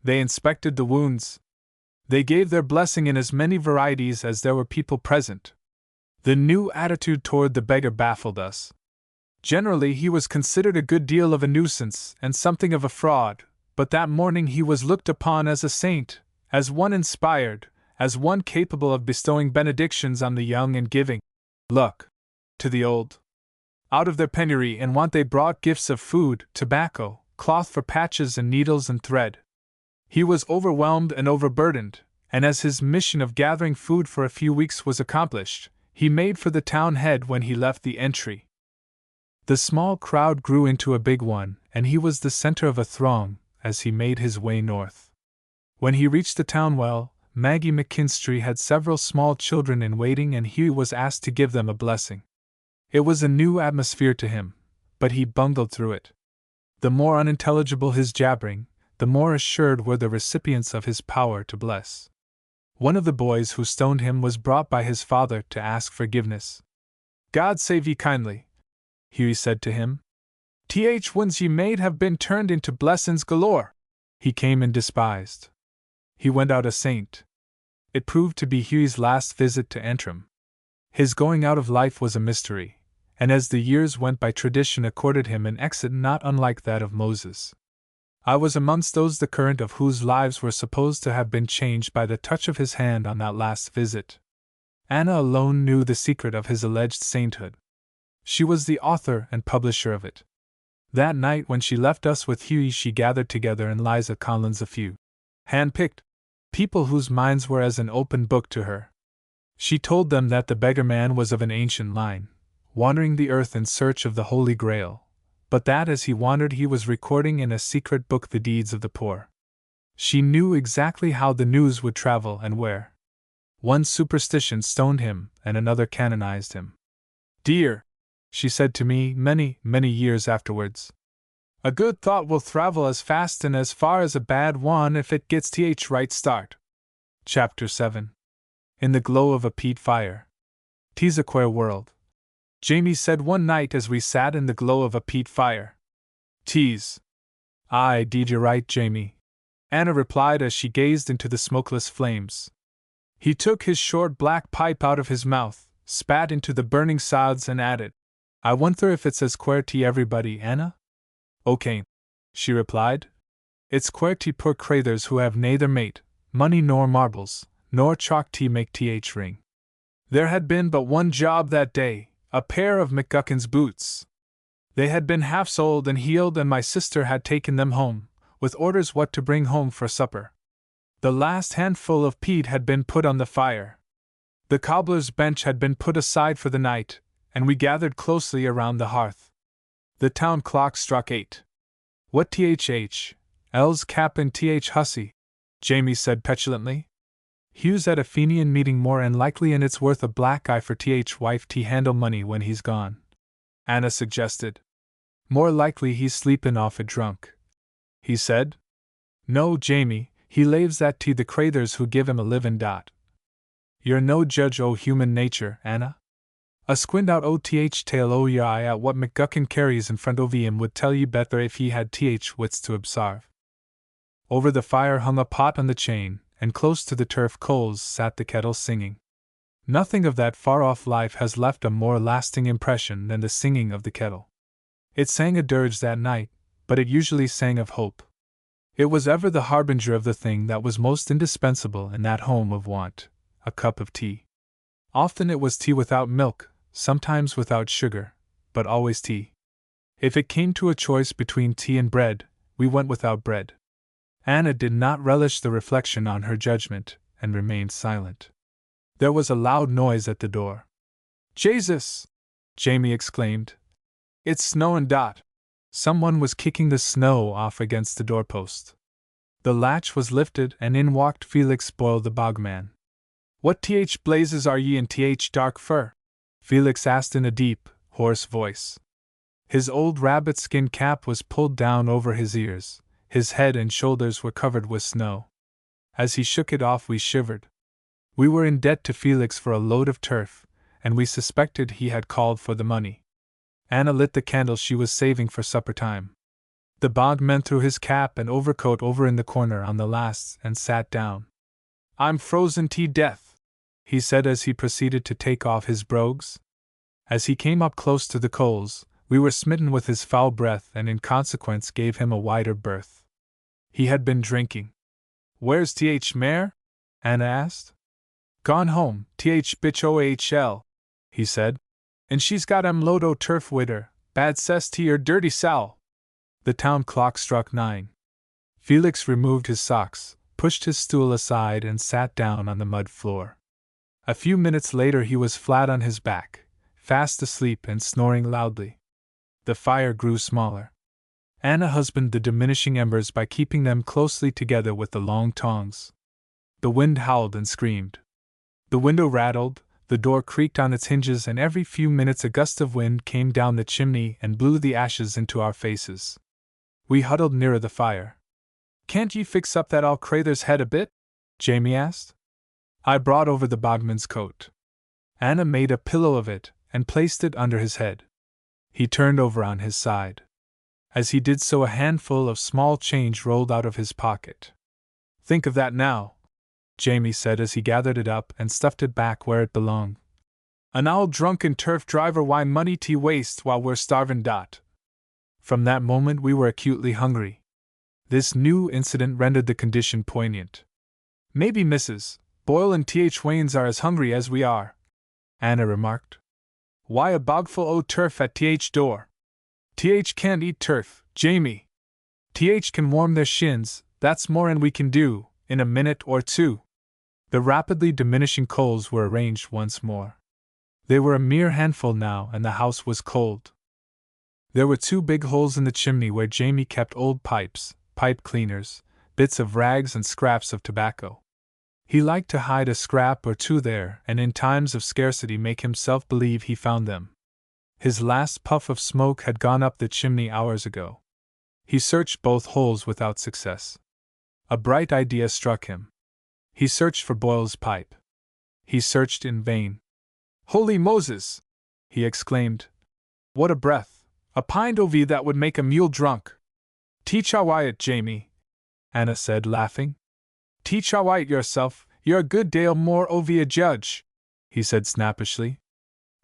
They inspected the wounds. They gave their blessing in as many varieties as there were people present. The new attitude toward the beggar baffled us. Generally, he was considered a good deal of a nuisance and something of a fraud, but that morning he was looked upon as a saint, as one inspired, as one capable of bestowing benedictions on the young and giving luck to the old. Out of their penury and want they brought gifts of food, tobacco, cloth for patches and needles and thread. He was overwhelmed and overburdened, and as his mission of gathering food for a few weeks was accomplished, he made for the town head when he left the entry. The small crowd grew into a big one, and he was the center of a throng as he made his way north. When he reached the town well, Maggie McKinstry had several small children in waiting, and Hughie was asked to give them a blessing. It was a new atmosphere to him, but he bungled through it. The more unintelligible his jabbering, the more assured were the recipients of his power to bless. One of the boys who stoned him was brought by his father to ask forgiveness. "God save ye kindly," Hughie said to him. "Wounds ye made have been turned into blessin's galore." He came in despised. He went out a saint. It proved to be Hughie's last visit to Antrim. His going out of life was a mystery, and as the years went by tradition accorded him an exit not unlike that of Moses. I was amongst those the current of whose lives were supposed to have been changed by the touch of his hand on that last visit. Anna alone knew the secret of his alleged sainthood. She was the author and publisher of it. That night when she left us with Hughie she gathered together in Liza Collins a few hand-picked people whose minds were as an open book to her. She told them that the beggar man was of an ancient line, wandering the earth in search of the Holy Grail, but that as he wandered he was recording in a secret book the deeds of the poor. She knew exactly how the news would travel and where. One superstition stoned him and another canonized him. "Dear," she said to me many, many years afterwards, "a good thought will travel as fast and as far as a bad one if it gets right start." Chapter 7. In the glow of a peat fire. "'Tis a queer world," Jamie said one night as we sat in the glow of a peat fire. "'Tis." "Aye, deed you're right, Jamie," Anna replied as she gazed into the smokeless flames. He took his short black pipe out of his mouth, spat into the burning sods and added, "I wonder if it's as queer to everybody, Anna?" "Okay," she replied. "It's queer to poor crathers who have neither mate, money nor marbles, nor chalk to make ring." There had been but one job that day, a pair of McGuckin's boots. They had been half-soled and heeled, and my sister had taken them home, with orders what to bring home for supper. The last handful of peat had been put on the fire. The cobbler's bench had been put aside for the night, and we gathered closely around the hearth. The town clock struck 8. "What L's cap and hussy," Jamie said petulantly. "Hugh's at a Fenian meeting more and likely, and it's worth a black eye for wife to handle money when he's gone," Anna suggested. "More likely he's sleepin' off it drunk," he said. "No, Jamie, he laves that to the crathers who give him a livin' dot. You're no judge o' human nature, Anna. A squint out o' tail o' your eye at what McGuckin carries in front of him would tell ye better if he had wits to obsarve." Over the fire hung a pot on the chain, and close to the turf coals sat the kettle singing. Nothing of that far-off life has left a more lasting impression than the singing of the kettle. It sang a dirge that night, but it usually sang of hope. It was ever the harbinger of the thing that was most indispensable in that home of want, a cup of tea. Often it was tea without milk, sometimes without sugar, but always tea. If it came to a choice between tea and bread, we went without bread. Anna did not relish the reflection on her judgment, and remained silent. There was a loud noise at the door. "Jesus!" Jamie exclaimed. It's snowin'. Someone was kicking the snow off against the doorpost. The latch was lifted, and in walked Felix Boyle the Bogman. What blazes are ye in dark fur? Felix asked in a deep, hoarse voice. His old rabbit-skin cap was pulled down over his ears, his head and shoulders were covered with snow. As he shook it off, we shivered. We were in debt to Felix for a load of turf, and we suspected he had called for the money. Anna lit the candle she was saving for supper time. The Bogman threw his cap and overcoat over in the corner on the lasts and sat down. I'm frozen to death, he said as he proceeded to take off his brogues. As he came up close to the coals, we were smitten with his foul breath and in consequence gave him a wider berth. He had been drinking. Where's Mare? Anna asked. Gone home, bitch ohl, he said. And she's got load o' turf wid her, bad cess to your dirty sow. The town clock struck 9. Felix removed his socks, pushed his stool aside and sat down on the mud floor. A few minutes later he was flat on his back, fast asleep and snoring loudly. The fire grew smaller. Anna husbanded the diminishing embers by keeping them closely together with the long tongs. The wind howled and screamed. The window rattled, the door creaked on its hinges, and every few minutes a gust of wind came down the chimney and blew the ashes into our faces. We huddled nearer the fire. Can't ye fix up that all crather's head a bit? Jamie asked. I brought over the Bogman's coat. Anna made a pillow of it and placed it under his head. He turned over on his side. As he did so, a handful of small change rolled out of his pocket. Think of that now, Jamie said as he gathered it up and stuffed it back where it belonged. An old drunken turf driver, why money to waste while we're starvin'. From that moment we were acutely hungry. This new incident rendered the condition poignant. Maybe Mrs. Boyle and Waynes are as hungry as we are, Anna remarked. Why a bogful o' turf at door? Can't eat turf, Jamie. Can warm their shins, that's more'n we can do, in a minute or two. The rapidly diminishing coals were arranged once more. They were a mere handful now, and the house was cold. There were 2 big holes in the chimney where Jamie kept old pipes, pipe cleaners, bits of rags and scraps of tobacco. He liked to hide a scrap or 2 there, and in times of scarcity make himself believe he found them. His last puff of smoke had gone up the chimney hours ago. He searched both holes without success. A bright idea struck him. He searched for Boyle's pipe. He searched in vain. Holy Moses! He exclaimed. What a breath! A pint o' that would make a mule drunk. Teach it, Jamie, Anna said, laughing. Teach it yourself, you're a good deal more o' a judge, he said snappishly.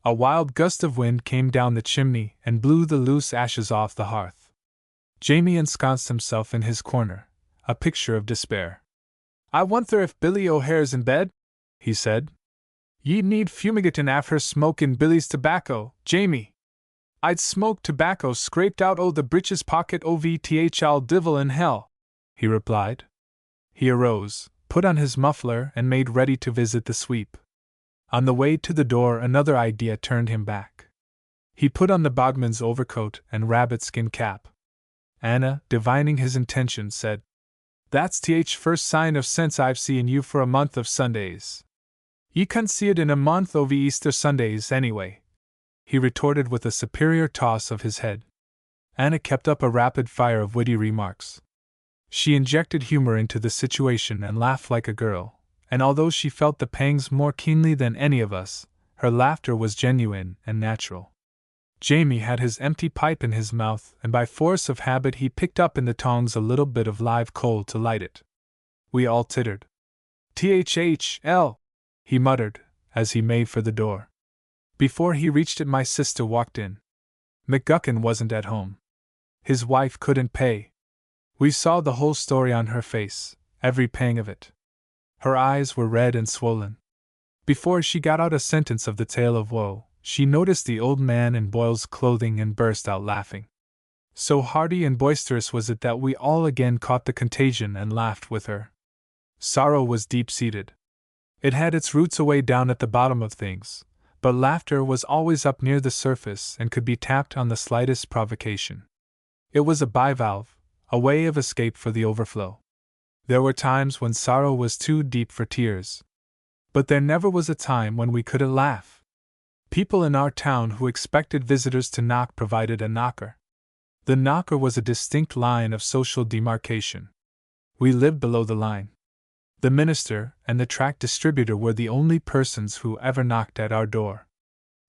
A wild gust of wind came down the chimney and blew the loose ashes off the hearth. Jamie ensconced himself in his corner, a picture of despair. I wonder if Billy O'Hare's in bed, he said. Ye need fumigatin' after smokin' Billy's tobacco, Jamie. I'd smoke tobacco scraped out o' the breeches pocket o' I'll divil in hell, he replied. He arose, put on his muffler, and made ready to visit the sweep. On the way to the door, another idea turned him back. He put on the Bogman's overcoat and rabbit-skin cap. Anna, divining his intention, said, That's first sign of sense I've seen you for a month of Sundays. Ye can't see it in a month o' Easter Sundays anyway, he retorted with a superior toss of his head. Anna kept up a rapid fire of witty remarks. She injected humor into the situation and laughed like a girl, and although she felt the pangs more keenly than any of us, her laughter was genuine and natural. Jamie had his empty pipe in his mouth, and by force of habit he picked up in the tongs a little bit of live coal to light it. We all tittered. THL, he muttered, as he made for the door. Before he reached it, my sister walked in. McGuckin wasn't at home. His wife couldn't pay. We saw the whole story on her face, every pang of it. Her eyes were red and swollen. Before she got out a sentence of the tale of woe, she noticed the old man in Boyle's clothing and burst out laughing. So hearty and boisterous was it that we all again caught the contagion and laughed with her. Sorrow was deep-seated. It had its roots away down at the bottom of things, but laughter was always up near the surface and could be tapped on the slightest provocation. It was a bivalve, a way of escape for the overflow. There were times when sorrow was too deep for tears. But there never was a time when we couldn't laugh. People in our town who expected visitors to knock provided a knocker. The knocker was a distinct line of social demarcation. We lived below the line. The minister and the tract distributor were the only persons who ever knocked at our door.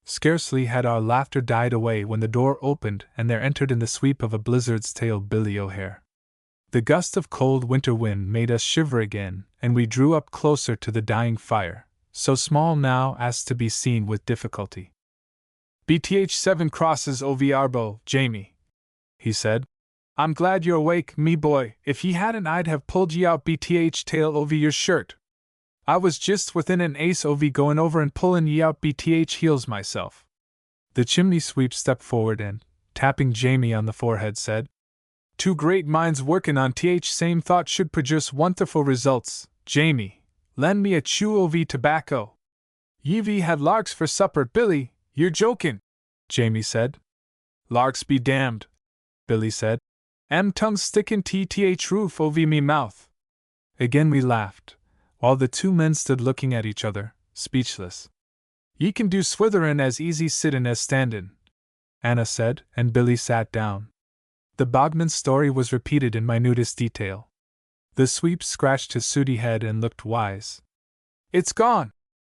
Scarcely had our laughter died away when the door opened and there entered in the sweep of a blizzard's tail Billy O'Hare. The gust of cold winter wind made us shiver again, and we drew up closer to the dying fire, so small now as to be seen with difficulty. "BTH 7 crosses OV Arbo, Jamie," he said. "I'm glad you're awake, me boy. If ye hadn't, I'd have pulled ye out BTH tail over your shirt. I was just within an ace OV goin' over and pullin' ye out BTH heels myself." The chimney sweep stepped forward and, tapping Jamie on the forehead, said, "Two great minds workin' on th same thought should produce wonderful results. Jamie, lend me a chew OV tobacco." "Ye've had larks for supper, Billy, you're jokin'," Jamie said. "Larks be damned," Billy said. "Tongues stickin' th roof OV me mouth." Again we laughed, while the two men stood looking at each other, speechless. "Ye can do switherin' as easy sittin' as standin'," Anna said, and Billy sat down. The Bogman's story was repeated in minutest detail. The sweep scratched his sooty head and looked wise. "It's gone,"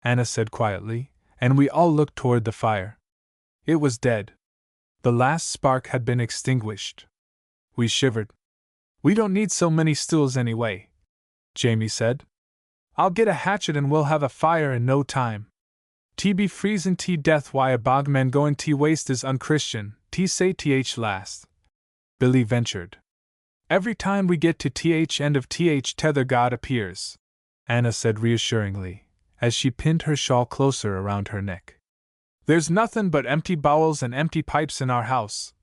Anna said quietly, and we all looked toward the fire. It was dead. The last spark had been extinguished. We shivered. "We don't need so many stools anyway," Jamie said. "I'll get a hatchet and we'll have a fire in no time. Be freezin' death why a bogman goin' waste is unchristian, say th last," Billy ventured. "Every time we get to end of tether God appears," Anna said reassuringly, as she pinned her shawl closer around her neck. "There's nothin' but empty bowls and empty pipes in our house,"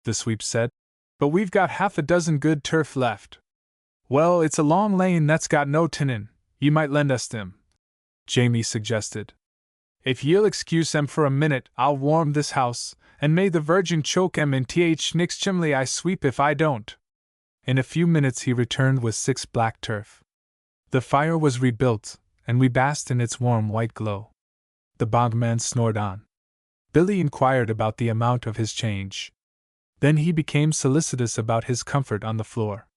the sweep said, "but we've got half a dozen good turf left." "Well, it's a long lane that's got no tinnin', ye might lend us them," Jamie suggested. "If ye'll excuse em for a minute, I'll warm this house, and may the Virgin choke em in next chimley I sweep if I don't." In a few minutes he returned with 6 black turf. The fire was rebuilt, and we basked in its warm white glow. The bogman snored on. Billy inquired about the amount of his change. Then he became solicitous about his comfort on the floor.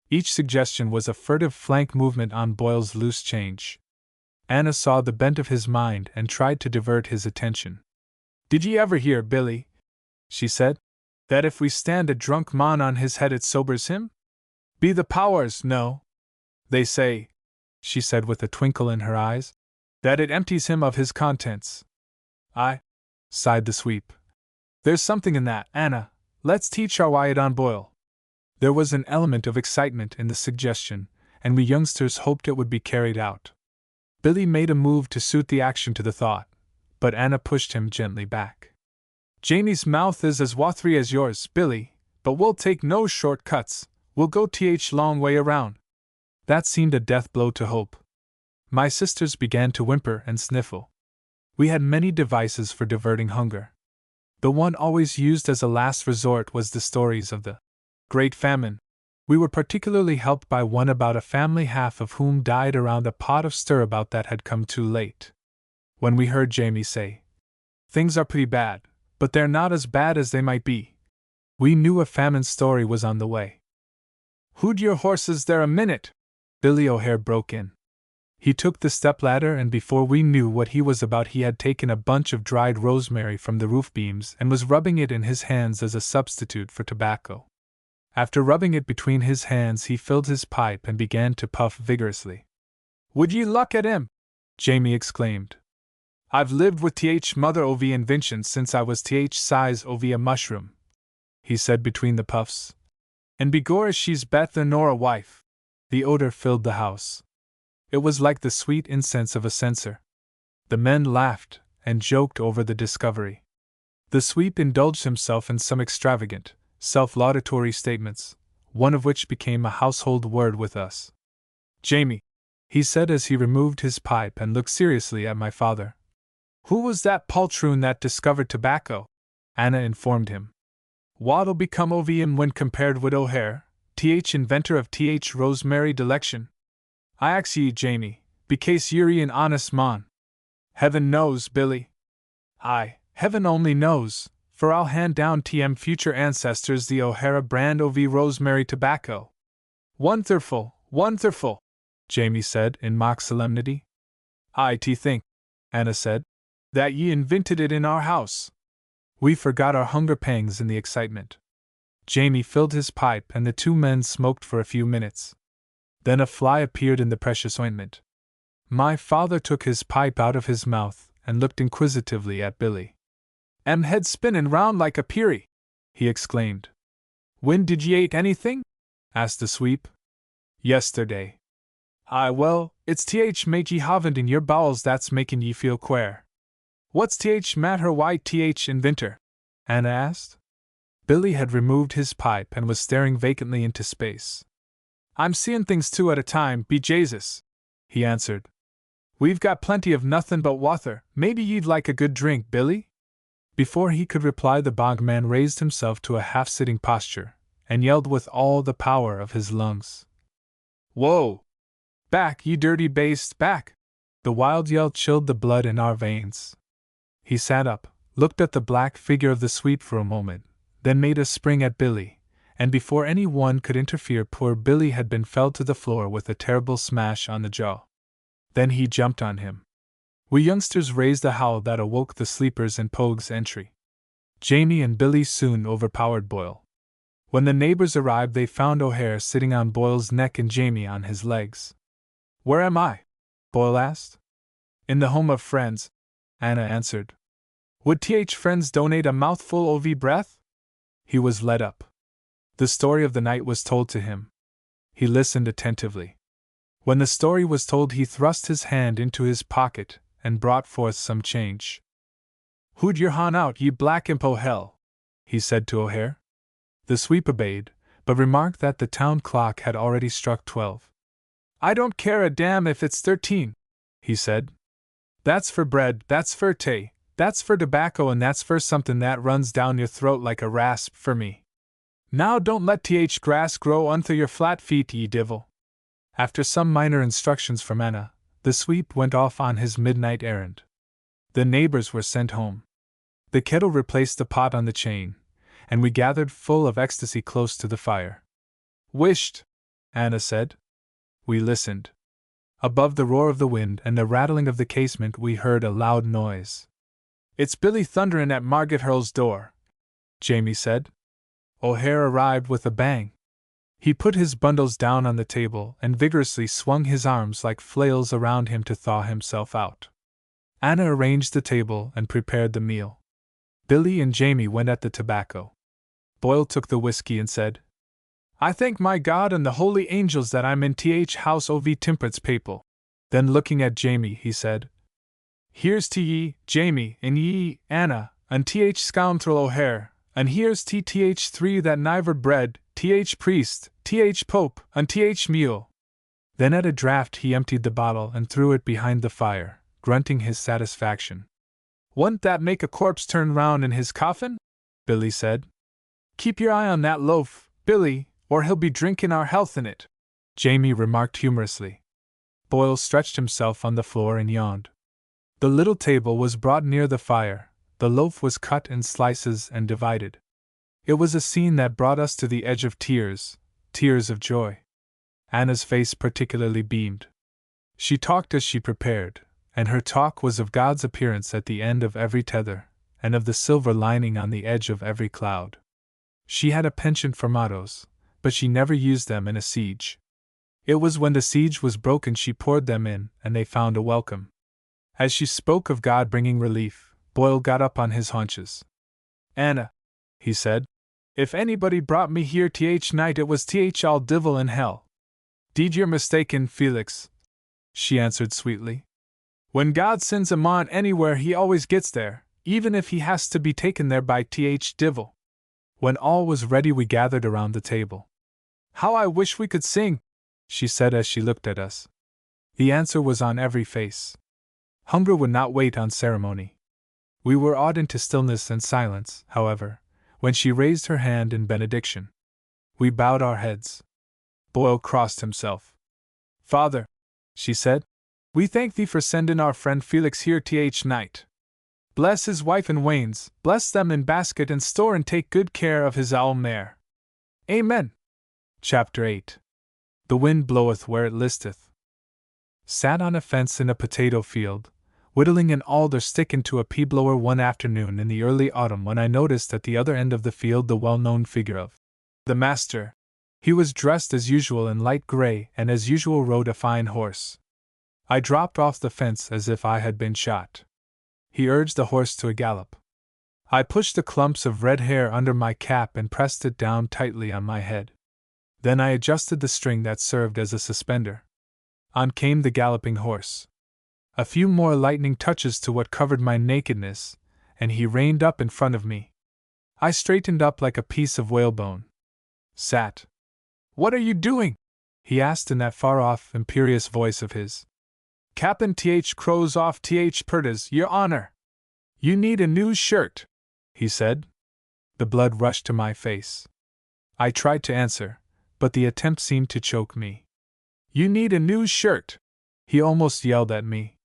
Each suggestion was a furtive flank movement on Boyle's loose change. Anna saw the bent of his mind and tried to divert his attention. "Did ye ever hear, Billy," she said, "that if we stand a drunk mon on his head it sobers him? Be the powers, no. They say," she said with a twinkle in her eyes, "that it empties him of his contents." "Aye," sighed the sweep. "There's something in that, Anna. Let's teach our Wyatt on Boyle." There was an element of excitement in the suggestion, and we youngsters hoped it would be carried out. Billy made a move to suit the action to the thought, but Anna pushed him gently back. "Jamie's mouth is as watery as yours, Billy, but we'll take no short cuts, we'll go long way around." That seemed a death blow to hope. My sisters began to whimper and sniffle. We had many devices for diverting hunger. The one always used as a last resort was the stories of the Great Famine. We were particularly helped by one about a family half of whom died around a pot of stirabout that had come too late. When we heard Jamie say, "Things are pretty bad, but they're not as bad as they might be," we knew a famine story was on the way. "Hood your horses there a minute," Billy O'Hare broke in. He took the stepladder, and before we knew what he was about he had taken a bunch of dried rosemary from the roof beams and was rubbing it in his hands as a substitute for tobacco. After rubbing it between his hands he filled his pipe and began to puff vigorously. "Would ye look at him?" Jamie exclaimed. "I've lived with mother ov invention since I was size ov a mushroom," he said between the puffs. "And begorra she's betther nor a wife." The odor filled the house. It was like the sweet incense of a censer. The men laughed and joked over the discovery. The sweep indulged himself in some extravagant, self-laudatory statements, one of which became a household word with us. "Jamie," he said as he removed his pipe and looked seriously at my father, Who was that poltroon that discovered tobacco? Anna informed him. What'll become of him when compared with O'Hare, inventor of rosemary delection? I ax ye, Jamie, becase you're an honest mon. Heaven knows, Billy. Aye, heaven only knows, for I'll hand down future ancestors the O'Hara brand of rosemary tobacco. Wonderful, wonderful, Jamie said in mock solemnity. I think, Anna said, that ye invented it in our house. We forgot our hunger pangs in the excitement. Jamie filled his pipe and the two men smoked for a few minutes. Then a fly appeared in the precious ointment. My father took his pipe out of his mouth and looked inquisitively at Billy. Head spinnin' round like a peary, he exclaimed. When did ye ate anything? Asked the sweep. Yesterday. Aye, well, it's make ye haven't in your bowels that's making ye feel quare. What's matter why inventor? Anna asked. Billy had removed his pipe and was staring vacantly into space. I'm seeing things two at a time, be Jesus, he answered. We've got plenty of nothin' but wather, maybe ye'd like a good drink, Billy? Before he could reply, the bogman raised himself to a half-sitting posture and yelled with all the power of his lungs. Whoa! Back, ye dirty baste, back! The wild yell chilled the blood in our veins. He sat up, looked at the black figure of the sweep for a moment, then made a spring at Billy, and before any one could interfere, poor Billy had been felled to the floor with a terrible smash on the jaw. Then he jumped on him. We youngsters raised a howl that awoke the sleepers in Pogue's entry. Jamie and Billy soon overpowered Boyle. When the neighbors arrived, they found O'Hare sitting on Boyle's neck and Jamie on his legs. Where am I? Boyle asked. In the home of friends, Anna answered. Would friends donate a mouthful of breath? He was led up. The story of the night was told to him. He listened attentively. When the story was told, he thrust his hand into his pocket and brought forth some change. Who'd yer hon out, ye black imp o' hell? He said to O'Hare. The sweep obeyed, but remarked that the town clock had already struck 12. I don't care a damn if it's 13, he said. That's for bread, that's for tay, that's for tobacco, and that's for somethin' that runs down your throat like a rasp for me. Now don't let grass grow unto your flat feet, ye divil. After some minor instructions from Anna, the sweep went off on his midnight errand. The neighbors were sent home. The kettle replaced the pot on the chain, and we gathered full of ecstasy close to the fire. Wisht, Anna said. We listened. Above the roar of the wind and the rattling of the casement, we heard a loud noise. It's Billy thunderin' at Margaret Hurl's door, Jamie said. O'Hare arrived with a bang. He put his bundles down on the table and vigorously swung his arms like flails around him to thaw himself out. Anna arranged the table and prepared the meal. Billy and Jamie went at the tobacco. Boyle took the whiskey and said, I thank my God and the holy angels that I'm in house ov temperance papal. Then looking at Jamie, he said, Here's to ye, Jamie, and ye, Anna, and scoundrel O'Hare, and here's to 3 that niver bread, priest, pope, and mule. Then at a draught he emptied the bottle and threw it behind the fire, grunting his satisfaction. Wouldn't that make a corpse turn round in his coffin? Billy said. Keep your eye on that loaf, Billy, or he'll be drinking our health in it, Jamie remarked humorously. Boyle stretched himself on the floor and yawned. The little table was brought near the fire, the loaf was cut in slices and divided. It was a scene that brought us to the edge of tears of joy. Anna's face particularly beamed. She talked as she prepared, and her talk was of God's appearance at the end of every tether, and of the silver lining on the edge of every cloud. She had a penchant for mottos, but she never used them in a siege. It was when the siege was broken she poured them in, and they found a welcome. As she spoke of God bringing relief, Boyle got up on his haunches. Anna, he said, if anybody brought me here night it was all divil in hell. Deed you're mistaken, Felix, she answered sweetly. When God sends a mon anywhere he always gets there, even if he has to be taken there by divil. When all was ready we gathered around the table. How I wish we could sing, she said as she looked at us. The answer was on every face. Hunger would not wait on ceremony. We were awed into stillness and silence, however, when she raised her hand in benediction. We bowed our heads. Boyle crossed himself. "Father," she said, "we thank thee for sending our friend Felix here night. Bless his wife and wains, bless them in basket and store, and take good care of his owl mare. Amen." Chapter 8. The wind bloweth where it listeth. Sat on a fence in a potato field, whittling an alder stick into a pea blower one afternoon in the early autumn, when I noticed at the other end of the field the well-known figure of the master. He was dressed as usual in light gray, and as usual rode a fine horse. I dropped off the fence as if I had been shot. He urged the horse to a gallop. I pushed the clumps of red hair under my cap and pressed it down tightly on my head. Then I adjusted the string that served as a suspender. On came the galloping horse. A few more lightning touches to what covered my nakedness, and he reined up in front of me. I straightened up like a piece of whalebone. Sat. "What are you doing?" he asked in that far-off, imperious voice of his. "Captain Crows off Purdas, your honor. You need a new shirt," he said. The blood rushed to my face. I tried to answer, but the attempt seemed to choke me. "You need a new shirt," he almost yelled at me.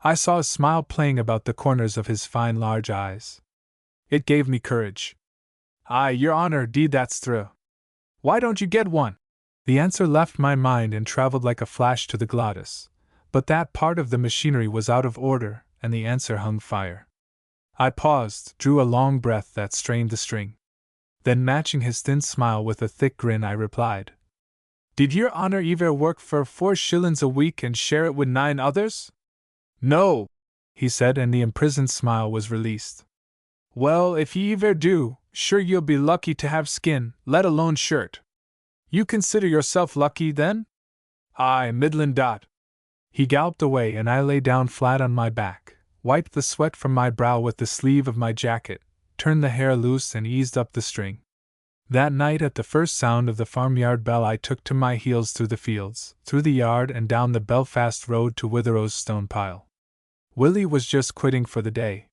I saw a smile playing about the corners of his fine large eyes. It gave me courage. "Aye, your honor, that's true. Why don't you get one?" The answer left my mind and traveled like a flash to the glottis, but that part of the machinery was out of order, and the answer hung fire. I paused, drew a long breath that strained the string. Then, matching his thin smile with a thick grin, I replied, "Did your honor ever work for 4 shillings a week and share it with 9 others?" "No," he said, and the imprisoned smile was released. "Well, if ye ever do, sure you'll be lucky to have skin, let alone shirt. You consider yourself lucky, then?" "Aye, middlin' dot." He galloped away, and I lay down flat on my back, wiped the sweat from my brow with the sleeve of my jacket, turned the hair loose, and eased up the string. That night, at the first sound of the farmyard bell, I took to my heels through the fields, through the yard, and down the Belfast road to Witherow's stone pile. Willie was just quitting for the day.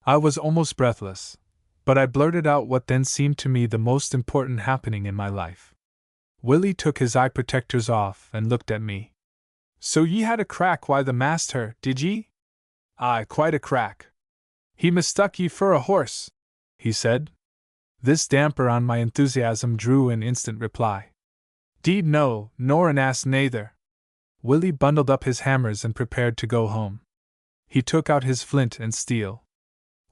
I was almost breathless, but I blurted out what then seemed to me the most important happening in my life. Willie took his eye protectors off and looked at me. "So ye had a crack why the master, did ye?" "Aye, quite a crack." "He mistook ye for a horse," he said. This damper on my enthusiasm drew an instant reply. "'Deed no, nor an ass neither." Willie bundled up his hammers and prepared to go home. He took out his flint and steel.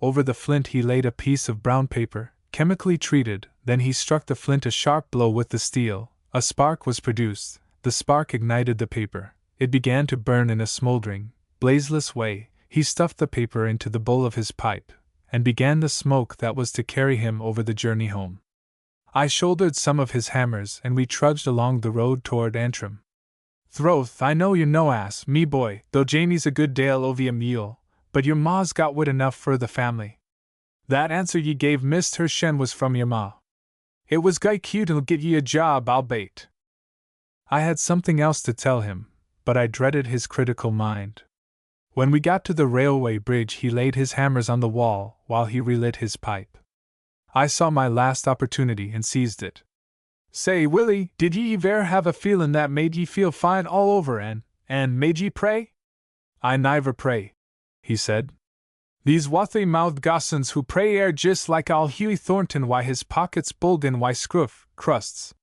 Over the flint he laid a piece of brown paper, chemically treated, then he struck the flint a sharp blow with the steel. A spark was produced, the spark ignited the paper, it began to burn in a smoldering, blazeless way. He stuffed the paper into the bowl of his pipe, and began the smoke that was to carry him over the journey home. I shouldered some of his hammers, and we trudged along the road toward Antrim. "Throth, I know you're no ass, me boy, though Janey's a good dale over a mule, but your ma's got wit enough for the family. That answer ye gave Miss Hershen was from your ma. It was guy cute'll get ye a job, I'll bait." I had something else to tell him, but I dreaded his critical mind. When we got to the railway bridge, he laid his hammers on the wall while he relit his pipe. I saw my last opportunity and seized it. "Say, Willie, did ye ever have a feelin' that made ye feel fine all over and made ye pray?" "I niver pray," he said. "These wathy-mouthed gossins who pray air just like Al Hughie Thornton why his pockets bulgin why scruff, crusts.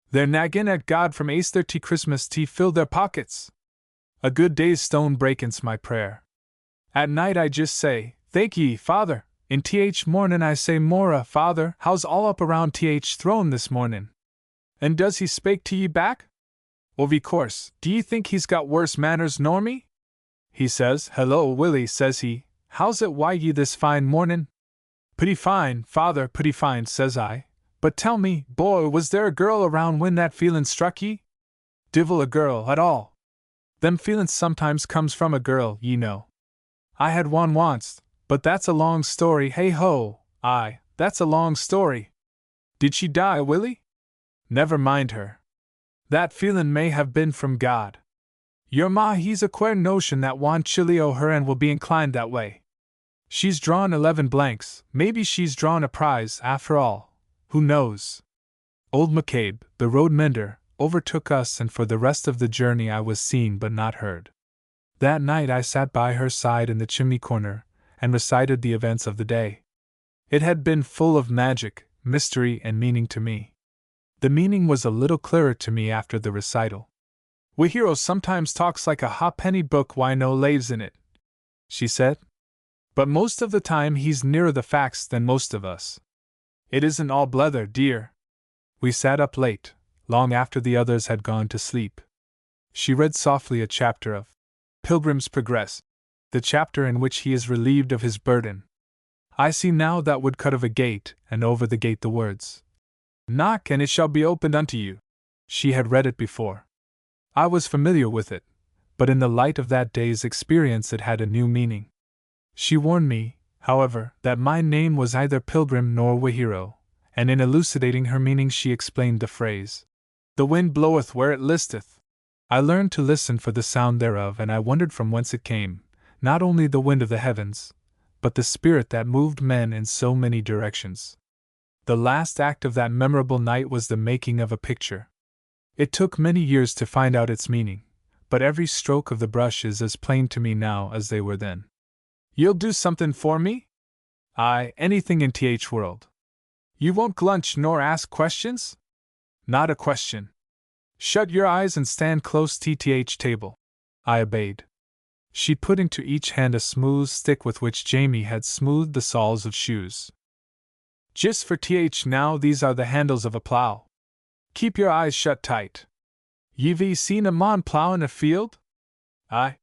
They're naggin' at God from Aster to Christmas to fill their pockets. A good day's stone breakin's my prayer. At night I just say, 'Thank ye, Father,' in mornin' I say, 'Mora, Father, how's all up around throne this mornin'?' And does he spake to ye back? Of course, do ye think he's got worse manners nor me? He says, 'Hello, Willie,' says he, 'how's it why ye this fine mornin'?' 'Pretty fine, Father, pretty fine,' says I. 'But tell me, boy, was there a girl around when that feelin' struck ye?' 'Divil a girl at all. Them feelin's sometimes comes from a girl, ye know. I had one once, but that's a long story, hey ho, aye, that's a long story. Did she die, Willie? Never mind her. That feelin' may have been from God. Your ma he's a queer notion that wan chilly o' her and will be inclined that way. She's drawn 11 blanks, maybe she's drawn a prize, after all, who knows? Old McCabe, the road mender, overtook us, and for the rest of the journey I was seen but not heard. That night I sat by her side in the chimney corner, and recited the events of the day. It had been full of magic, mystery, and meaning to me. The meaning was a little clearer to me after the recital. "We hero sometimes talks like a ha'penny book why no laves in it," she said. "But most of the time he's nearer the facts than most of us. It isn't all blether, dear." We sat up late, long after the others had gone to sleep. She read softly a chapter of Pilgrim's Progress, the chapter in which he is relieved of his burden. I see now that woodcut of a gate, and over the gate the words, "Knock and it shall be opened unto you." She had read it before. I was familiar with it, but in the light of that day's experience it had a new meaning. She warned me, however, that my name was neither Pilgrim nor Wahiro, and in elucidating her meaning she explained the phrase, "The wind bloweth where it listeth." I learned to listen for the sound thereof, and I wondered from whence it came, not only the wind of the heavens, but the spirit that moved men in so many directions. The last act of that memorable night was the making of a picture. It took many years to find out its meaning, but every stroke of the brush is as plain to me now as they were then. "You'll do something for me?" "Aye, anything in th world." "You won't glunch nor ask questions?" "Not a question." "Shut your eyes and stand close to th table." I obeyed. She put into each hand a smooth stick with which Jamie had smoothed the soles of shoes. "Just for th now, these are the handles of a plough. Keep your eyes shut tight. Ye've seen a mon plough in a field? Aye.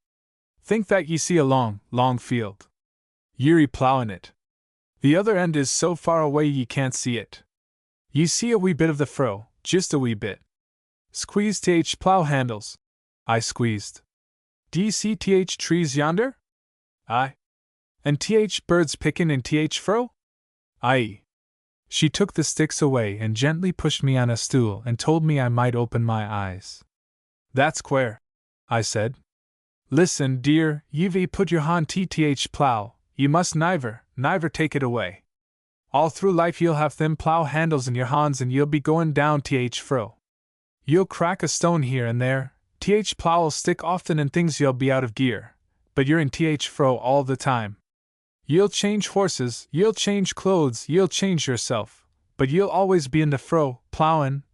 Think that ye see a long, long field. Ye're ploughing it. The other end is so far away ye can't see it. Ye see a wee bit of the furrow, just a wee bit. Squeeze th plough handles." I squeezed. "D'ye see th trees yonder?" "Aye." "And th birds pickin' in th furrow?" "Aye." She took the sticks away and gently pushed me on a stool and told me I might open my eyes. "That's queer," I said. "Listen, dear, ye've put your hand to th plough, ye must niver take it away. All through life ye'll have them plough handles in your hands and ye'll be going down th furrow. You'll crack a stone here and there, th plow'll stick often and things you'll be out of gear, but you're in th furrow all the time. You'll change horses, you'll change clothes, you'll change yourself, but you'll always be in the furrow, plowin'.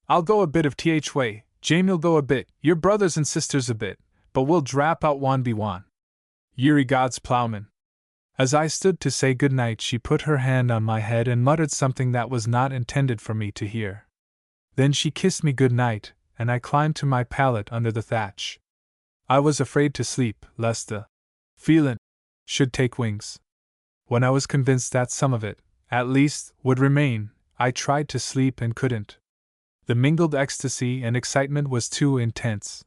I'll go a bit of th way, Jamie'll go a bit, your brothers and sisters a bit, but we'll drap out one be one. Ye're God's plowman." As I stood to say good night, she put her hand on my head and muttered something that was not intended for me to hear. Then she kissed me good night, and I climbed to my pallet under the thatch. I was afraid to sleep, lest the feelin' should take wings. When I was convinced that some of it, at least, would remain, I tried to sleep and couldn't. The mingled ecstasy and excitement was too intense.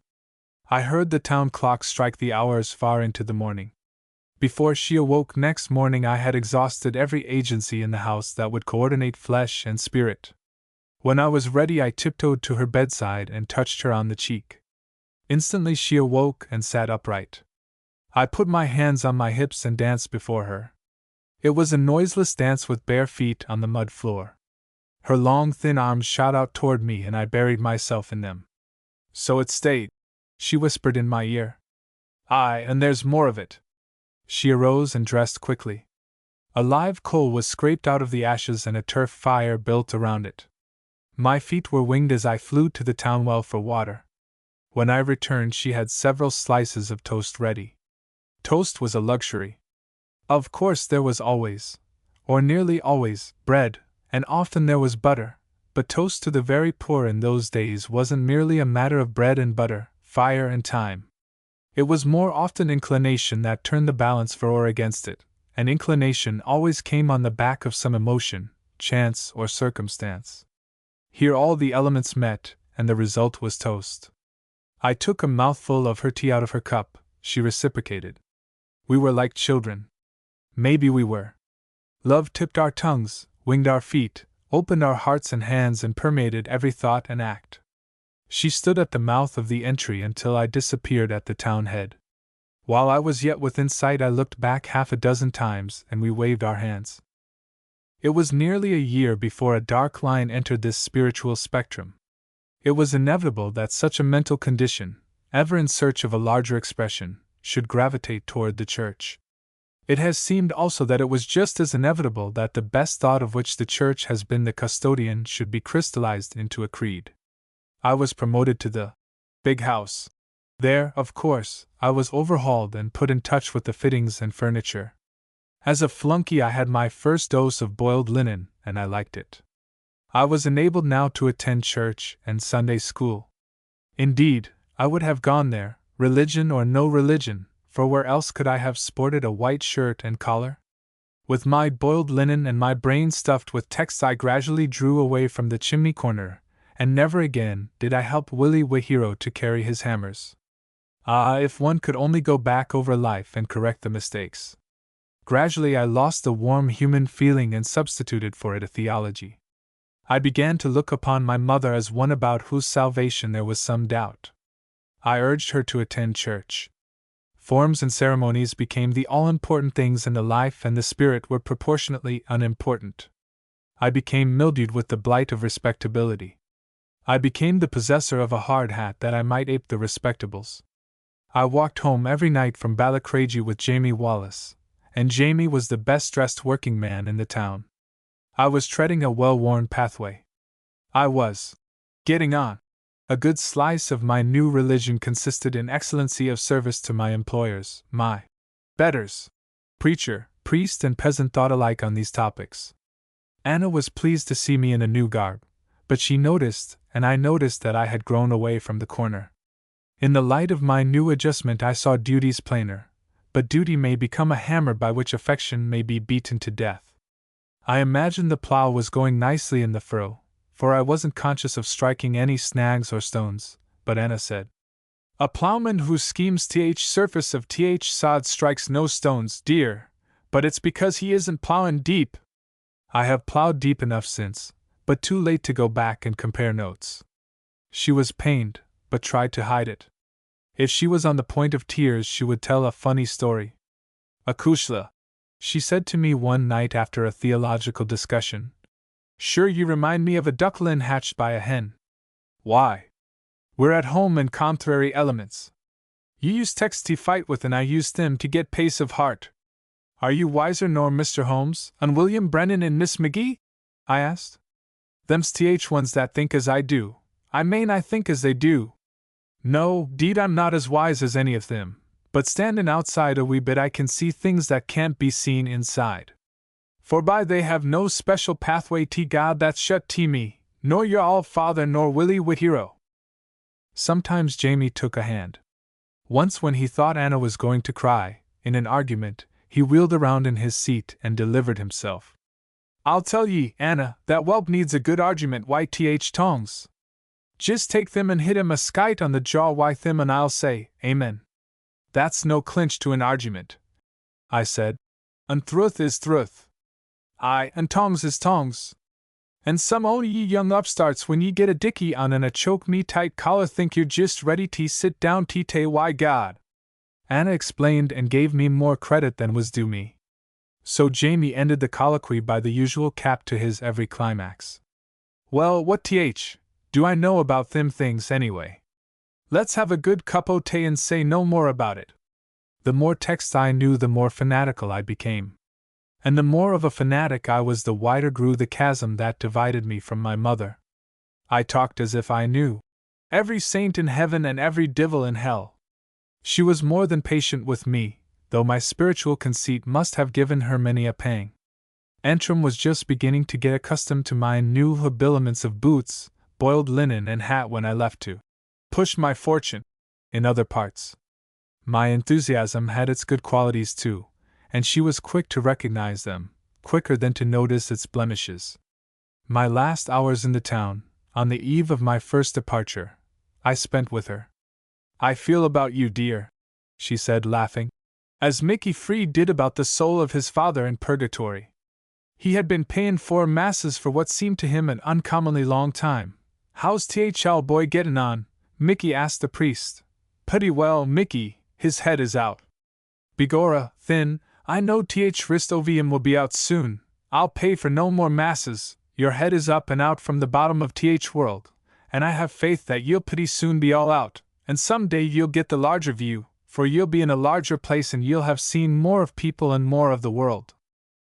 I heard the town clock strike the hours far into the morning. Before she awoke next morning I had exhausted every agency in the house that would coordinate flesh and spirit. When I was ready I tiptoed to her bedside and touched her on the cheek. Instantly she awoke and sat upright. I put my hands on my hips and danced before her. It was a noiseless dance with bare feet on the mud floor. Her long thin arms shot out toward me and I buried myself in them. "So it stayed," she whispered in my ear. "Aye, and there's more of it." She arose and dressed quickly. A live coal was scraped out of the ashes and a turf fire built around it. My feet were winged as I flew to the town well for water. When I returned she had several slices of toast ready. Toast was a luxury. Of course there was always, or nearly always, bread, and often there was butter, but toast to the very poor in those days wasn't merely a matter of bread and butter, fire and time. It was more often inclination that turned the balance for or against it, and inclination always came on the back of some emotion, chance, or circumstance. Here all the elements met, and the result was toast. I took a mouthful of her tea out of her cup, she reciprocated. We were like children. Maybe we were. Love tipped our tongues, winged our feet, opened our hearts and hands and permeated every thought and act. She stood at the mouth of the entry until I disappeared at the town head. While I was yet within sight, I looked back half a dozen times, and we waved our hands. It was nearly a year before a dark line entered this spiritual spectrum. It was inevitable that such a mental condition, ever in search of a larger expression, should gravitate toward the church. It has seemed also that it was just as inevitable that the best thought of which the church has been the custodian should be crystallized into a creed. I was promoted to the big house. There, of course, I was overhauled and put in touch with the fittings and furniture. As a flunky, I had my first dose of boiled linen, and I liked it. I was enabled now to attend church and Sunday school. Indeed, I would have gone there, religion or no religion, for where else could I have sported a white shirt and collar? With my boiled linen and my brain stuffed with text, I gradually drew away from the chimney corner, and never again did I help Willie Wahiro to carry his hammers. Ah, if one could only go back over life and correct the mistakes. Gradually I lost the warm human feeling and substituted for it a theology. I began to look upon my mother as one about whose salvation there was some doubt. I urged her to attend church. Forms and ceremonies became the all-important things, and the life and the spirit were proportionately unimportant. I became mildewed with the blight of respectability. I became the possessor of a hard hat that I might ape the respectables. I walked home every night from Ballacragey with Jamie Wallace, and Jamie was the best-dressed working man in the town. I was treading a well-worn pathway. I was getting on. A good slice of my new religion consisted in excellency of service to my employers, my betters. Preacher, priest, and peasant thought alike on these topics. Anna was pleased to see me in a new garb, but she noticed, and I noticed, that I had grown away from the corner. In the light of my new adjustment I saw duties plainer, but duty may become a hammer by which affection may be beaten to death. I imagined the plow was going nicely in the furrow, for I wasn't conscious of striking any snags or stones, but Anna said, "A plowman who schemes surface of sod strikes no stones, dear, but it's because he isn't plowing deep." I have plowed deep enough since, but too late to go back and compare notes. She was pained, but tried to hide it. If she was on the point of tears, she would tell a funny story. "Akushla," she said to me one night after a theological discussion, "sure you remind me of a ducklin hatched by a hen." "Why?" "We're at home in contrary elements. You use text to fight with, and I use them to get pace of heart. Are you wiser nor Mr. Holmes, and William Brennan and Miss McGee?" I asked. "Them's ones that think as I do. I think as they do. No, 'deed I'm not as wise as any of them, but standin' outside a wee bit I can see things that can't be seen inside. Forby they have no special pathway to God that's shut to me, nor your all father nor Willie Wahiro." Sometimes Jamie took a hand. Once, when he thought Anna was going to cry, in an argument, he wheeled around in his seat and delivered himself. "I'll tell ye, Anna, that whelp needs a good argument tongs. Just take them and hit him a skite on the jaw them, and I'll say, Amen. That's no clinch to an argument," I said. "And thruth is thruth. Aye, and tongs is tongs. And some o' ye young upstarts, when ye get a dicky on and a choke me tight collar, think you're just ready to sit down to why God." Anna explained and gave me more credit than was due me. So Jamie ended the colloquy by the usual cap to his every climax. "Well, what do I know about them things anyway? Let's have a good cup o' tea and say no more about it." The more text I knew, the more fanatical I became. And the more of a fanatic I was, the wider grew the chasm that divided me from my mother. I talked as if I knew every saint in heaven and every divil in hell. She was more than patient with me, though my spiritual conceit must have given her many a pang. Antrim was just beginning to get accustomed to my new habiliments of boots, boiled linen, and hat when I left to push my fortune in other parts. My enthusiasm had its good qualities too, and she was quick to recognize them, quicker than to notice its blemishes. My last hours in the town, on the eve of my first departure, I spent with her. "I feel about you, dear," she said, laughing, "as Mickey Freed did about the soul of his father in purgatory. He had been payin' 4 masses for what seemed to him an uncommonly long time, How's THL boy gettin' on? Mickey asked the priest. Putty well, Mickey, his head is out. Begorra, thin, I know wrist ovium will be out soon. I'll pay for no more masses. Your head is up and out from the bottom of world, and I have faith that you'll pretty soon be all out, and some day you'll get the larger view, for you'll be in a larger place and you'll have seen more of people and more of the world.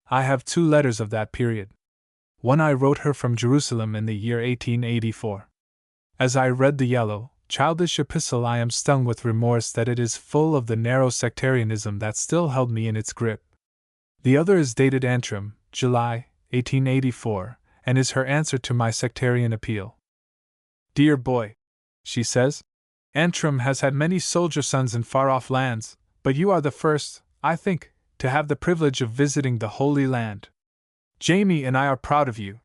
I have 2 letters of that period. One I wrote her from Jerusalem in the year 1884. As I read the yellow, childish epistle, I am stung with remorse that it is full of the narrow sectarianism that still held me in its grip. The other is dated Antrim, July, 1884, and is her answer to my sectarian appeal. Dear boy, she says, Antrim has had many soldier sons in far-off lands, but you are the first, I think, to have the privilege of visiting the Holy Land. Jamie and I are proud of you.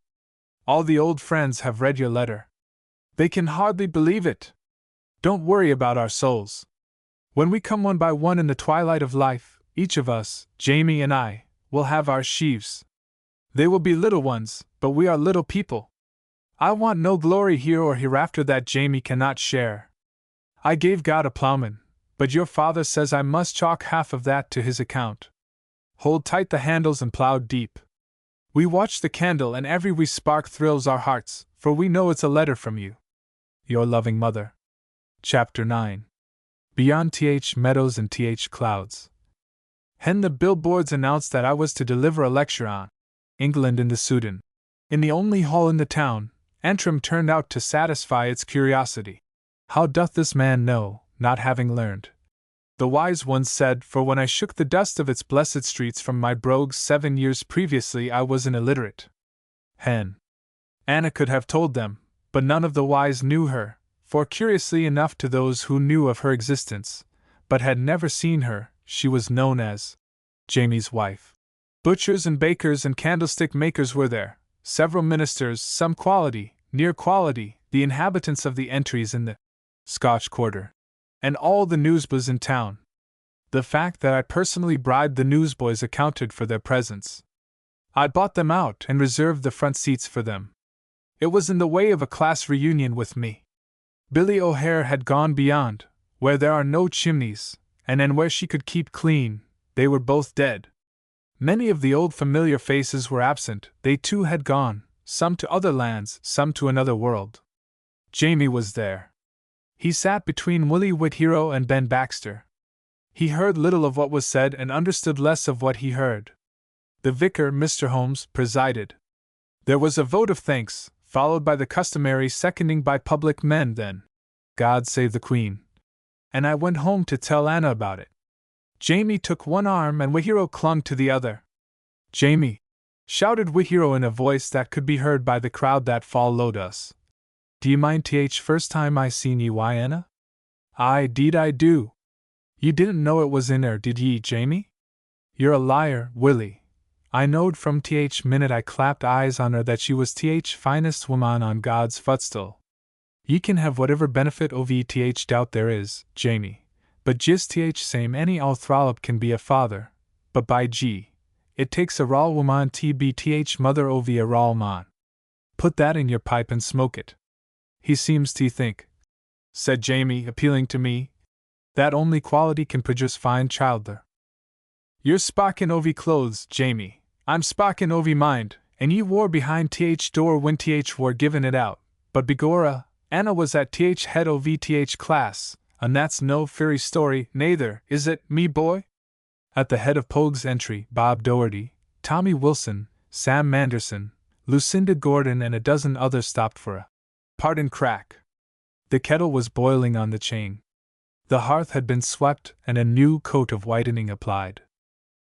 All the old friends have read your letter. They can hardly believe it. Don't worry about our souls. When we come one by one in the twilight of life, each of us, Jamie and I, will have our sheaves. They will be little ones, but we are little people. I want no glory here or hereafter that Jamie cannot share. I gave God a plowman, but your father says I must chalk half of that to his account. Hold tight the handles and plow deep. We watch the candle and every wee spark thrills our hearts, for we know it's a letter from you. Your loving mother. Chapter 9. Beyond meadows and clouds. Hen the billboards announced that I was to deliver a lecture on England in the Sudan. In the only hall in the town, Antrim turned out to satisfy its curiosity. How doth this man know, not having learned? The wise ones said, for when I shook the dust of its blessed streets from my brogues 7 years previously I was an illiterate. Hen. Anna could have told them, but none of the wise knew her, for curiously enough to those who knew of her existence, but had never seen her, she was known as Jamie's wife. Butchers and bakers and candlestick makers were there, several ministers, some quality, near quality, the inhabitants of the entries in the Scotch Quarter, and all the newsboys in town. The fact that I personally bribed the newsboys accounted for their presence. I bought them out and reserved the front seats for them. It was in the way of a class reunion with me. Billy O'Hare had gone beyond, where there are no chimneys, and where she could keep clean, they were both dead. Many of the old familiar faces were absent, they too had gone, some to other lands, some to another world. Jamie was there. He sat between Willie Whithero and Ben Baxter. He heard little of what was said and understood less of what he heard. The vicar, Mr. Holmes, presided. There was a vote of thanks, followed by the customary seconding by public men, then, God save the Queen. And I went home to tell Anna about it. Jamie took one arm and Whithero clung to the other. Jamie! Shouted Whithero in a voice that could be heard by the crowd that followed us. Do you mind first time I seen ye, why, Anna? Aye, 'deed I do. You didn't know it was in her, did ye, Jamie? You're a liar, Willie. I knowed from minute I clapped eyes on her that she was finest woman on God's footstool. Ye can have whatever benefit of doubt there is, Jamie, but just same any all thrallop can be a father, but by G, it takes a raw woman to be mother of a raw man. Put that in your pipe and smoke it. He seems to think, said Jamie, appealing to me, that only quality can produce fine childher. You're spakin' ovie clothes, Jamie. I'm spakin' ovie mind, and ye wore behind door when were givin' it out. But begorra, Anna was at head of class, and that's no fairy story, neither, is it, me boy? At the head of Pogue's entry, Bob Doherty, Tommy Wilson, Sam Manderson, Lucinda Gordon, and a dozen others stopped for a part and crack. The kettle was boiling on the chain. The hearth had been swept and a new coat of whitening applied.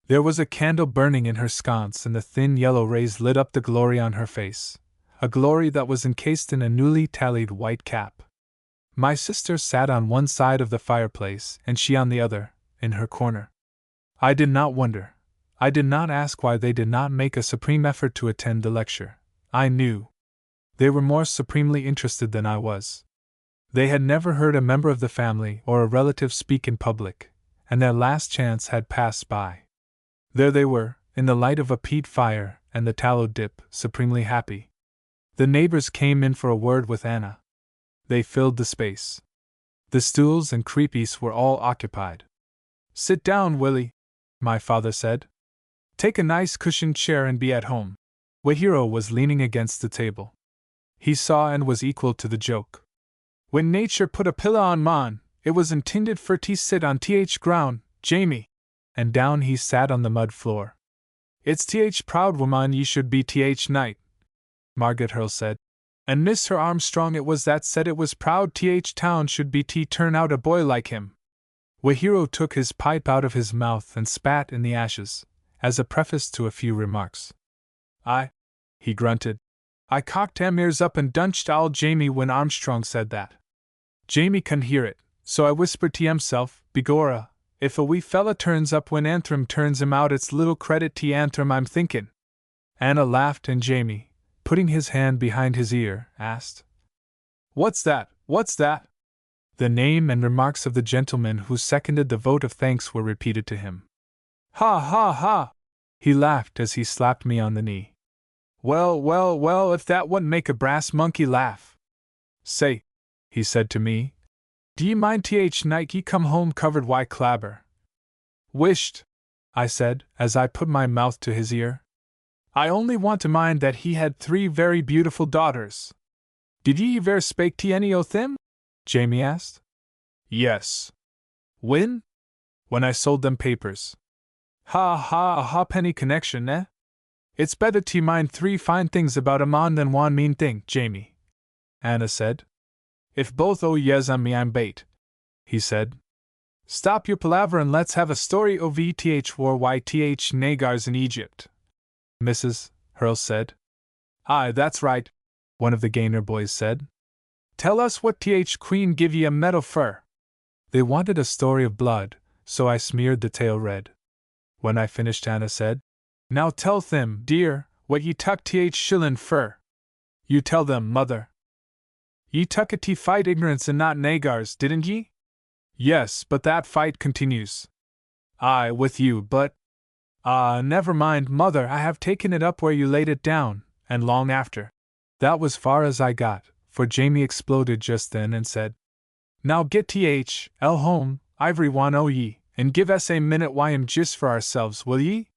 There was a candle burning in her sconce, and the thin yellow rays lit up the glory on her face, a glory that was encased in a newly tallied white cap. My sister sat on one side of the fireplace, and she on the other, in her corner. I did not wonder. I did not ask why they did not make a supreme effort to attend the lecture. I knew. They were more supremely interested than I was. They had never heard a member of the family or a relative speak in public, and their last chance had passed by. There they were, in the light of a peat fire and the tallow dip, supremely happy. The neighbors came in for a word with Anna. They filled the space. The stools and creepies were all occupied. "Sit down, Willie," my father said. "Take a nice cushioned chair and be at home." Wahiro was leaning against the table. He saw and was equal to the joke. "When nature put a pillow on man, it was intended for to sit on ground, Jamie." And down he sat on the mud floor. "It's proud woman ye should be night," Margaret Hurl said. "And Mr. Armstrong it was that said it was proud town should be turn out a boy like him." Wahiro took his pipe out of his mouth and spat in the ashes, as a preface to a few remarks. He grunted. "I cocked em ears up and dunched owl Jamie when Armstrong said that. Jamie can hear it, so I whispered to himself, begorra, if a wee fella turns up when Antrim turns him out it's little credit to Antrim I'm thinkin'." Anna laughed and Jamie, putting his hand behind his ear, asked, "What's that? What's that?" The name and remarks of the gentleman who seconded the vote of thanks were repeated to him. "Ha ha ha!" he laughed as he slapped me on the knee. Well, if that wouldn't make a brass monkey laugh. "Say," he said to me, "do ye mind night ye come home covered wi' clabber?" "Wisht," I said, as I put my mouth to his ear. "I only want to mind that he had 3 very beautiful daughters." "Did ye ever spake to any o' them?" Jamie asked. "Yes." "When?" "When I sold them papers." "Ha ha, a halfpenny connection, eh? It's better to mind 3 fine things about a mon than 1 mean thing, Jamie," Anna said. "If both o' yes on me I'm bait," he said. "Stop your palaver and let's have a story o' VTH war YTH Nagars in Egypt," Mrs. Hurl said. "Aye, that's right," one of the Gaynor boys said. "Tell us what Queen give ye a medal fur." They wanted a story of blood, so I smeared the tale red. When I finished, Anna said, "Now tell them, dear, what ye tuck shillin' fur." "You tell them, mother." "Ye tuck it to fight ignorance and not nagars, didn't ye?" "Yes, but that fight continues." "Aye, with you, but—" Never mind, mother, I have taken it up where you laid it down, and long after." That was far as I got, for Jamie exploded just then and said, "Now get home, ivory one o' ye, and give us a minute why'em just for ourselves, will ye?"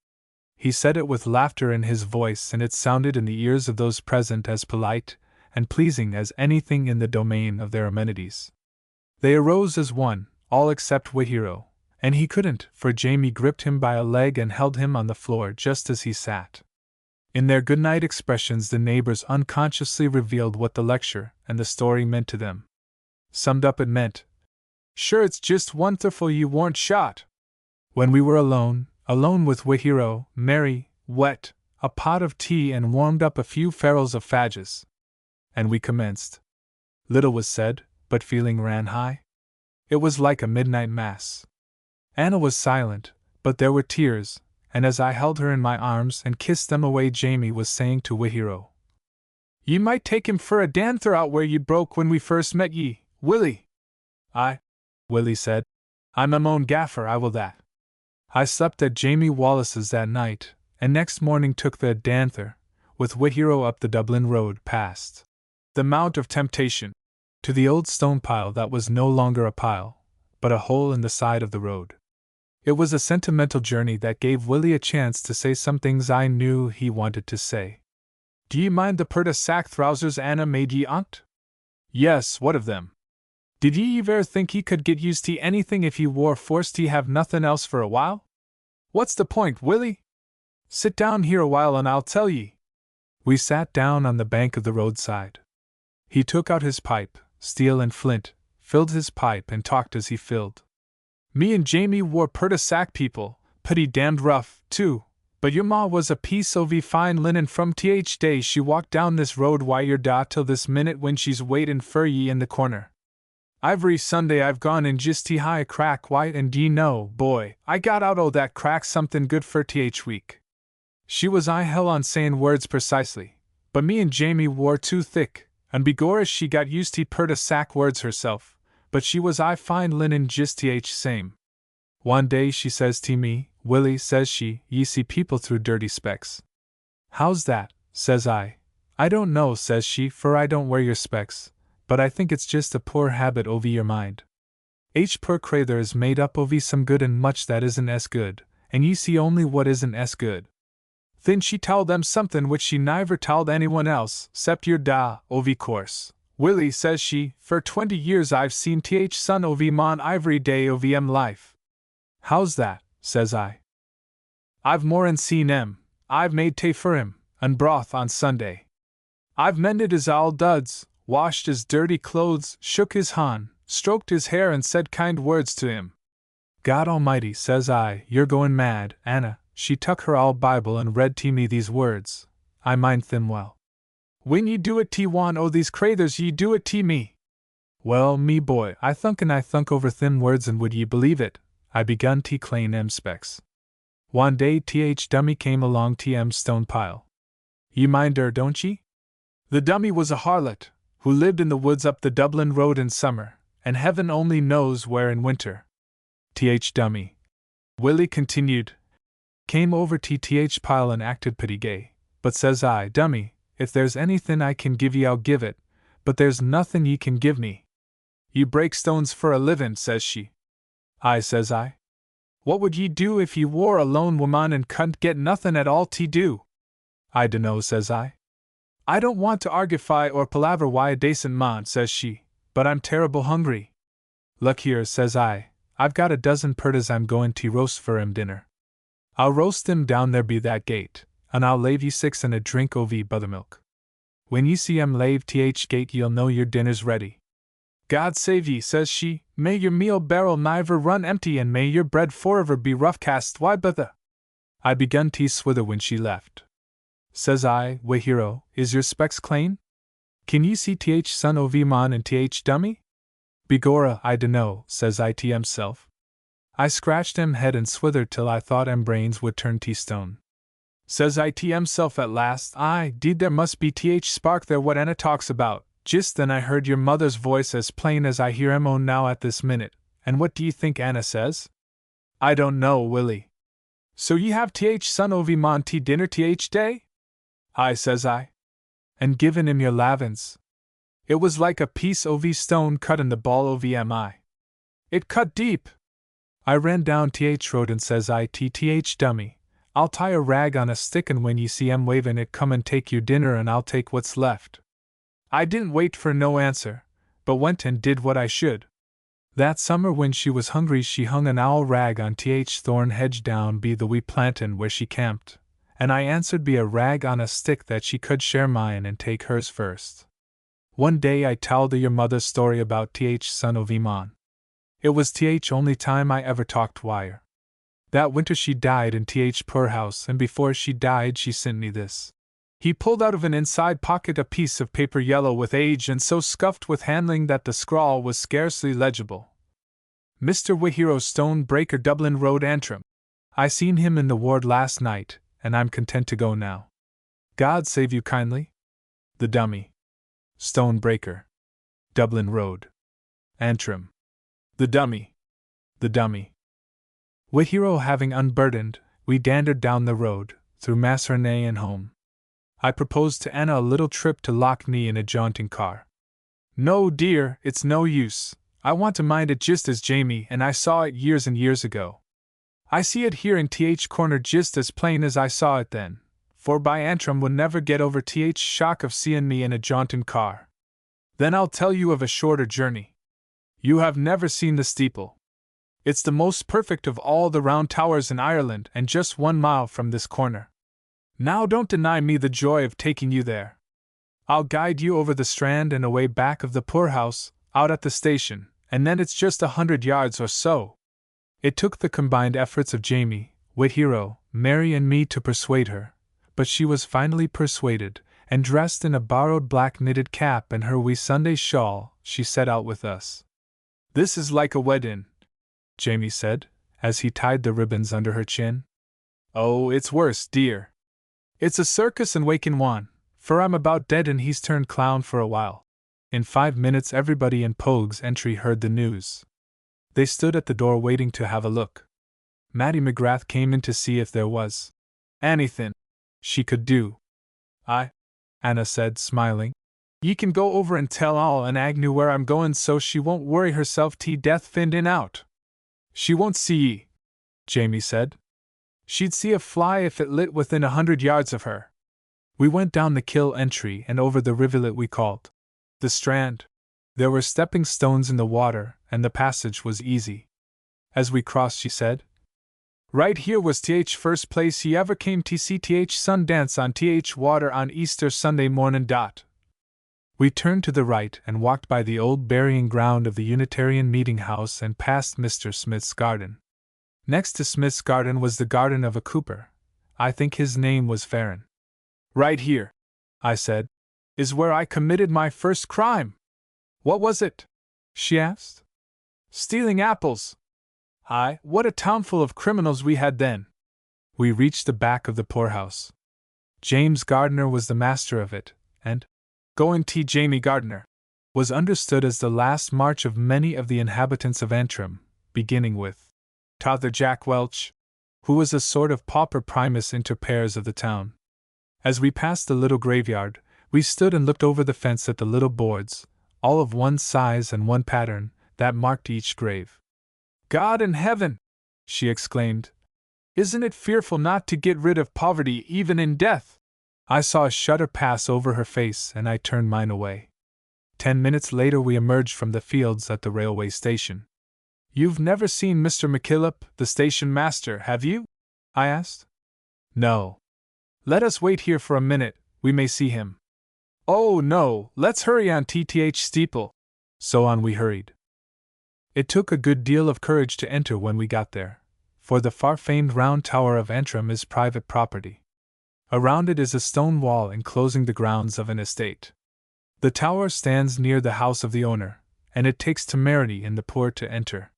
He said it with laughter in his voice, and it sounded in the ears of those present as polite and pleasing as anything in the domain of their amenities. They arose as one, all except Wahiro, and he couldn't, for Jamie gripped him by a leg and held him on the floor just as he sat. In their goodnight expressions, the neighbors unconsciously revealed what the lecture and the story meant to them. Summed up, it meant, "Sure, it's just wonderful you weren't shot." When we were alone with Wahiro, merry, wet, a pot of tea and warmed up a few ferrules of fadges. And we commenced. Little was said, but feeling ran high. It was like a midnight mass. Anna was silent, but there were tears, and as I held her in my arms and kissed them away, Jamie was saying to Wahiro, "Ye might take him for a danther out where ye broke when we first met ye, Willie." "Aye," Willie said. "I'm a own gaffer, I will that." I slept at Jamie Wallace's that night, and next morning took the danther, with Wahiro up the Dublin road past the Mount of Temptation, to the old stone pile that was no longer a pile, but a hole in the side of the road. It was a sentimental journey that gave Willie a chance to say some things I knew he wanted to say. "Do ye mind the purta sack trousers Anna made ye onct?" "Yes, what of them?" "Did ye ever think ye could get used to anything if ye wore forced to have nothing else for a while?" "What's the point, Willie?" "Sit down here a while and I'll tell ye." We sat down on the bank of the roadside. He took out his pipe, steel and flint, filled his pipe and talked as he filled. "Me and Jamie wore purta sack people, pretty damned rough, too, but your ma was a piece o' fine linen from day she walked down this road why your da till this minute when she's waitin' fer ye in the corner. Ivery Sunday I've gone in just to high a crack white, and d'ye know, boy, I got out o' that crack something good for week. She was I hell on sayin' words precisely, but me and Jamie wore too thick, and begorra she got used to purta sack words herself, but she was I fine linen just same. One day she says to me, "Willie," says she, "ye see people through dirty specks." "How's that?" says I, I don't know, says she, for I don't wear your specs, but I think it's just a poor habit over your mind. H per crather is made up of some good and much that isn't as good, and ye see only what isn't as good. Then she tell them something which she never told anyone else, cept your da, ovi course. Willie, says she, for 20 years I've seen th son ovi mon ivory day ovm life. How's that? Says I. I've more'n seen him. I've made tay for him, and broth on Sunday. I've mended his owl duds, washed his dirty clothes, shook his han, stroked his hair and said kind words to him. God Almighty, says I, you're going mad, Anna. She tuck her owl Bible and read to me these words. I mind them well. When ye do it to one o' these crathers ye do it to me. Well, me boy, I thunk over them words and would ye believe it, I begun to claim em specs. One day th dummy came along tm stone pile. Ye mind her, don't ye? The dummy was a harlot, who lived in the woods up the Dublin road in summer, and heaven only knows where in winter. Th dummy, Willie continued, came over to th pile and acted pretty gay, but says I, dummy, if there's anything I can give ye I'll give it, but there's nothing ye can give me. Ye break stones for a livin', says she. Aye, says I. What would ye do if ye wore a lone woman and couldn't get nothin' at all to do? I dunno, says I. I don't want to argufy or palaver why a dacent man, says she, but I'm terrible hungry. Look here, says I, I've got a dozen purtas I'm goin' to roast for 'em dinner. I'll roast 'em down there be that gate, and I'll lave ye 6 and a drink o' buttermilk. When ye see 'em lave th gate ye'll know your dinner's ready. God save ye, says she, may your meal barrel niver run empty and may your bread forever be rough cast why bother. I begun to swither when she left. Says I, we hero, is your specs clane? Can ye see th son o' mon and th dummy? Begorra, I dunno, says I to himself. I scratched em head and swithered till I thought em brains would turn to stone. Says I to himself at last, aye, deed there must be th spark there what Anna talks about. Just then I heard your mother's voice as plain as I hear em own now at this minute, and what do ye think Anna says? I don't know, Willie. So ye have th son o' mon tea dinner th day? Aye, says I. And given him your lavins. It was like a piece o' stone cut in the ball o' mi. It cut deep. I ran down th road and says I to th dummy, I'll tie a rag on a stick and when ye see em wavin' it come and take your dinner and I'll take what's left. I didn't wait for no answer, but went and did what I should. That summer when she was hungry she hung an owl rag on th thorn hedge down be the wee plantain where she camped, and I answered be a rag on a stick that she could share mine and take hers first. One day I told her your mother's story about th son o' mon. It was th only time I ever talked wire. That winter she died in th poorhouse and before she died she sent me this. He pulled out of an inside pocket a piece of paper yellow with age and so scuffed with handling that the scrawl was scarcely legible. Mr. Wihero Stone Breaker Dublin Road Antrim. I seen him in the ward last night, and I'm content to go now. God save you kindly. The dummy. Stone Breaker. Dublin Road. Antrim. The dummy. The dummy. Wihero having unburdened, we dandered down the road, through Massernay and home. I proposed to Anna a little trip to Lockney in a jaunting car. No, dear, it's no use. I want to mind it just as Jamie and I saw it years and years ago. I see it here in th corner just as plain as I saw it then, for by Antrim would never get over th shock of seeing me in a jaunting car. Then I'll tell you of a shorter journey. You have never seen the steeple. It's the most perfect of all the round towers in Ireland and just 1 mile from this corner. Now don't deny me the joy of taking you there. I'll guide you over the Strand and away back of the poorhouse, out at the station, and then it's just 100 yards or so. It took the combined efforts of Jamie, Wihero, Mary and me to persuade her, but she was finally persuaded, and dressed in a borrowed black knitted cap and her wee Sunday shawl, she set out with us. This is like a weddin', Jamie said, as he tied the ribbons under her chin. Oh, it's worse, dear. It's a circus and wakin' one, for I'm about dead and he's turned clown for a while. In 5 minutes everybody in Pogue's entry heard the news. They stood at the door waiting to have a look. Mattie McGrath came in to see if there was anything she could do. I Anna said, smiling. Ye can go over and tell all and Agnew where I'm goin' so she won't worry herself to death finned in out. She won't see ye, Jamie said. She'd see a fly if it lit within 100 yards of her. We went down the Kill entry and over the rivulet we called the Strand. There were stepping stones in the water, and the passage was easy. As we crossed, she said, Right here was first place ye ever came to see sun dance on water on Easter Sunday mornin'. We turned to the right and walked by the old burying ground of the Unitarian Meeting House and past Mr. Smith's garden. Next to Smith's garden was the garden of a cooper. I think his name was Farron. Right here, I said, is where I committed my first crime. What was it? She asked. Stealing apples. Aye, what a townful of criminals we had then. We reached the back of the poorhouse. James Gardner was the master of it, and going to Jamie Gardner was understood as the last march of many of the inhabitants of Antrim, beginning with Father Jack Welch, who was a sort of pauper primus inter pares of the town. As we passed the little graveyard, we stood and looked over the fence at the little boards, all of one size and one pattern, that marked each grave. God in heaven! She exclaimed. Isn't it fearful not to get rid of poverty even in death? I saw a shudder pass over her face and I turned mine away. 10 minutes later we emerged from the fields at the railway station. You've never seen Mr. McKillop, the station master, have you? I asked. No. Let us wait here for a minute, we may see him. Oh no, let's hurry on TTH steeple. So on we hurried. It took a good deal of courage to enter when we got there, for the far-famed Round Tower of Antrim is private property. Around it is a stone wall enclosing the grounds of an estate. The tower stands near the house of the owner, and it takes temerity in the poor to enter.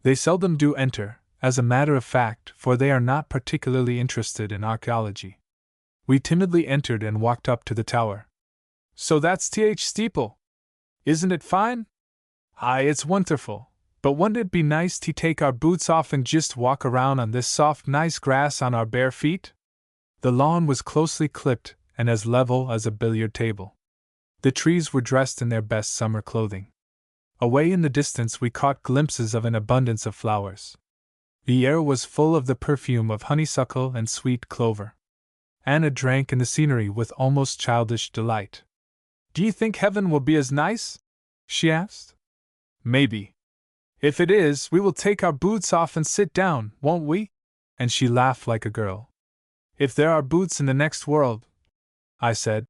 They seldom do enter, as a matter of fact, for they are not particularly interested in archaeology. We timidly entered and walked up to the tower. So that's TH steeple. Isn't it fine? Aye, it's wonderful, but wouldn't it be nice to take our boots off and just walk around on this soft, nice grass on our bare feet? The lawn was closely clipped and as level as a billiard table. The trees were dressed in their best summer clothing. Away in the distance we caught glimpses of an abundance of flowers. The air was full of the perfume of honeysuckle and sweet clover. Anna drank in the scenery with almost childish delight. Do you think heaven will be as nice? She asked. Maybe. If it is, we will take our boots off and sit down, won't we? And she laughed like a girl. If there are boots in the next world, I said,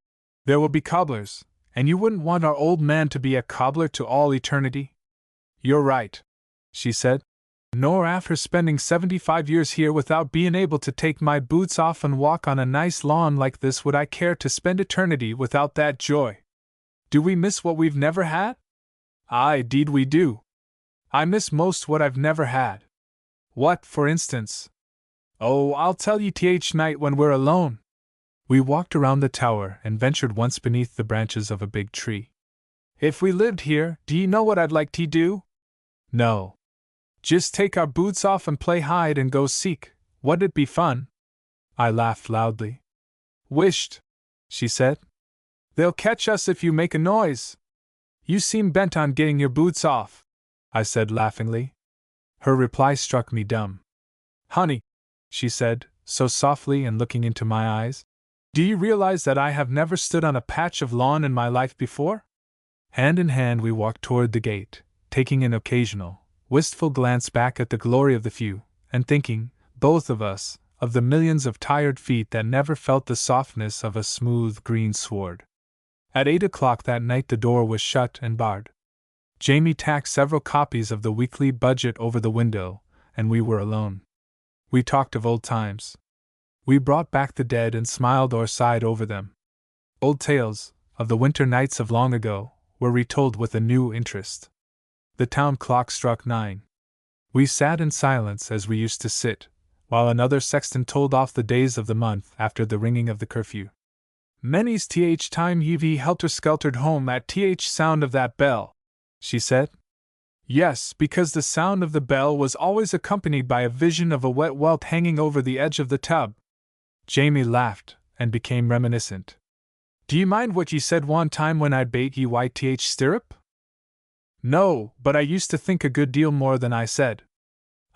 there will be cobblers, and you wouldn't want our old man to be a cobbler to all eternity? You're right, she said. Nor after spending 75 years here without being able to take my boots off and walk on a nice lawn like this would I care to spend eternity without that joy. Do we miss what we've never had? Aye, 'deed we do. I miss most what I've never had. What, for instance? Oh, I'll tell you night when we're alone. We walked around the tower and ventured once beneath the branches of a big tree. If we lived here, do you know what I'd like to do? No. Just take our boots off and play hide and go seek. Wouldn't it be fun? I laughed loudly. Wisht, she said. They'll catch us if you make a noise. You seem bent on getting your boots off, I said laughingly. Her reply struck me dumb. Honey, she said, so softly and looking into my eyes, do you realize that I have never stood on a patch of lawn in my life before? Hand in hand we walked toward the gate, taking an occasional, wistful glance back at the glory of the view, and thinking, both of us, of the millions of tired feet that never felt the softness of a smooth green sward. At 8 o'clock that night the door was shut and barred. Jamie tacked several copies of the weekly budget over the window, and we were alone. We talked of old times. We brought back the dead and smiled or sighed over them. Old tales, of the winter nights of long ago, were retold with a new interest. The town clock struck 9. We sat in silence as we used to sit, while another sexton told off the days of the month after the ringing of the curfew. Many's time you've helter-skeltered home at sound of that bell, she said. Yes, because the sound of the bell was always accompanied by a vision of a wet welt hanging over the edge of the tub. Jamie laughed, and became reminiscent. Do you mind what ye said one time when I bade ye YTH stirrup? No, but I used to think a good deal more than I said.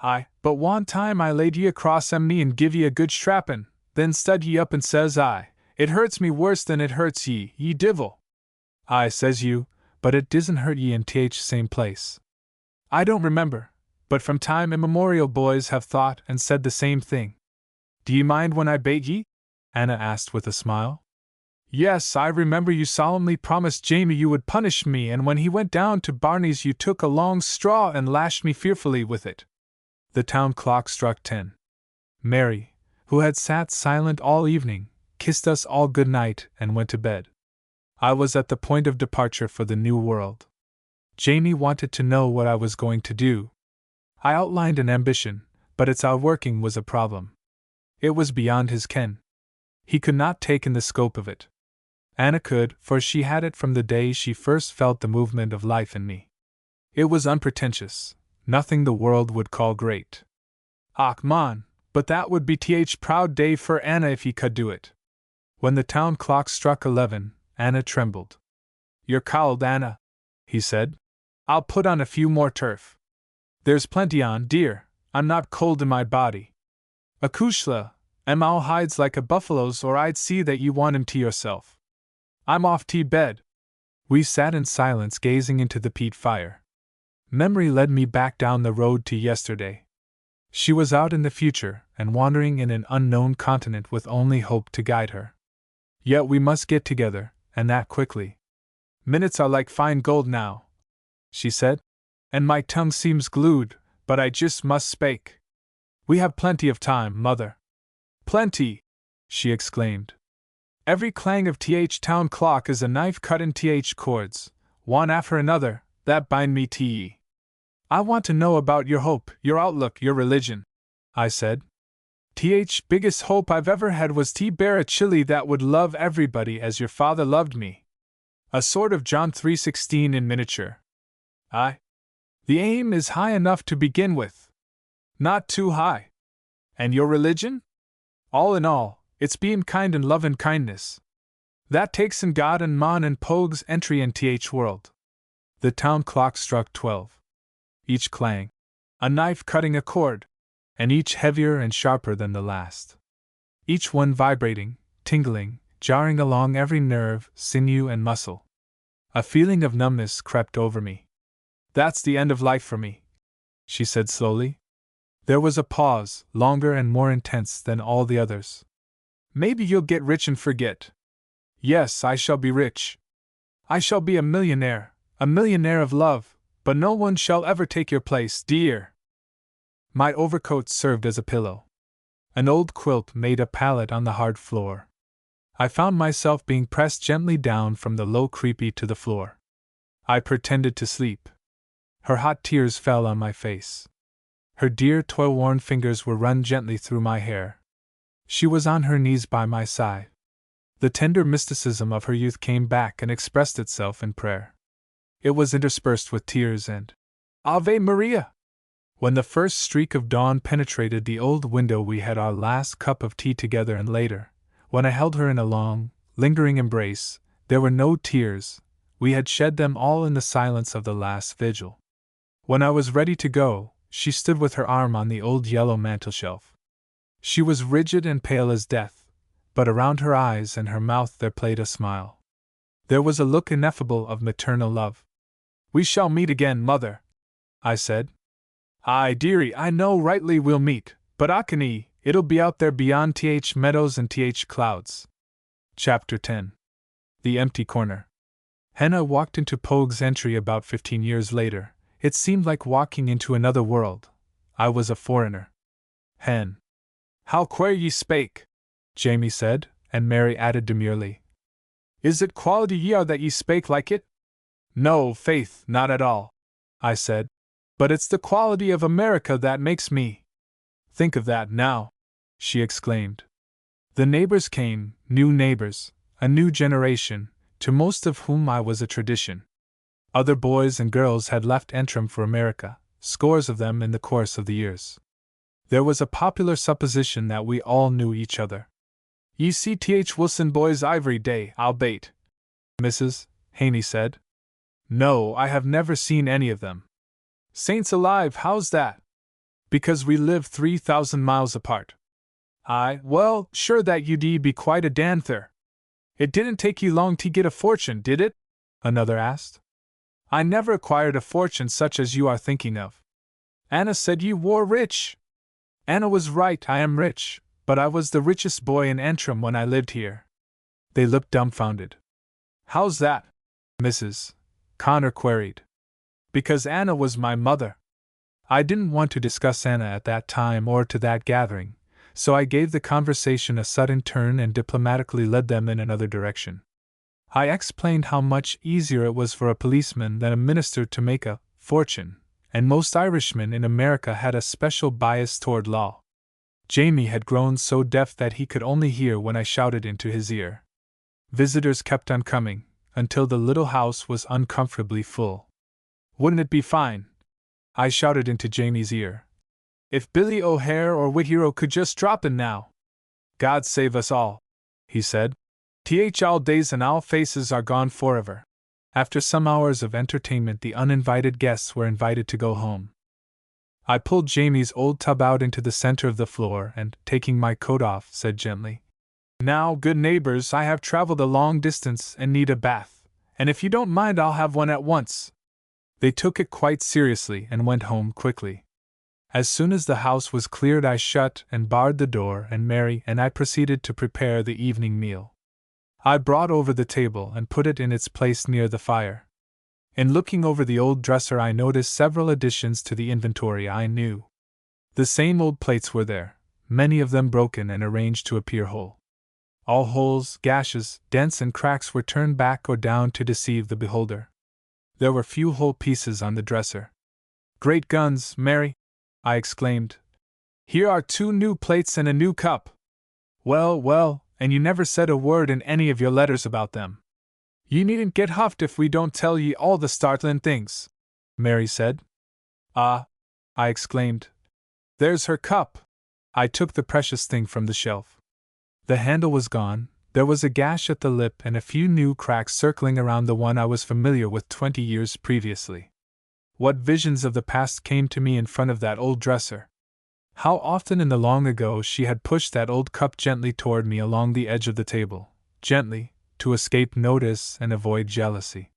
Aye, but one time I laid ye across knee and give ye a good strappin', then stud ye up and says I, it hurts me worse than it hurts ye, ye divil. Aye, says you, but it disn't hurt ye in same place. I don't remember, but from time immemorial boys have thought and said the same thing. Do ye mind when I bade ye? Anna asked with a smile. Yes, I remember you solemnly promised Jamie you would punish me, and when he went down to Barney's you took a long straw and lashed me fearfully with it. The town clock struck 10. Mary, who had sat silent all evening, kissed us all good night and went to bed. I was at the point of departure for the new world. Jamie wanted to know what I was going to do. I outlined an ambition, but its outworking was a problem. It was beyond his ken. He could not take in the scope of it. Anna could, for she had it from the day she first felt the movement of life in me. It was unpretentious, nothing the world would call great. Och man, but that would be proud day for Anna if he could do it. When the town clock struck 11, Anna trembled. You're cowled, Anna, he said. I'll put on a few more turf. There's plenty on, dear, I'm not cold in my body. Akushla, am all hides like a buffalo's, or I'd see that you want him to yourself. I'm off to bed. We sat in silence gazing into the peat fire. Memory led me back down the road to yesterday. She was out in the future and wandering in an unknown continent with only hope to guide her. Yet we must get together, and that quickly. Minutes are like fine gold now, she said, and my tongue seems glued, but I just must spake. We have plenty of time, mother. Plenty, she exclaimed. Every clang of town clock is a knife cut in chords, one after another, that bind me to ye. I want to know about your hope, your outlook, your religion, I said. Biggest hope I've ever had was to bear a chili that would love everybody as your father loved me. A sort of John 3:16 in miniature. Aye. The aim is high enough to begin with. Not too high. And your religion? All in all, it's being kind and love and kindness. That takes in God and man and Pogue's entry in world. The town clock struck 12. Each clang, a knife cutting a chord, and each heavier and sharper than the last. Each one vibrating, tingling, jarring along every nerve, sinew, and muscle. A feeling of numbness crept over me. That's the end of life for me, she said slowly. There was a pause, longer and more intense than all the others. Maybe you'll get rich and forget. Yes, I shall be rich. I shall be a millionaire of love, but no one shall ever take your place, dear. My overcoat served as a pillow. An old quilt made a pallet on the hard floor. I found myself being pressed gently down from the low creepy to the floor. I pretended to sleep. Her hot tears fell on my face. Her dear toil-worn fingers were run gently through my hair. She was on her knees by my side. The tender mysticism of her youth came back and expressed itself in prayer. It was interspersed with tears and Ave Maria! When the first streak of dawn penetrated the old window we had our last cup of tea together, and later, when I held her in a long, lingering embrace, there were no tears, we had shed them all in the silence of the last vigil. When I was ready to go, she stood with her arm on the old yellow mantelshelf. She was rigid and pale as death, but around her eyes and her mouth there played a smile. There was a look ineffable of maternal love. We shall meet again, mother, I said. Aye, dearie, I know rightly we'll meet, but Akani, it'll be out there beyond meadows and clouds. Chapter 10. The Empty Corner. Henna walked into Pogue's entry about 15 years later. It seemed like walking into another world. I was a foreigner. Hen. How queer ye spake, Jamie said, and Mary added demurely. Is it quality ye are that ye spake like it? No, faith, not at all, I said. But it's the quality of America that makes me. Think of that now, she exclaimed. The neighbors came, new neighbors, a new generation, to most of whom I was a tradition. Other boys and girls had left Antrim for America, scores of them in the course of the years. There was a popular supposition that we all knew each other. Ye see Th Wilson boys ivory day, I'll bait. Mrs. Haney said. No, I have never seen any of them. Saints alive, how's that? Because we live 3,000 miles apart. Well, sure that you'd be quite a danther. It didn't take you long to get a fortune, did it? Another asked. I never acquired a fortune such as you are thinking of. Anna said you were rich. Anna was right, I am rich, but I was the richest boy in Antrim when I lived here. They looked dumbfounded. How's that? Mrs. Connor queried. Because Anna was my mother. I didn't want to discuss Anna at that time or to that gathering, so I gave the conversation a sudden turn and diplomatically led them in another direction. I explained how much easier it was for a policeman than a minister to make a fortune, and most Irishmen in America had a special bias toward law. Jamie had grown so deaf that he could only hear when I shouted into his ear. Visitors kept on coming, until the little house was uncomfortably full. Wouldn't it be fine? I shouted into Jamie's ear. If Billy O'Hare or Whitehero could just drop in now. God save us all, he said. All days and all faces are gone forever. After some hours of entertainment, the uninvited guests were invited to go home. I pulled Jamie's old tub out into the center of the floor and, taking my coat off, said gently, Now, good neighbors, I have traveled a long distance and need a bath, and if you don't mind, I'll have one at once. They took it quite seriously and went home quickly. As soon as the house was cleared, I shut and barred the door, and Mary and I proceeded to prepare the evening meal. I brought over the table and put it in its place near the fire. In looking over the old dresser, I noticed several additions to the inventory I knew. The same old plates were there, many of them broken and arranged to appear whole. All holes, gashes, dents, and cracks were turned back or down to deceive the beholder. There were few whole pieces on the dresser. Great guns, Mary! I exclaimed. Here are 2 new plates and a new cup. Well, and you never said a word in any of your letters about them. You needn't get huffed if we don't tell ye all the startlin' things, Mary said. Ah, I exclaimed. There's her cup. I took the precious thing from the shelf. The handle was gone, there was a gash at the lip and a few new cracks circling around the one I was familiar with 20 years previously. What visions of the past came to me in front of that old dresser! How often in the long ago she had pushed that old cup gently toward me along the edge of the table, gently, to escape notice and avoid jealousy.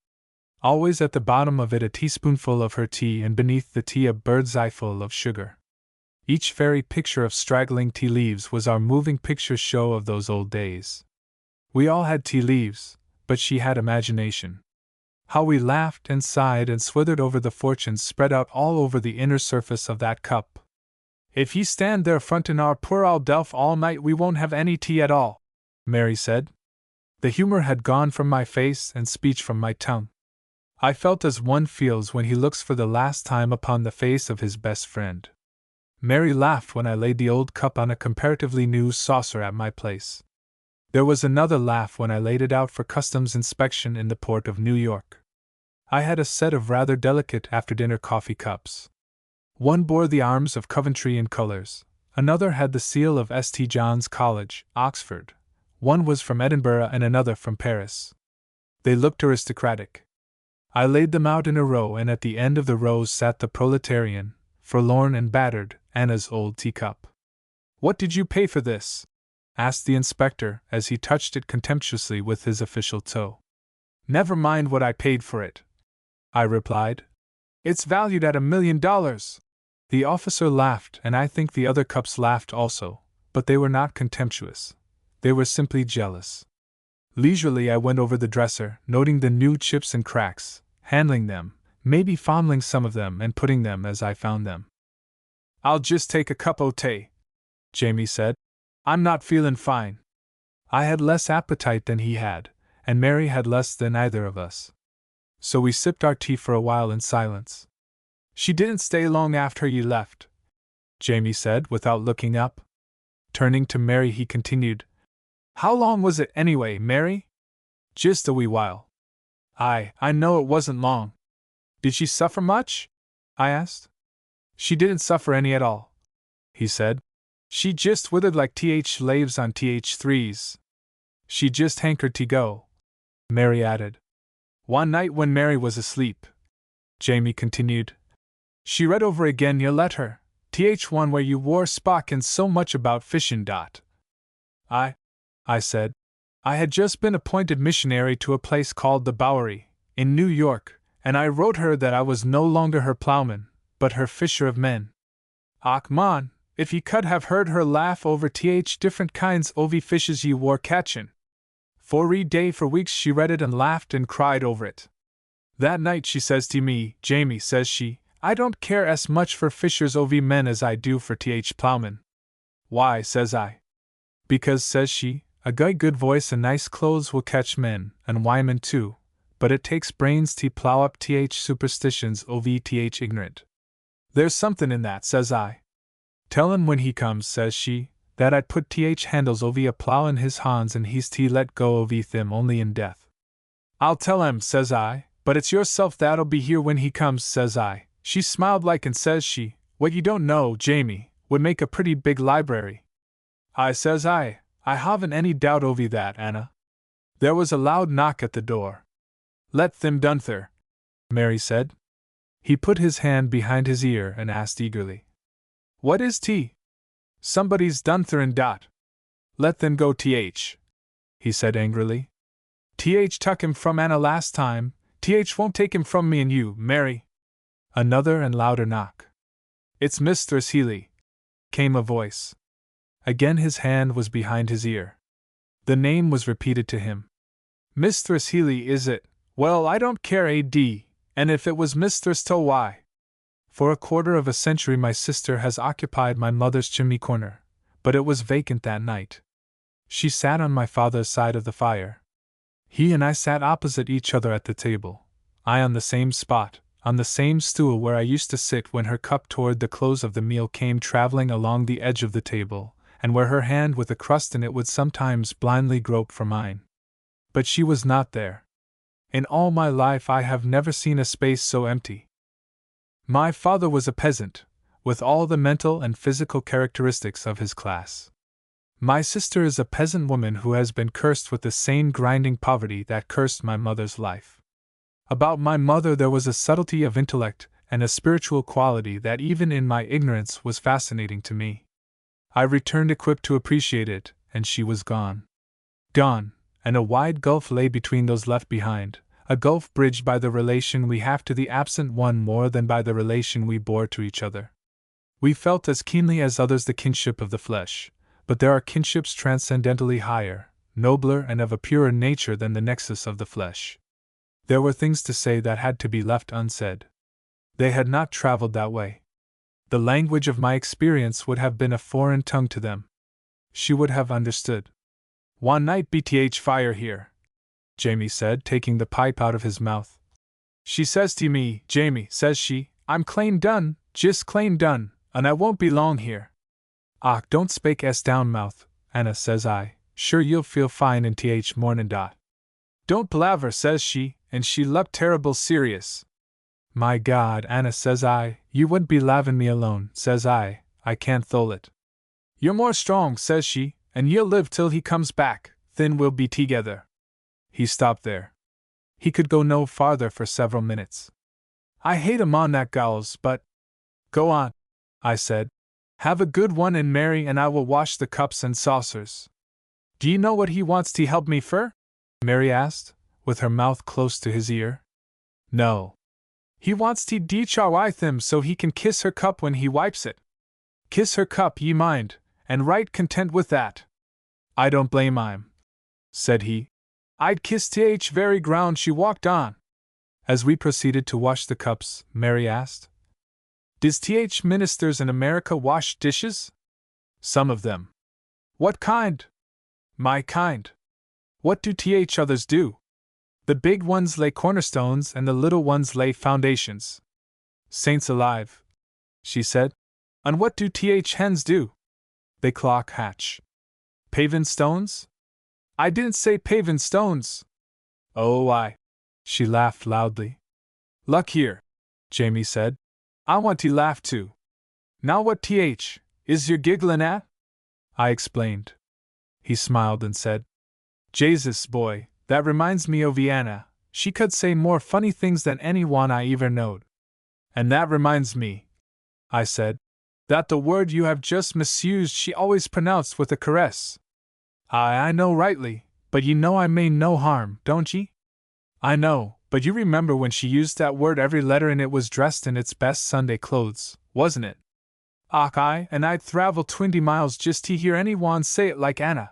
Always at the bottom of it a teaspoonful of her tea, and beneath the tea a bird's eyeful of sugar. Each fairy picture of straggling tea leaves was our moving picture show of those old days. We all had tea leaves, but she had imagination. How we laughed and sighed and swithered over the fortunes spread out all over the inner surface of that cup. If ye stand there frontin' our poor old Delph all night, we won't have any tea at all, Mary said. The humor had gone from my face and speech from my tongue. I felt as one feels when he looks for the last time upon the face of his best friend. Mary laughed when I laid the old cup on a comparatively new saucer at my place. There was another laugh when I laid it out for customs inspection in the port of New York. I had a set of rather delicate after-dinner coffee cups. One bore the arms of Coventry in colors, another had the seal of St. John's College, Oxford, one was from Edinburgh and another from Paris. They looked aristocratic. I laid them out in a row, and at the end of the rows sat the proletarian, forlorn and battered, Anna's old teacup. What did you pay for this? Asked the inspector as he touched it contemptuously with his official toe. Never mind what I paid for it, I replied. It's valued at $1 million. The officer laughed, and I think the other cups laughed also, but they were not contemptuous. They were simply jealous. Leisurely I went over the dresser, noting the new chips and cracks, handling them, maybe fondling some of them and putting them as I found them. I'll just take a cup o' tea, Jamie said. I'm not feelin' fine. I had less appetite than he had, and Mary had less than either of us. So we sipped our tea for a while in silence. She didn't stay long after you left, Jamie said without looking up. Turning to Mary he continued, How long was it anyway, Mary? Just a wee while. I know it wasn't long. Did she suffer much? I asked. She didn't suffer any at all, he said. She just withered like th laves on th3s. She just hankered to go, Mary added. One night when Mary was asleep, Jamie continued, she read over again your letter, th1 where you wore Spock and so much about fishing. I said. I had just been appointed missionary to a place called the Bowery, in New York, and I wrote her that I was no longer her plowman, but her fisher of men. Och man, if ye could have heard her laugh over th different kinds of fishes ye wore catchin'. For a day for weeks she read it and laughed and cried over it. That night she says to me, Jamie, says she, I don't care as much for fishers of men as I do for th plowmen. Why, says I. Because, says she, a good voice and nice clothes will catch men, and women too, but it takes brains to plow up th superstitions of th ignorant. There's something in that, says I. Tell him when he comes, says she, that I'd put th handles over a plow in his hands and he's to let go of them only in death. I'll tell him, says I, but it's yourself that'll be here when he comes, says I. She smiled like and says she, what you don't know, Jamie, would make a pretty big library. Says I haven't any doubt over that, Anna. There was a loud knock at the door. Let them Dunther, Mary said. He put his hand behind his ear and asked eagerly, what is tea? Somebody's Dunther and dot. Let them go th, he said angrily. Th took him from Anna last time, th won't take him from me and you, Mary. Another and louder knock. It's Mistress Healy, came a voice. Again his hand was behind his ear. The name was repeated to him. Mistress Healy, is it? Well, I don't care and if it was Mistress To why? For a quarter of a century my sister has occupied my mother's chimney corner, but it was vacant that night. She sat on my father's side of the fire. He and I sat opposite each other at the table, I on the same spot, on the same stool where I used to sit when her cup toward the close of the meal came traveling along the edge of the table, and where her hand with a crust in it would sometimes blindly grope for mine. But she was not there. In all my life I have never seen a space so empty. My father was a peasant, with all the mental and physical characteristics of his class. My sister is a peasant woman who has been cursed with the same grinding poverty that cursed my mother's life. About my mother there was a subtlety of intellect and a spiritual quality that even in my ignorance was fascinating to me. I returned equipped to appreciate it, and she was gone. Gone, and a wide gulf lay between those left behind, a gulf bridged by the relation we have to the absent one more than by the relation we bore to each other. We felt as keenly as others the kinship of the flesh, but there are kinships transcendently higher, nobler and of a purer nature than the nexus of the flesh. There were things to say that had to be left unsaid. They had not traveled that way. The language of my experience would have been a foreign tongue to them. She would have understood. One night bth fire here, Jamie said, taking the pipe out of his mouth. She says to me, Jamie, says she, I'm clane done, just clane done, and I won't be long here. Och, don't spake s down mouth, Anna, says I, sure you'll feel fine in th mornin' dot. Don't palaver, says she, and she looked terrible serious. My God, Anna, says I, you wouldn't be lavin' me alone, says I can't thole it. You're more strong, says she, and you'll live till he comes back, then we'll be together. He stopped there. He could go no farther for several minutes. I hate him on that gals, but... Go on, I said. Have a good one and Mary and I will wash the cups and saucers. Do you know what he wants to help me for? Mary asked, with her mouth close to his ear. No. He wants to deach our with him so he can kiss her cup when he wipes it. Kiss her cup, ye mind, and right content with that. I don't blame him, said he. I'd kiss th very ground she walked on. As we proceeded to wash the cups, Mary asked, Does th ministers in America wash dishes? Some of them. What kind? My kind. What do th others do? The big ones lay cornerstones and the little ones lay foundations. Saints alive, she said. And what do th hens do? They clock hatch. Pavin' stones? I didn't say pavin' stones. Oh, she laughed loudly. Look here, Jamie said. I want to laugh too. Now what th is yer gigglin' at? I explained. He smiled and said, Jesus, boy, that reminds me of Anna. She could say more funny things than anyone I ever knowed. And that reminds me, I said, that the word you have just misused she always pronounced with a caress. I know rightly, but ye know I mean no harm, don't ye? I know, but you remember when she used that word every letter and it was dressed in its best Sunday clothes, wasn't it? Och, and I'd travel 20 miles just to hear any one say it like Anna.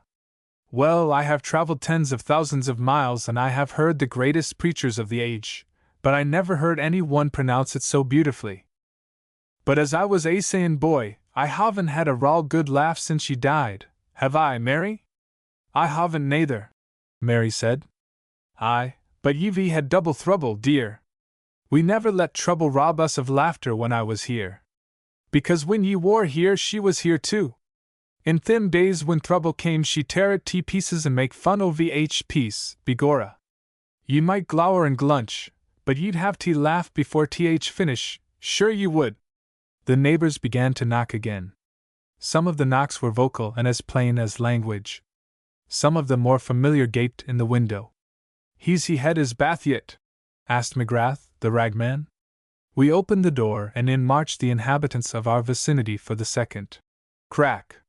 Well, I have traveled tens of thousands of miles and I have heard the greatest preachers of the age, but I never heard any one pronounce it so beautifully. But as I was sayin', boy, I haven't had a raw good laugh since she died, have I, Mary? I haven't neither, Mary said. Aye, but ye've had double trouble, dear. We never let trouble rob us of laughter when I was here. Because when ye were here she was here too. In them days when trouble came she tear it to pieces and make fun o' vh piece, begorra. Ye might glower and glunch, but ye'd have to laugh before finish, sure ye would. The neighbors began to knock again. Some of the knocks were vocal and as plain as language. Some of them more familiar gaped in the window. He's he had his bath yet? Asked McGrath, the ragman. We opened the door and in marched the inhabitants of our vicinity for the second crack.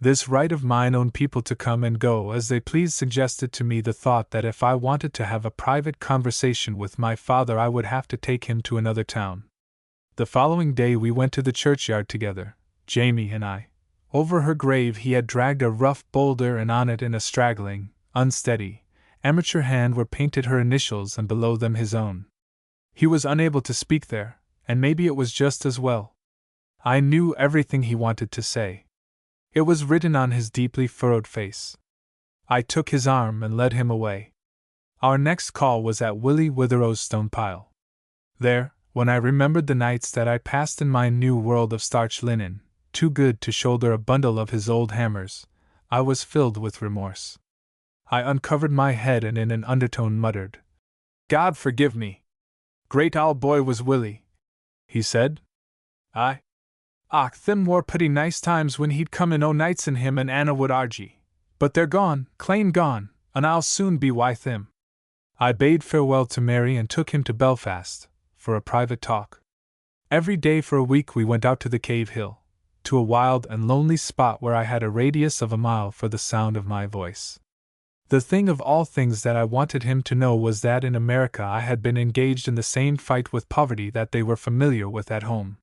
This right of mine own people to come and go as they pleased suggested to me the thought that if I wanted to have a private conversation with my father I would have to take him to another town. The following day we went to the churchyard together, Jamie and I. Over her grave he had dragged a rough boulder and on it in a straggling, unsteady, amateur hand were painted her initials and below them his own. He was unable to speak there, and maybe it was just as well. I knew everything he wanted to say. It was written on his deeply furrowed face. I took his arm and led him away. Our next call was at Willie Witherow's stone pile. There, when I remembered the nights that I passed in my new world of starched linen, too good to shoulder a bundle of his old hammers, I was filled with remorse. I uncovered my head and in an undertone muttered, God forgive me. Great old boy was Willie, he said. Och, them were pretty nice times when he'd come in o' nights and him and Anna would argy. But they're gone, clane gone, and I'll soon be with him. I bade farewell to Mary and took him to Belfast, for a private talk. Every day for a week we went out to the Cave Hill, to a wild and lonely spot where I had a radius of a mile for the sound of my voice. The thing of all things that I wanted him to know was that in America I had been engaged in the same fight with poverty that they were familiar with at home.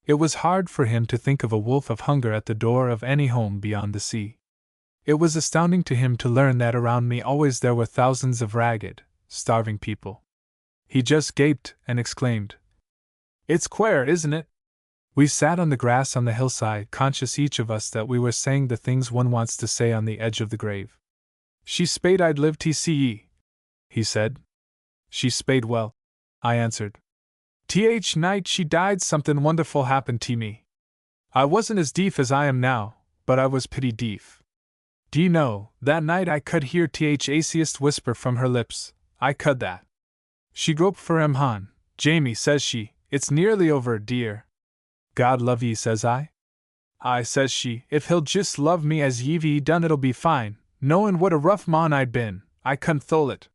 It was hard for him to think of a wolf of hunger at the door of any home beyond the sea. It was astounding to him to learn that around me always there were thousands of ragged, starving people. He just gaped and exclaimed, It's queer, isn't it? We sat on the grass on the hillside, conscious each of us that we were saying the things one wants to say on the edge of the grave. She spade I'd live to see ye, he said. She spade well, I answered. Night she died something wonderful happened to me. I wasn't as deef as I am now, but I was pretty deef. D'ye know, that night I could hear aciest whisper from her lips, I could that. She groped for Han. Jamie, says she, it's nearly over, dear. God love ye, says I. Aye, says she, if he'll just love me as ye've done it'll be fine, knowin' what a rough mon I'd been, I couldn't thole it.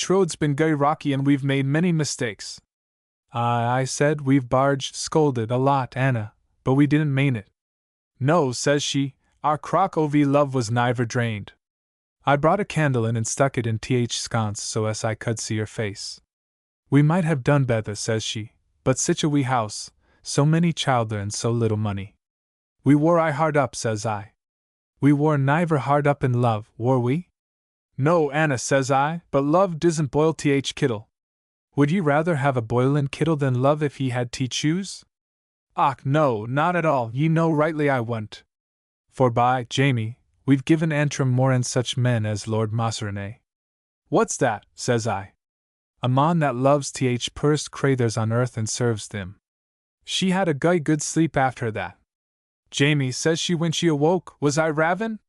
Road's been gay rocky and we've made many mistakes. I said, we've barged, scolded a lot, Anna, but we didn't mean it. No, says she, our crock o' love was niver drained. I brought a candle in and stuck it in sconce so as I could see her face. We might have done better, says she, but sich a wee house, so many children and so little money. We wore hard up, says I. We wore niver hard up in love, wore we? No, Anna, says I, but love doesn't boil kittle. Would ye rather have a boilin' kittle than love if ye had to choose? Och, no, not at all, ye know rightly I wouldn't. For by Jamie, we've given Antrim more'n such men as Lord Mosserenay. What's that, says I? A mon that loves purst crathers on earth and serves them. She had a good sleep after that. Jamie, says she when she awoke, was I ravin'?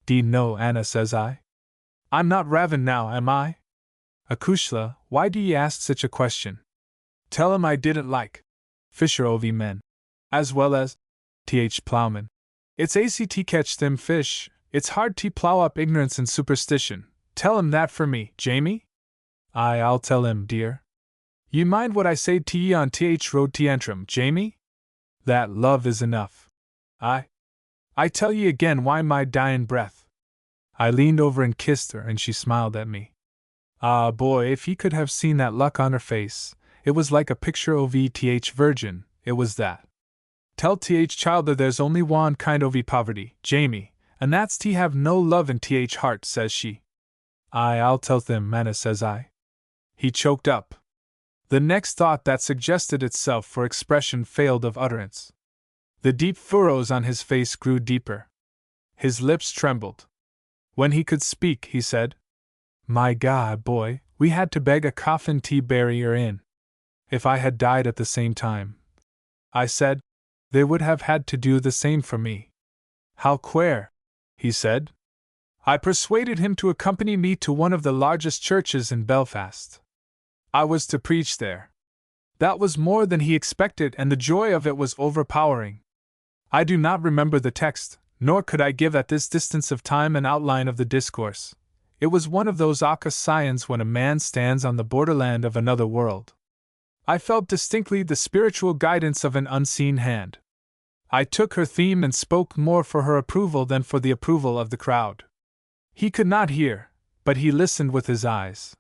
D'ye know, Anna, says I. I'm not ravin' now, am I? Acushla, why do ye ask such a question? Tell him I didn't like Fisher o' men, as well as Plowman. It's ACT catch them fish, it's hard to plow up ignorance and superstition. Tell him that for me, Jamie? Aye, I'll tell him, dear. You mind what I say to ye on th road to Antrim, Jamie? That love is enough. I tell ye again why my dyin' breath. I leaned over and kissed her, and she smiled at me. Ah, boy, if he could have seen that look on her face, it was like a picture of th virgin, it was that. Tell th child that there's only one kind of poverty, Jamie, and that's to have no love in th heart, says she. Aye, I'll tell them, manna, says I. He choked up. The next thought that suggested itself for expression failed of utterance. The deep furrows on his face grew deeper. His lips trembled. When he could speak, he said, My God, boy, we had to beg a coffin to bury her in. If I had died at the same time, I said, they would have had to do the same for me. How queer, he said. I persuaded him to accompany me to one of the largest churches in Belfast. I was to preach there. That was more than he expected, and the joy of it was overpowering. I do not remember the text, nor could I give at this distance of time an outline of the discourse. It was one of those occasions when a man stands on the borderland of another world. I felt distinctly the spiritual guidance of an unseen hand. I took her theme and spoke more for her approval than for the approval of the crowd. He could not hear, but he listened with his eyes.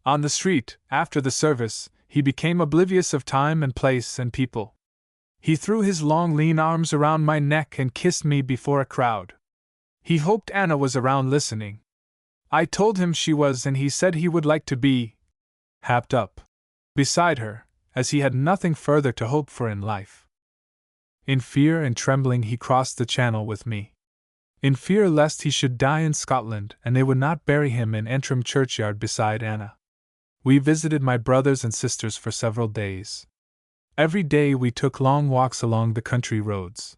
On the street, after the service, he became oblivious of time and place and people. He threw his long lean arms around my neck and kissed me before a crowd. He hoped Anna was around listening. I told him she was, and he said he would like to be happed up beside her, as he had nothing further to hope for in life. In fear and trembling he crossed the channel with me. In fear lest he should die in Scotland and they would not bury him in Antrim churchyard beside Anna. We visited my brothers and sisters for several days. Every day we took long walks along the country roads.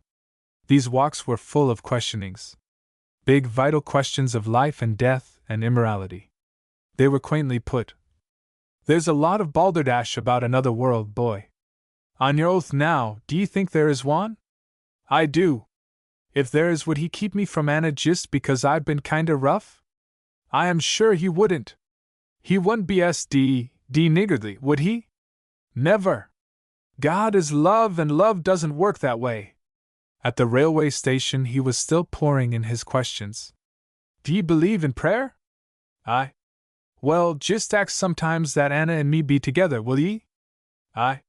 These walks were full of questionings. Big vital questions of life and death and immorality. They were quaintly put. There's a lot of balderdash about another world, boy. On your oath now, do ye think there is one? I do. If there is, would he keep me from Anna just because I've been kinda rough? I am sure he wouldn't. He wouldn't be S.D. niggardly, would he? Never. God is love, and love doesn't work that way. At the railway station he was still pouring in his questions. Do ye believe in prayer? Aye. Well, just ask sometimes that Anna and me be together, will ye? Aye.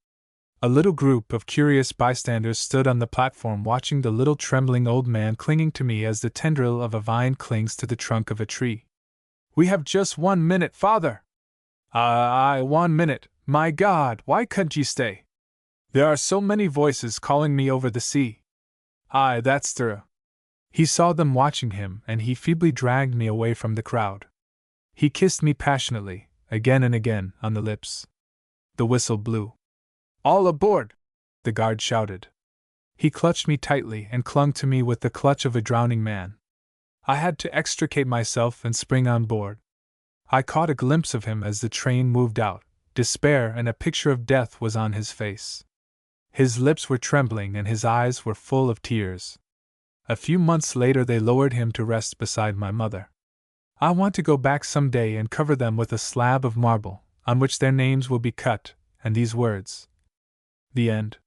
A little group of curious bystanders stood on the platform watching the little trembling old man clinging to me as the tendril of a vine clings to the trunk of a tree. We have just 1 minute, father. Aye, 1 minute. My God, why couldn't ye stay? There are so many voices calling me over the sea. Aye, that's true. He saw them watching him, and he feebly dragged me away from the crowd. He kissed me passionately, again and again, on the lips. The whistle blew. All aboard! The guard shouted. He clutched me tightly and clung to me with the clutch of a drowning man. I had to extricate myself and spring on board. I caught a glimpse of him as the train moved out. Despair and a picture of death was on his face. His lips were trembling and his eyes were full of tears. A few months later they lowered him to rest beside my mother. I want to go back some day and cover them with a slab of marble, on which their names will be cut, and these words: The End.